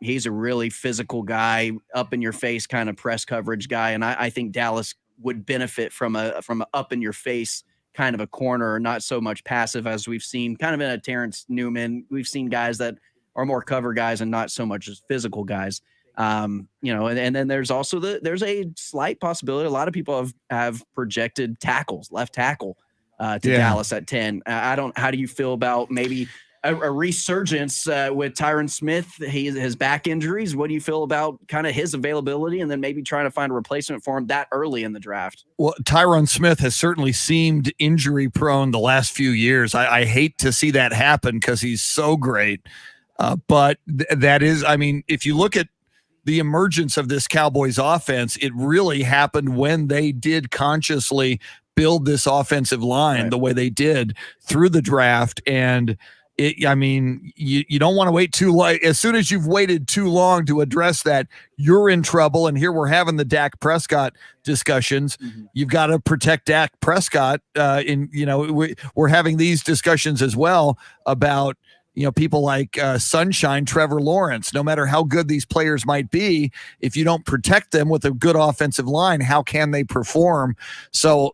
He's a really physical guy, up in your face kind of press coverage guy, and I think Dallas would benefit from a up in your face kind of a corner, not so much passive as we've seen kind of in a Terrence Newman. We've seen guys that are more cover guys and not so much as physical guys. And then there's also there's a slight possibility. A lot of people have projected left tackle to Dallas at 10. How do you feel about maybe a resurgence with Tyron Smith? His back injuries. What do you feel about kind of his availability, and then maybe trying to find a replacement for him that early in the draft? Well, Tyron Smith has certainly seemed injury prone the last few years. I hate to see that happen because he's so great. But that is, I mean, if you look at the emergence of this Cowboys offense, it really happened when they did consciously build this offensive line the way they did through the draft. And you don't want to wait too long. As soon as you've waited too long to address that, you're in trouble. And here we're having the Dak Prescott discussions. You've got to protect Dak Prescott. We're having these discussions as well about people like Sunshine, Trevor Lawrence. No matter how good these players might be, if you don't protect them with a good offensive line, how can they perform? So,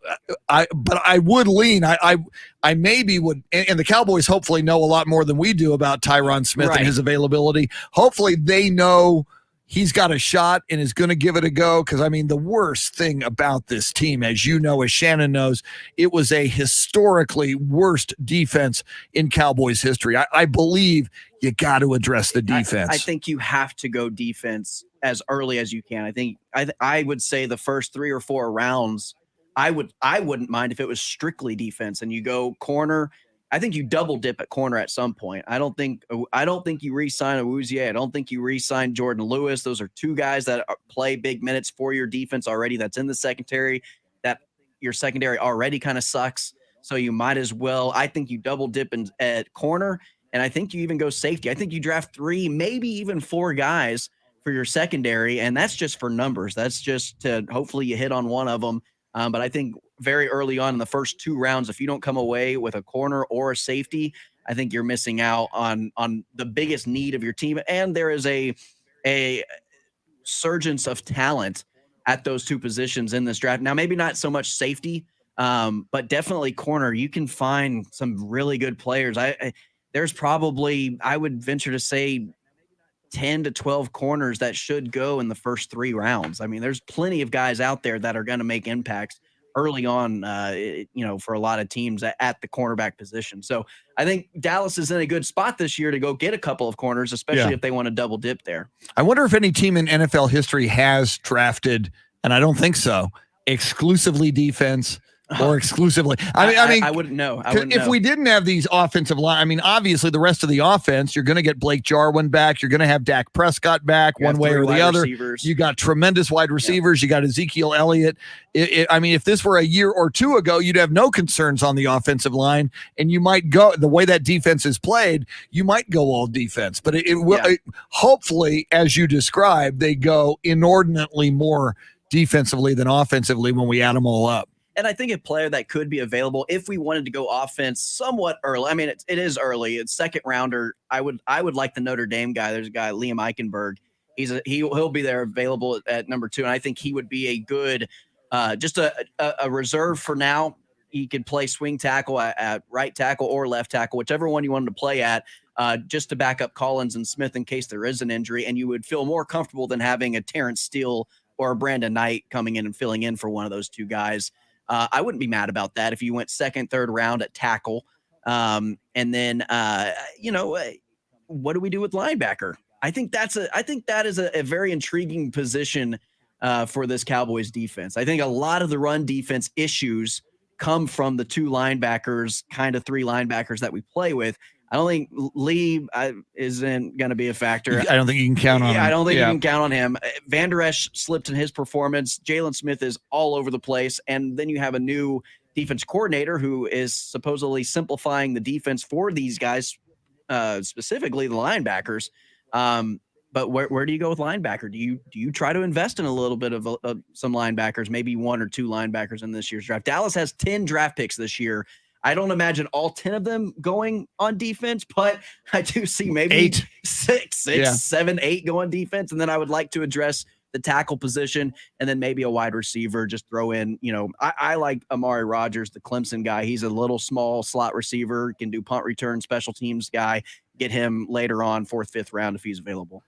I would lean. I maybe would, and the Cowboys hopefully know a lot more than we do about Tyron Smith and his availability. Hopefully, they know he's got a shot and is going to give it a go. Because, I mean, the worst thing about this team, as you know, as Shannon knows, it was a historically worst defense in Cowboys history. I believe you got to address the defense. I think you have to go defense as early as you can. I think I would say the first 3 or 4 rounds, I wouldn't mind if it was strictly defense and you go corner. I think you double dip at corner at some point. I don't think you re-sign Awuzie. I don't think you re-sign Jordan Lewis. Those are 2 guys that play big minutes for your defense already. That's in the secondary. That your secondary already kind of sucks. So you might as well. I think you double dip at corner, and I think you even go safety. I think you draft 3, maybe even 4 guys for your secondary, and that's just for numbers. That's just to hopefully you hit on one of them. But I think very early on in the first 2 rounds, if you don't come away with a corner or a safety, I think you're missing out on the biggest need of your team. And there is a surgence of talent at those 2 positions in this draft. Now, maybe not so much safety, but definitely corner. You can find some really good players. There's probably, I would venture to say, 10 to 12 corners that should go in the first 3 rounds. I mean, there's plenty of guys out there that are going to make impacts early on, for a lot of teams at the cornerback position. So I think Dallas is in a good spot this year to go get a couple of corners, especially if they want to double dip there. I wonder if any team in NFL history has drafted, and I don't think so, exclusively defense or exclusively. I mean, I wouldn't know. If we didn't have these offensive line, I mean, obviously the rest of the offense, you're going to get Blake Jarwin back. You're going to have Dak Prescott back one way or the other. Receivers. You got tremendous wide receivers. You got Ezekiel Elliott. I mean, if this were a year or 2 ago, you'd have no concerns on the offensive line, and you might go the way that defense is played. You might go all defense, but it will hopefully, as you described, they go inordinately more defensively than offensively when we add them all up. And I think a player that could be available if we wanted to go offense somewhat early. I mean, it is early. It's second rounder. I would like the Notre Dame guy. There's a guy, Liam Eichenberg. He'll be there available at number 2. And I think he would be a good, just a reserve for now. He could play swing tackle at right tackle or left tackle, whichever one you wanted to play at, just to back up Collins and Smith in case there is an injury. And you would feel more comfortable than having a Terrence Steele or a Brandon Knight coming in and filling in for one of those 2 guys. I wouldn't be mad about that if you went second, third round at tackle. And then, what do we do with linebacker? I think that is a very intriguing position for this Cowboys defense. I think a lot of the run defense issues come from the 2 linebackers, kind of 3 linebackers that we play with. I don't think Lee isn't going to be a factor. I don't think you can count on him. I don't think you can count on him. Van Der Esch slipped in his performance. Jalen Smith is all over the place. And then you have a new defense coordinator who is supposedly simplifying the defense for these guys, specifically the linebackers. But where do you go with linebacker? Do you try to invest in a little bit of some linebackers, maybe 1 or 2 linebackers in this year's draft? Dallas has 10 draft picks this year. I don't imagine all 10 of them going on defense, but I do see maybe 8, 6, 7, 8 go on defense. And then I would like to address the tackle position and then maybe a wide receiver, just throw in, I like Amari Rodgers, the Clemson guy. He's a little small slot receiver, can do punt return, special teams guy. Get him later on 4th, 5th round if he's available.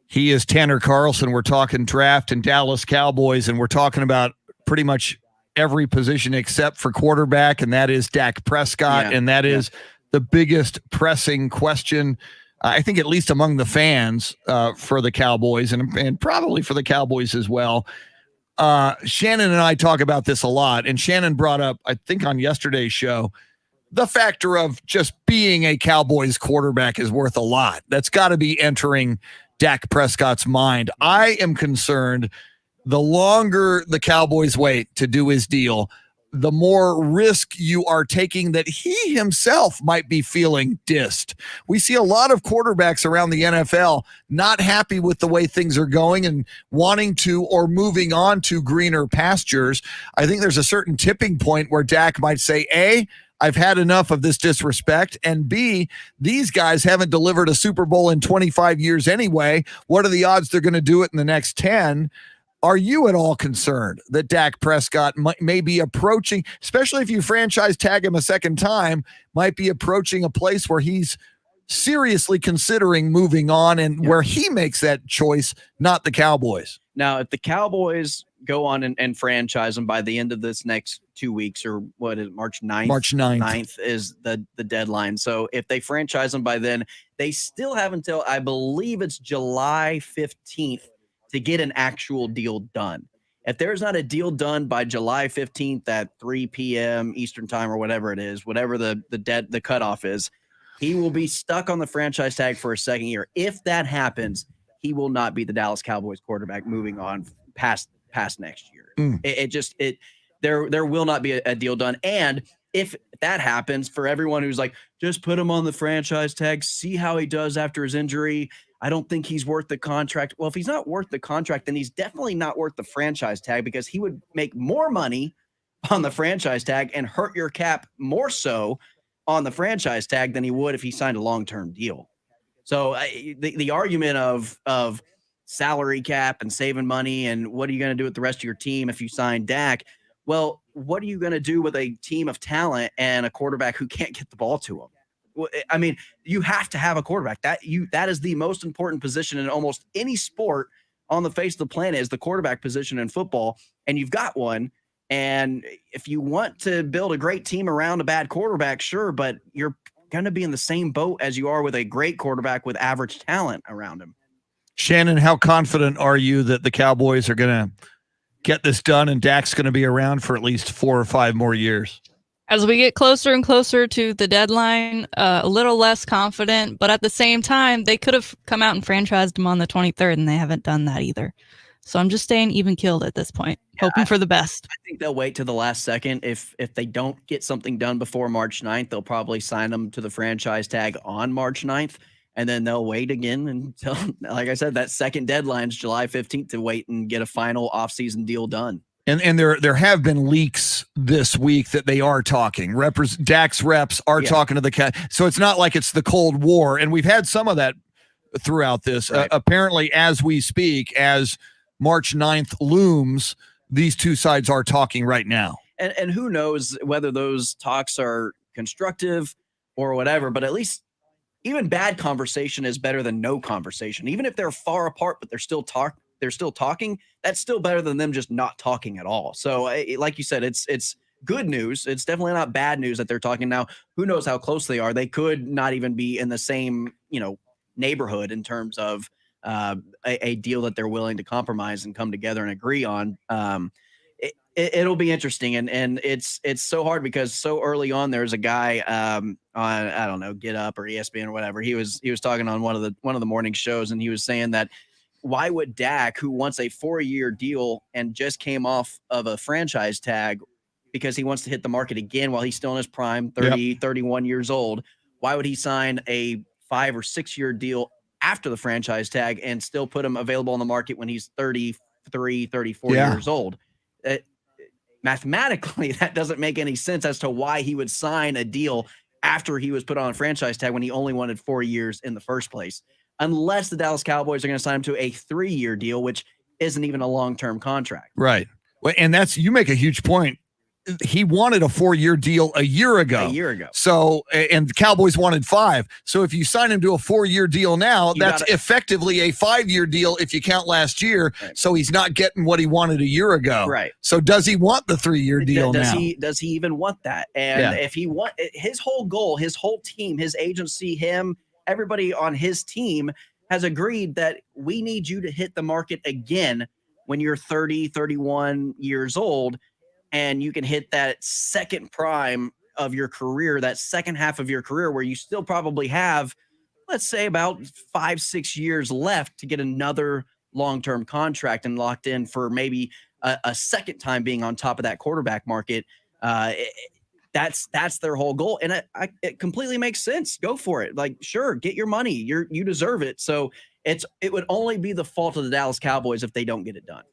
He is Tanner Carlson. We're talking draft and Dallas Cowboys, and we're talking about pretty much every position except for quarterback, and that is Dak Prescott, and that is the biggest pressing question, I think, at least among the fans for the Cowboys and probably for the Cowboys as well. Shannon and I talk about this a lot, and Shannon brought up, I think on yesterday's show, the factor of just being a Cowboys quarterback is worth a lot. That's got to be entering Dak Prescott's mind. I am concerned the longer the Cowboys wait to do his deal, the more risk you are taking that he himself might be feeling dissed. We see a lot of quarterbacks around the NFL not happy with the way things are going and wanting to or moving on to greener pastures. I think there's a certain tipping point where Dak might say, A, I've had enough of this disrespect, and B, these guys haven't delivered a Super Bowl in 25 years anyway. What are the odds they're going to do it in the next 10? Are you at all concerned that Dak Prescott may be approaching, especially if you franchise tag him a second time, might be approaching a place where he's seriously considering moving on and where he makes that choice, not the Cowboys? Now, if the Cowboys go on and franchise him by the end of this next 2 weeks, or what is it, March 9th? March 9th. 9th is the deadline. So if they franchise him by then, they still have until, I believe it's July 15th to get an actual deal done. If there's not a deal done by July 15th at 3 p.m. Eastern time or whatever it is, whatever the cutoff is, he will be stuck on the franchise tag for a second year. If that happens, he will not be the Dallas Cowboys quarterback moving on past next year. There will not be a deal done. And if that happens, for everyone who's like, just put him on the franchise tag, see how he does after his injury. I don't think he's worth the contract. Well, if he's not worth the contract, then he's definitely not worth the franchise tag, because he would make more money on the franchise tag and hurt your cap more so on the franchise tag than he would if he signed a long-term deal. So the argument of salary cap and saving money and what are you going to do with the rest of your team if you sign Dak? Well, what are you going to do with a team of talent and a quarterback who can't get the ball to him? Well, I mean, you have to have a quarterback. That is the most important position in almost any sport on the face of the planet, is the quarterback position in football, and you've got one. And if you want to build a great team around a bad quarterback, sure, but you're going to be in the same boat as you are with a great quarterback with average talent around him. Shannon, how confident are you that the Cowboys are going to get this done and Dak's going to be around for at least 4 or 5 more years? As we get closer and closer to the deadline, a little less confident, but at the same time, they could have come out and franchised him on the 23rd, and they haven't done that either. So I'm just staying even keeled at this point, hoping for the best. I think they'll wait to the last second. If they don't get something done before March 9th, they'll probably sign them to the franchise tag on March 9th, and then they'll wait again until, like I said, that second deadline is July 15th to wait and get a final offseason deal done. And there have been leaks this week that they are talking. Dak's reps are talking to the cat. So it's not like it's the Cold War. And we've had some of that throughout this. Right. Apparently, as we speak, as March 9th looms, these two sides are talking right now. And who knows whether those talks are constructive or whatever, but at least even bad conversation is better than no conversation. Even if they're far apart, but they're still talking, that's still better than them just not talking at all. So like you said, it's good news. It's definitely not bad news that they're talking now. Who knows how close they are? They could not even be in the same, neighborhood in terms of a deal that they're willing to compromise and come together and agree on. It'll be interesting. And it's so hard because so early on, there's a guy on, I don't know, Get Up or ESPN or whatever. He was talking on one of the morning shows, and he was saying that why would Dak, who wants a 4-year deal and just came off of a franchise tag because he wants to hit the market again while he's still in his prime, 31 years old, why would he sign a 5 or 6 year deal after the franchise tag and still put him available on the market when he's 33, 34 years old? Mathematically, that doesn't make any sense as to why he would sign a deal after he was put on a franchise tag when he only wanted 4 years in the first place. Unless the Dallas Cowboys are going to sign him to a 3-year deal, which isn't even a long-term contract. Right. Well, and you make a huge point. He wanted a 4-year deal a year ago. So, and the Cowboys wanted 5. So if you sign him to a 4-year deal now, that's effectively a 5-year deal if you count last year. Right. So he's not getting what he wanted a year ago. Right. So does he want the 3-year deal now? Does he even want that? And if he his whole goal, his whole team, his agency, him, everybody on his team has agreed that we need you to hit the market again when you're 30, 31 years old. And you can hit that second prime of your career, that second half of your career where you still probably have, let's say, about 5-6 years left to get another long-term contract and locked in for maybe a second time being on top of that quarterback market. That's their whole goal. And it completely makes sense. Go for it. Like, sure, get your money. You deserve it. So it would only be the fault of the Dallas Cowboys if they don't get it done.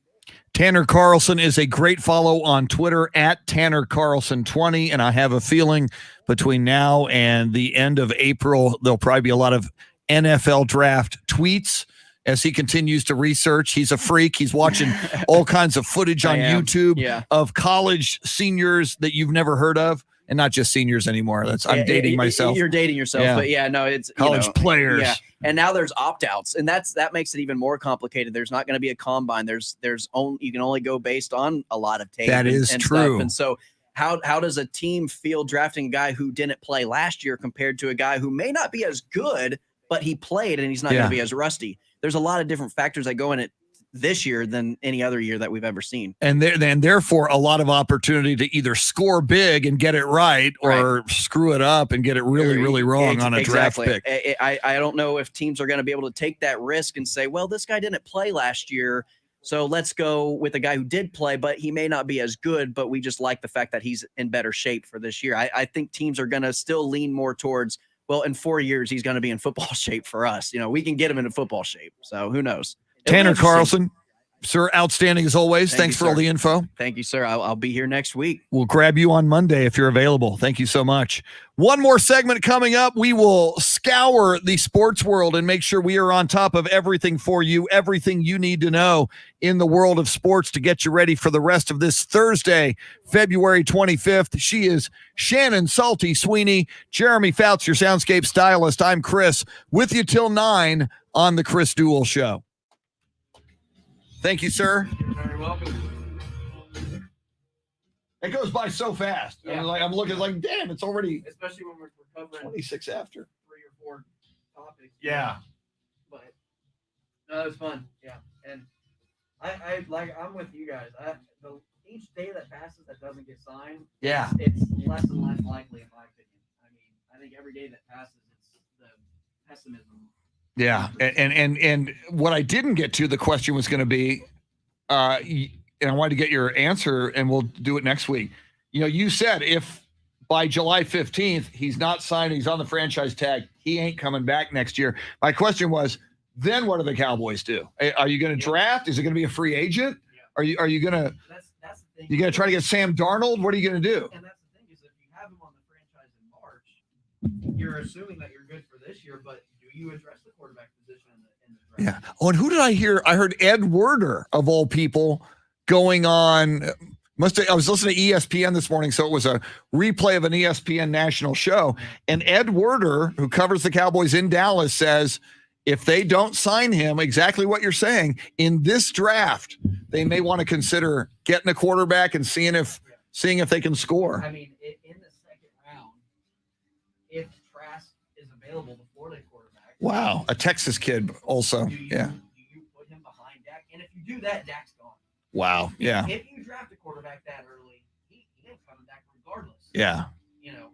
Tanner Carlson is a great follow on Twitter at Tanner Carlson 20. And I have a feeling between now and the end of April, there'll probably be a lot of NFL draft tweets as he continues to research. He's a freak. He's watching all kinds of footage on YouTube of college seniors that you've never heard of. And not just seniors anymore. I'm dating myself. You're dating yourself, but it's college players. Yeah, and now there's opt-outs, and that makes it even more complicated. There's not going to be a combine. You can only go based on a lot of tape. That is true. Stuff. And so how does a team feel drafting a guy who didn't play last year compared to a guy who may not be as good, but he played and he's not going to be as rusty? There's a lot of different factors that go in it this year than any other year that we've ever seen. And therefore a lot of opportunity to either score big and get it right or screw it up and get it really, really wrong on a draft pick. I don't know if teams are going to be able to take that risk and say, well, this guy didn't play last year, So let's go with a guy who did play, but he may not be as good, but we just like the fact that he's in better shape for this year. I think teams are going to still lean more towards, well, in 4 years, he's going to be in football shape for us. We can get him into football shape. So who knows? Tanner Carlson, sir, outstanding as always. Thanks for all the info. Thank you, sir. I'll be here next week. We'll grab you on Monday if you're available. Thank you so much. One more segment coming up. We will scour the sports world and make sure we are on top of everything for you, everything you need to know in the world of sports to get you ready for the rest of this Thursday, February 25th. She is Shannon Salty Sweeney, Jeremy Fouts, your soundscape stylist. I'm Chris, with you till 9 on the Chris Duel Show. Thank you, sir. You're very welcome. It goes by so fast. Yeah. I'm looking like, damn, it's already Especially when we're covering 26 after. 3 or 4 topics. Yeah. But no, it was fun. Yeah, and I'm with you guys. Each day that passes that doesn't get signed, Yeah. it's less and less likely, in my opinion. I mean, I think every day that passes, it's the pessimism. Yeah. And what I didn't get to, the question was going to be, and I wanted to get your answer, and we'll do it next week. You said if by July 15th he's not signed, he's on the franchise tag, he ain't coming back next year. My question was, then what do the Cowboys do? Are you going to draft? Is it going to be a free agent? Yeah. Are you going to That's the thing. you going to try to get Sam Darnold? What are you going to do? And that's the thing is, if you have him on the franchise in March, you're assuming that you're good for this year. But do you address the quarterback position in the draft? Yeah. Oh, and who did I hear? I heard Ed Werder, of all people, going on. I was listening to ESPN this morning, so it was a replay of an ESPN national show. And Ed Werder, who covers the Cowboys in Dallas, says if they don't sign him, exactly what you're saying, in this draft, they may want to consider getting a quarterback and seeing if they can score. I mean, in the second round, if Trask is available, the Florida quarterback. Wow, a Texas kid also. Do you put him behind Dak? And if you do that, Dak's gone. Wow. Yeah. If you draft a quarterback that early, he ain't coming back regardless. Yeah.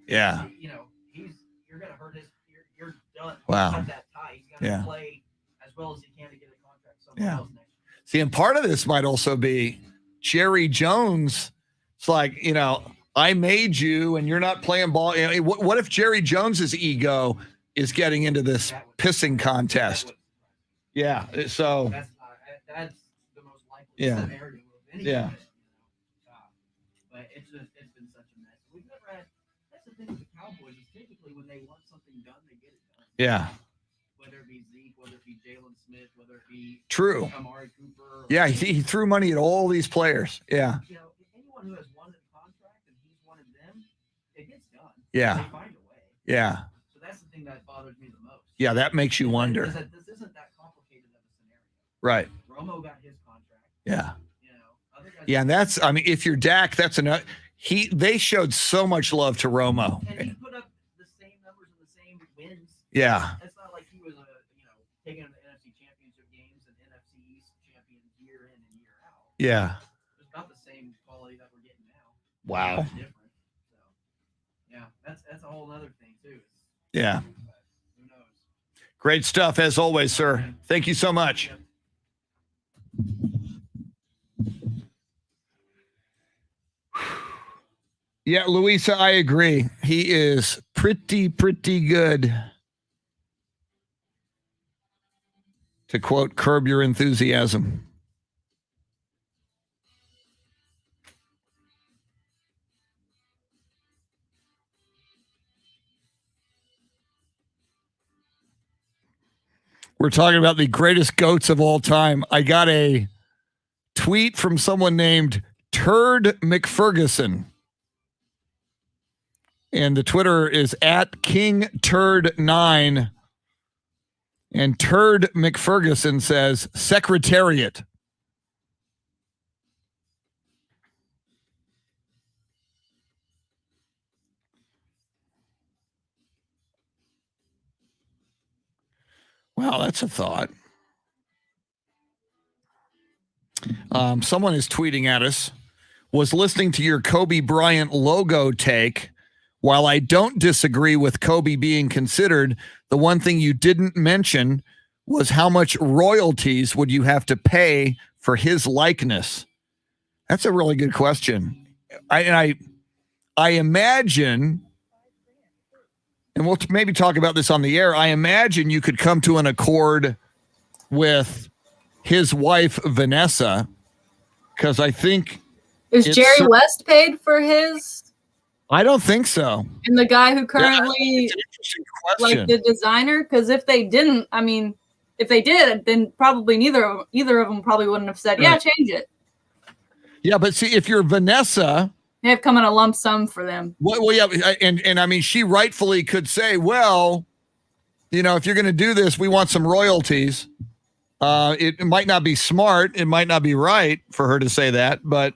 Yeah. You're gonna hurt his. You're done. Wow. Cut that tie. He's gonna play as well as he can to get a contract somewhere else next year. See, and part of this might also be Jerry Jones. It's like, I made you and you're not playing ball. What if Jerry Jones's ego is getting into this pissing contest? Yeah. So That's the most likely Yeah. scenario of any Yeah. of it, But it's been such a mess. We've never had. That's the thing with the Cowboys is typically when they want something done, they get it done. yeah. Whether it be Zeke, whether it be Jalen Smith, whether it be True. Amari Cooper. Yeah. He threw money at all these players. Yeah. Anyone who has wanted a contract and he's wanted them, it gets done. Yeah. They find a way. Yeah. So that's the thing that bothers me the most. Yeah. That makes you Is wonder. that this isn't that complicated of a scenario. Right. Romo got his contract. Yeah. Other guys. Yeah. And that's, I mean, if you're Dak, that's enough. They showed so much love to Romo. And he put up the same numbers and the same wins. Yeah. It's not like he was taking them to NFC Championship games and NFC East champions year in and year out. Yeah. It's about the same quality that we're getting now. Wow. It's different. So, yeah, that's a whole other thing too. Yeah. But who knows? Great stuff as always, sir. Thank you so much. Yeah, Louisa, I agree. He is pretty good. To quote Curb Your Enthusiasm. We're talking about the greatest GOATs of all time. I got a tweet from someone named Turd McFerguson. And the Twitter is at KingTurd9. And Turd McFerguson says, Secretariat. Wow, that's a thought. Someone is tweeting at us, was listening to your Kobe Bryant logo take. While I don't disagree with Kobe being considered, the one thing you didn't mention was how much royalties would you have to pay for his likeness? That's a really good question. I imagine, and we'll maybe talk about this on the air, I imagine you could come to an accord with his wife, Vanessa, because I think... Is Jerry West paid for his? I don't think so. And the guy who currently, like the designer? Because if they didn't, I mean, if they did, then probably either of them probably wouldn't have said, yeah, change it. Yeah, but see, if you're Vanessa... They have come in a lump sum for them. Well, yeah, and I mean, she rightfully could say, well, you know, if you're going to do this, we want some royalties. It might not be smart. It might not be right for her to say that, but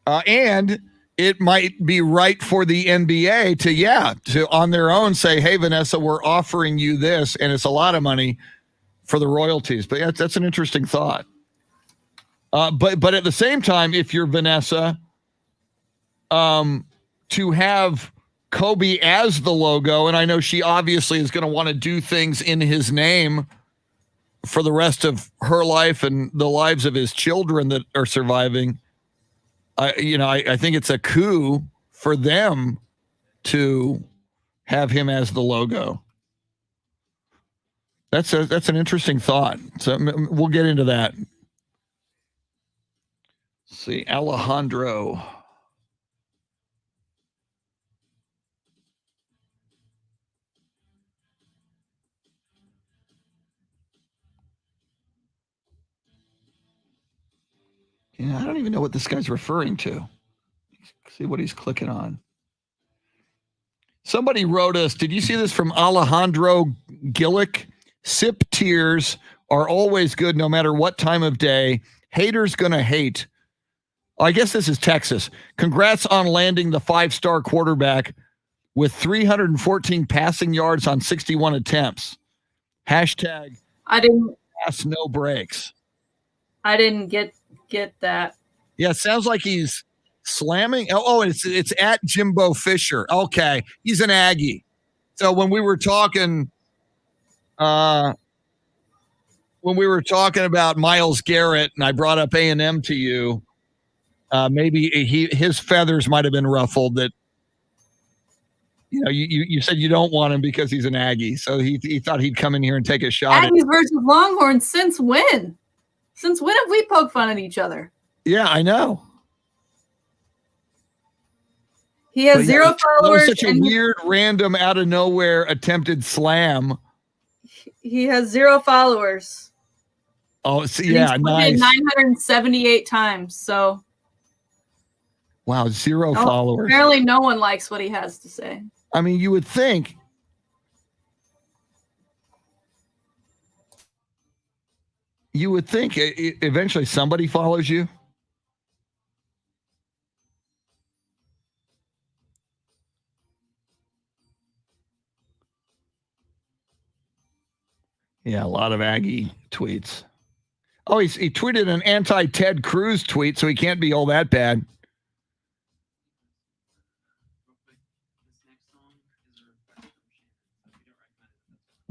and it might be right for the NBA to on their own say, hey, Vanessa, we're offering you this, and it's a lot of money for the royalties. But yeah, that's an interesting thought. But at the same time, if you're Vanessa, to have Kobe as the logo, and I know she obviously is going to want to do things in his name for the rest of her life and the lives of his children that are surviving. I think it's a coup for them to have him as the logo. That's an interesting thought. So we'll get into that. Let's see, Alejandro. Yeah, I don't even know what this guy's referring to. See what he's clicking on. Somebody wrote us, did you see this from Alejandro Gillick? Sip tears are always good no matter what time of day. Haters gonna hate. I guess this is Texas. Congrats on landing the 5-star quarterback with 314 passing yards on 61 attempts. Hashtag I didn't pass no breaks. I didn't get that. Yeah, it sounds like he's slamming. Oh, it's at Jimbo Fisher. Okay, he's an Aggie. So when we were talking, about Myles Garrett, and I brought up A&M to you, maybe his feathers might have been ruffled. That you said you don't want him because he's an Aggie, so he thought he'd come in here and take a shot. Aggies versus Longhorns. Since when? Since when have we poked fun at each other? Yeah, I know. He has 0 followers. That was such a weird, random, out of nowhere attempted slam. He has 0 followers. Oh, so yeah, nice. 978 times. So. Wow, 0 followers. Apparently, no one likes what he has to say. I mean, you would think. Eventually somebody follows you. Yeah, a lot of Aggie tweets. Oh, he tweeted an anti-Ted Cruz tweet, so he can't be all that bad.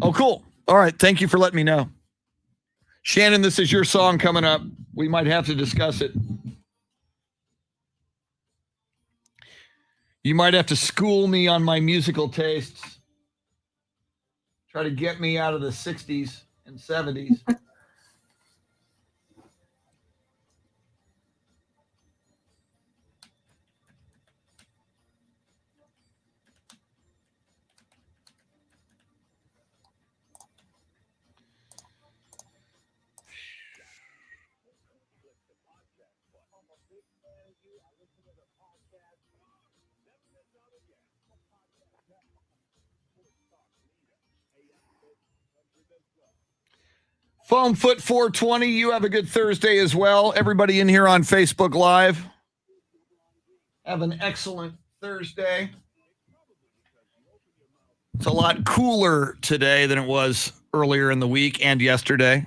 Oh, cool. All right. Thank you for letting me know. Shannon, this is your song coming up. We might have to discuss it. You might have to school me on my musical tastes. Try to get me out of the 60s and 70s. Foamfoot 420, you have a good Thursday as well. Everybody in here on Facebook Live, have an excellent Thursday. It's a lot cooler today than it was earlier in the week and yesterday.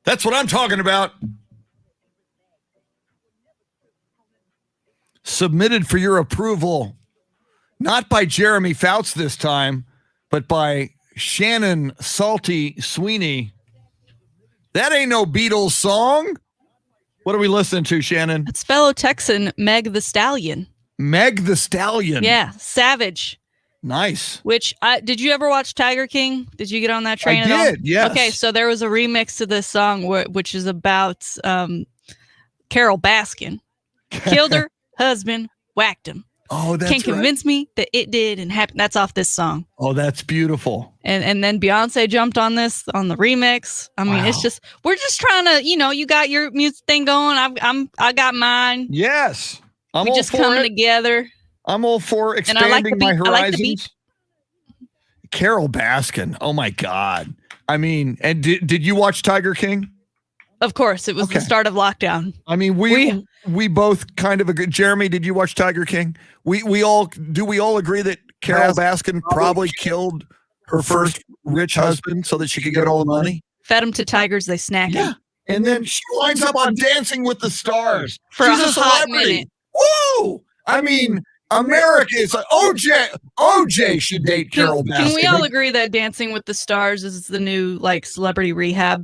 That's what I'm talking about. Submitted for your approval, not by Jeremy Fouts this time, but by Shannon Salty Sweeney. That ain't no Beatles song. What are we listening to, Shannon? It's fellow Texan Meg the Stallion. Meg the Stallion. Yeah, Savage. Nice. Which did you ever watch Tiger King? Did you get on that train I at all? did, yes. Okay, so there was a remix to this song which is about Carol Baskin. Killed her husband, whacked him. Oh, that's Can't convince me that it did and happened. That's off this song. Oh, that's beautiful. And then Beyonce jumped on this on the remix. I mean, it's just we're just trying to, you got your music thing going. I got mine. Yes, we just coming together. I'm all for expanding my horizons. Carol Baskin. Oh my God. I mean, and did you watch Tiger King? Of course, it was the start of lockdown. I mean, we both kind of agree. Jeremy, did you watch Tiger King? We all agree that Carol Baskin probably killed her first rich husband so that she could get all the money? Fed them to tigers, they snack him. And then she winds up on Dancing with the Stars. She's a celebrity. Woo! I mean, America is like OJ should date Carol Baskin. Can we all agree that Dancing with the Stars is the new celebrity rehab?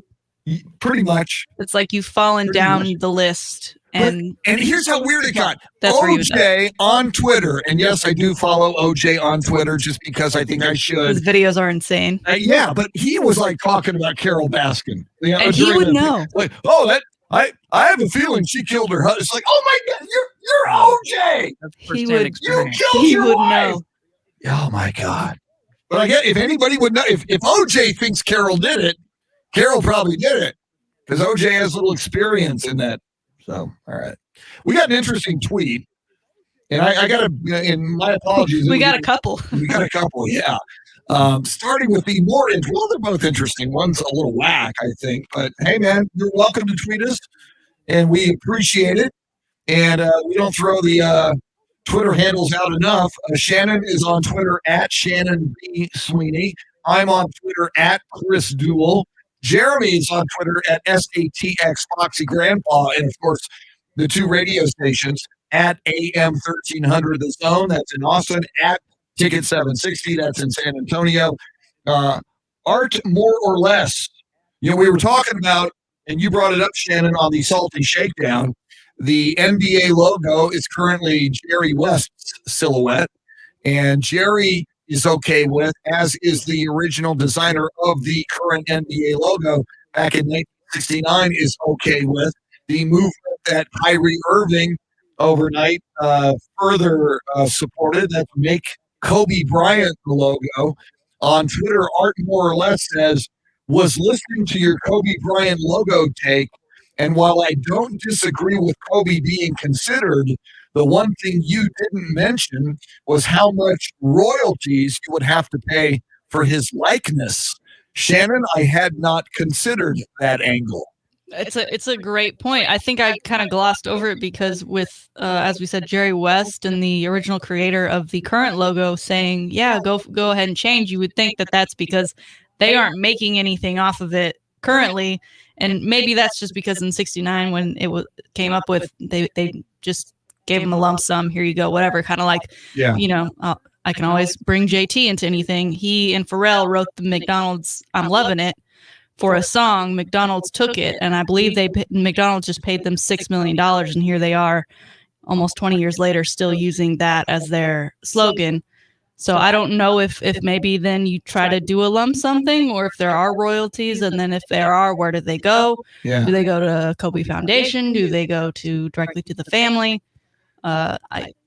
Pretty much. It's like you've fallen down the list. And here's how weird it got. OJ on Twitter, and yes, I do follow OJ on Twitter just because I think I should. His videos are insane. Yeah, but he was talking about Carol Baskin. And he would know. I have a feeling she killed her husband. It's like, oh my God, you're OJ. He would know. Oh my God. But I guess if anybody would know, if OJ thinks Carol did it, Carol probably did it because OJ has a little experience in that. So, all right. We got an interesting tweet, and I got in my apologies. We got a couple. Yeah. Starting with the more, they're both interesting. One's a little whack, I think. But hey, man, you're welcome to tweet us, and we appreciate it. And we don't throw the Twitter handles out enough. Shannon is on Twitter at Shannon B. Sweeney. I'm on Twitter at Chris Duel. Jeremy is on Twitter at SATX Foxy Grandpa. And, of course, the two radio stations at AM 1300 The Zone. That's in Austin. At Ticket 760. That's in San Antonio. Art More or Less. We were talking about, and you brought it up, Shannon, on the Salty Shakedown. The NBA logo is currently Jerry West's silhouette. And Jerry is okay with, as is the original designer of the current NBA logo back in 1969 is okay with. The movement that Kyrie Irving overnight further supported, that make Kobe Bryant the logo. On Twitter, Art More or Less says, was listening to your Kobe Bryant logo take, and while I don't disagree with Kobe being considered, the one thing you didn't mention was how much royalties you would have to pay for his likeness. Shannon, I had not considered that angle. It's a great point. I think I kind of glossed over it because with, as we said, Jerry West and the original creator of the current logo saying, yeah, go ahead and change, you would think that that's because they aren't making anything off of it currently. And maybe that's just because in 69 when it came up with, they just gave him a lump sum. Here you go, whatever. Kind of like, I can always bring JT into anything. He and Pharrell wrote the McDonald's I'm Loving It for a song. McDonald's took it, and I believe McDonald's just paid them $6 million, and here they are almost 20 years later still using that as their slogan. So I don't know if maybe then you try to do a lump something, or if there are royalties, and then if there are, where do they go? Yeah. Do they go to Kobe Foundation? Do they go directly to the family? I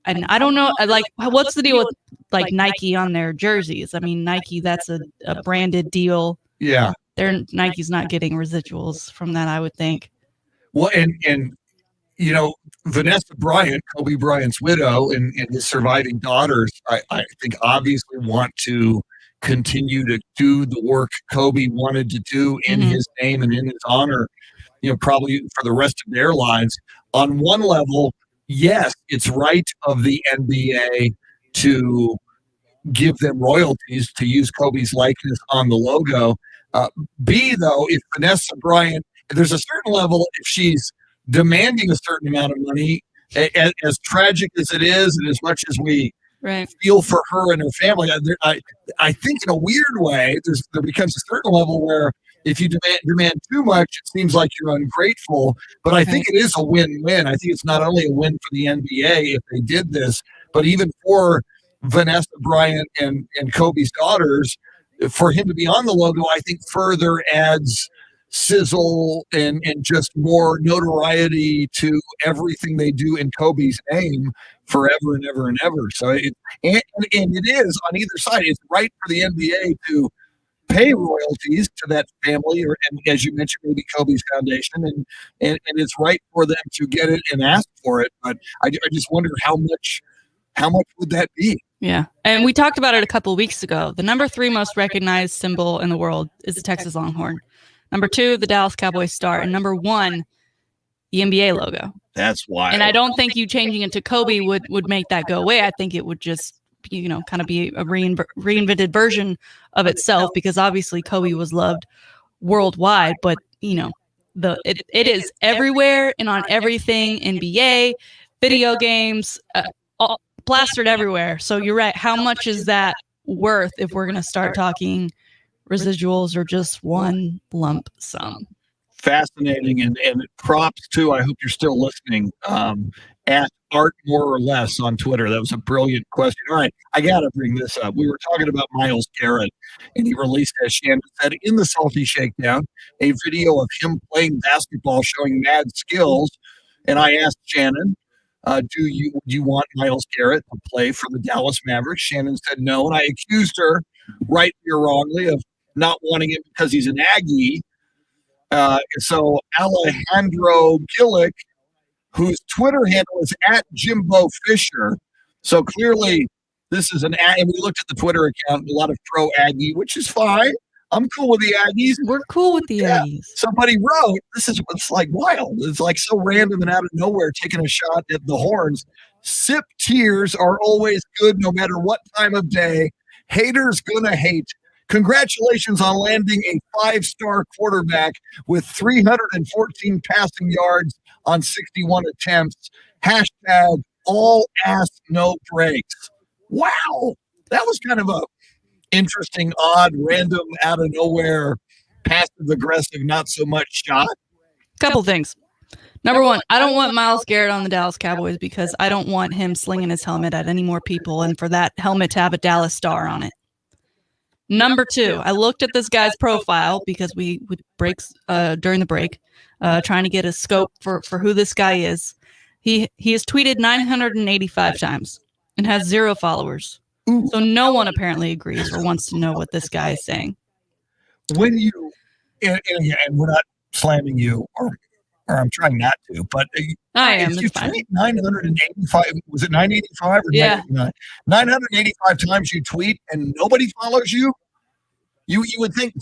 don't know. What's the deal with Nike on their jerseys? I mean, Nike, that's a branded deal. Yeah. Nike's not getting residuals from that, I would think. Well, and you know, Vanessa Bryant, Kobe Bryant's widow, and his surviving daughters, I think obviously want to continue to do the work Kobe wanted to do in his name and in his honor, probably for the rest of their lives. On one level, yes, it's right of the NBA to give them royalties to use Kobe's likeness on the logo. B, though, if Vanessa Bryant, there's a certain level, if she's demanding a certain amount of money, as tragic as it is, and as much as we feel for her and her family, I think in a weird way, there becomes a certain level where if you demand too much, it seems like you're ungrateful. But I think it is a win-win. I think it's not only a win for the NBA if they did this, but even for Vanessa Bryant and Kobe's daughters, for him to be on the logo, I think further adds sizzle and just more notoriety to everything they do in Kobe's name forever and ever and ever. So it is on either side. It's right for the NBA to pay royalties to that family, and as you mentioned, maybe Kobe's foundation, and it's right for them to get it and ask for it. But I just wonder how much would that be? Yeah. And we talked about it a couple of weeks ago. The number 3 most recognized symbol in the world is the Texas Longhorn. Number 2, the Dallas Cowboys star. And number 1, the NBA logo. That's why. And I don't think you changing it to Kobe would make that go away. I think it would just, kind of be a reinvented version of itself, because obviously Kobe was loved worldwide, but it is everywhere and on everything, NBA, video games, all plastered everywhere. So you're right. How much is that worth if we're going to start talking residuals or just one lump sum? Fascinating, and props too. I hope you're still listening. At Art More or Less on Twitter. That was a brilliant question. All right, I got to bring this up. We were talking about Myles Garrett, and he released, as Shannon said, in the Salty Shakedown, a video of him playing basketball, showing mad skills. And I asked Shannon, would you want Myles Garrett to play for the Dallas Mavericks? Shannon said no, and I accused her, rightly or wrongly, of not wanting him because he's an Aggie. So Alejandro Gillick, whose Twitter handle is @Jimbo Fisher. So clearly this is and we looked at the Twitter account, a lot of pro Aggie, which is fine. I'm cool with the Aggies. We're cool with the Aggies. Somebody wrote, this is what's like wild. It's like so random and out of nowhere, taking a shot at the Horns. Sip tears are always good no matter what time of day. Haters gonna hate. Congratulations on landing a 5-star quarterback with 314 passing yards on 61 attempts. Hashtag all ass, no breaks. Wow. That was kind of a interesting, odd, random, out of nowhere, passive aggressive, not so much shot. Couple things. Number 1, I don't want Myles Garrett on the Dallas Cowboys because I don't want him slinging his helmet at any more people and for that helmet to have a Dallas star on it. Number 2, I looked at this guy's profile because we would breaks during the break, trying to get a scope for who this guy is. He has tweeted 985 times and has 0 followers. So no one apparently agrees or wants to know what this guy is saying. When you and we're not slamming you, or I'm trying not to, but I am. If you tweet 985, was it 985 or 985 times you tweet and nobody follows you? You would think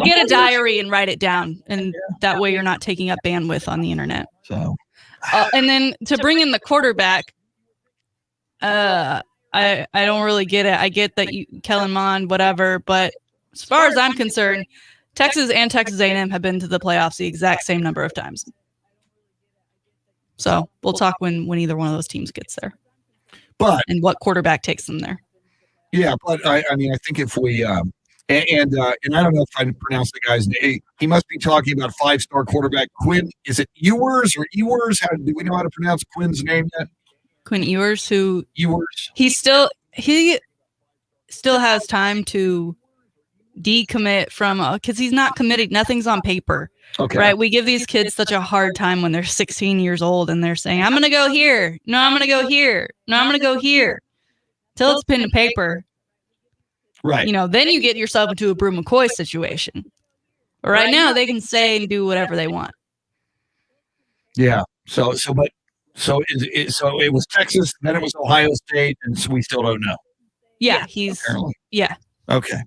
get a diary and write it down, and that way you're not taking up bandwidth on the internet. So, and then to bring in the quarterback, I don't really get it. I get that Kellen Mond, whatever, but as far as I'm concerned, Texas and Texas A&M have been to the playoffs the exact same number of times. So we'll talk when either one of those teams gets there. And what quarterback takes them there. Yeah, but I think if we and I don't know if I pronounce the guy's name. He must be talking about 5-star quarterback Quinn. Is it Ewers or Ewers? Do we know how to pronounce Quinn's name yet? Quinn Ewers, he still has time to decommit from because he's not committed. Nothing's on paper. Okay. Right. We give these kids such a hard time when they're 16 years old and they're saying, I'm going to go here. No, I'm going to go here. No, I'm going to go here. Till it's pen and paper. Right. Then you get yourself into a Brew McCoy situation. But right now they can say and do whatever they want. Yeah. So it was Texas, then it was Ohio State, and so we still don't know. Yeah, he's Apparently. yeah. Okay.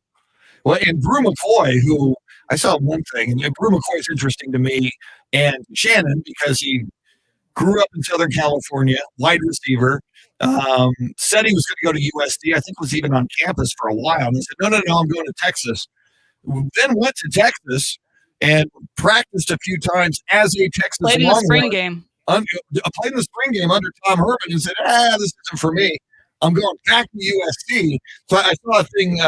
Well, and Brew McCoy, who I saw one thing, and Brew McCoy is interesting to me, and Shannon, because he grew up in Southern California, wide receiver, said he was going to go to USD. I think was even on campus for a while. And he said, no, I'm going to Texas. Then went to Texas and practiced a few times as a Texas Played in the spring game. Played in the spring game under Tom Herman and said, this isn't for me. I'm going back to USC. So I saw a thing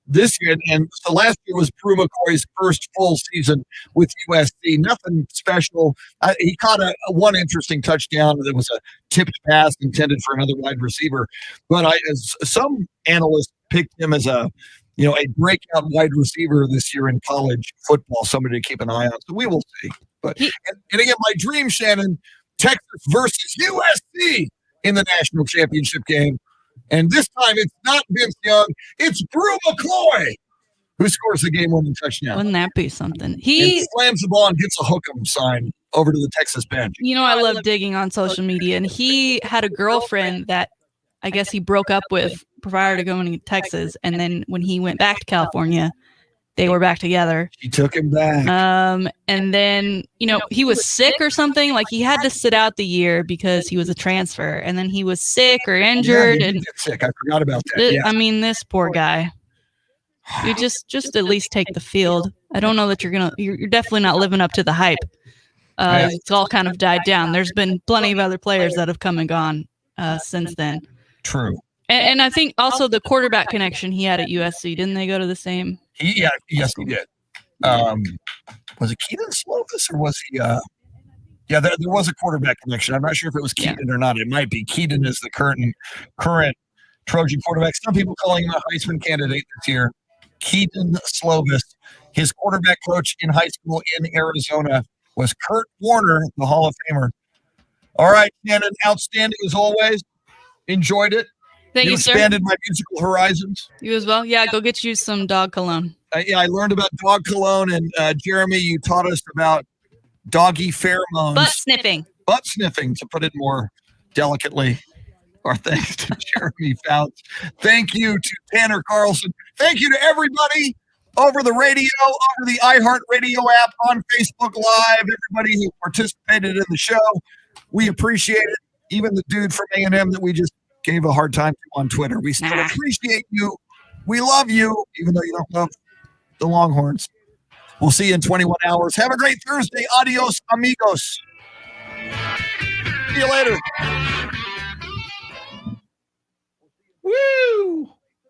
this year, and so last year was Brew McCoy's first full season with USC. Nothing special. He caught one interesting touchdown that was a tipped pass intended for another wide receiver. But some analysts picked him as a breakout wide receiver this year in college football, somebody to keep an eye on. So we will see. But and again, my dream, Shannon, Texas versus USC in the national championship game. And this time it's not Vince Young, it's Brew McCoy who scores the game-winning touchdown. Wouldn't that be something? He slams the ball and gets a hook'em sign over to the Texas bench. I love digging on social media, and he had a girlfriend that I guess he broke up with prior to going to Texas, and then when he went back to California, they were back together. She took him back. And then, he was sick or something. Like he had to sit out the year because he was a transfer. And then he was sick or injured. Yeah, and get sick. I forgot about that. I mean, this poor guy. You just at least take the field. I don't know that you're definitely not living up to the hype. It's all kind of died down. There's been plenty of other players that have come and gone since then. True. And I think also the quarterback connection he had at USC, didn't they go to the same? Yes, he did. Was it Keaton Slovis or was he? There was a quarterback connection. I'm not sure if it was Keaton or not. It might be. Keaton is the current Trojan quarterback. Some people calling him a Heisman candidate this year. Keaton Slovis. His quarterback coach in high school in Arizona was Kurt Warner, the Hall of Famer. All right, Shannon, outstanding as always. Enjoyed it. Thank you, expanded my musical horizons. You as well? Yeah, go get you some dog cologne. I learned about dog cologne, and Jeremy, you taught us about doggy pheromones. Butt sniffing, to put it more delicately. Our thanks to Jeremy Fouts. Thank you to Tanner Carlson. Thank you to everybody over the radio, over the iHeartRadio app, on Facebook Live, everybody who participated in the show. We appreciate it. Even the dude from A&M that we just gave a hard time to on Twitter. We still appreciate you. We love you, even though you don't love the Longhorns. We'll see you in 21 hours. Have a great Thursday. Adios, amigos. See you later. Woo!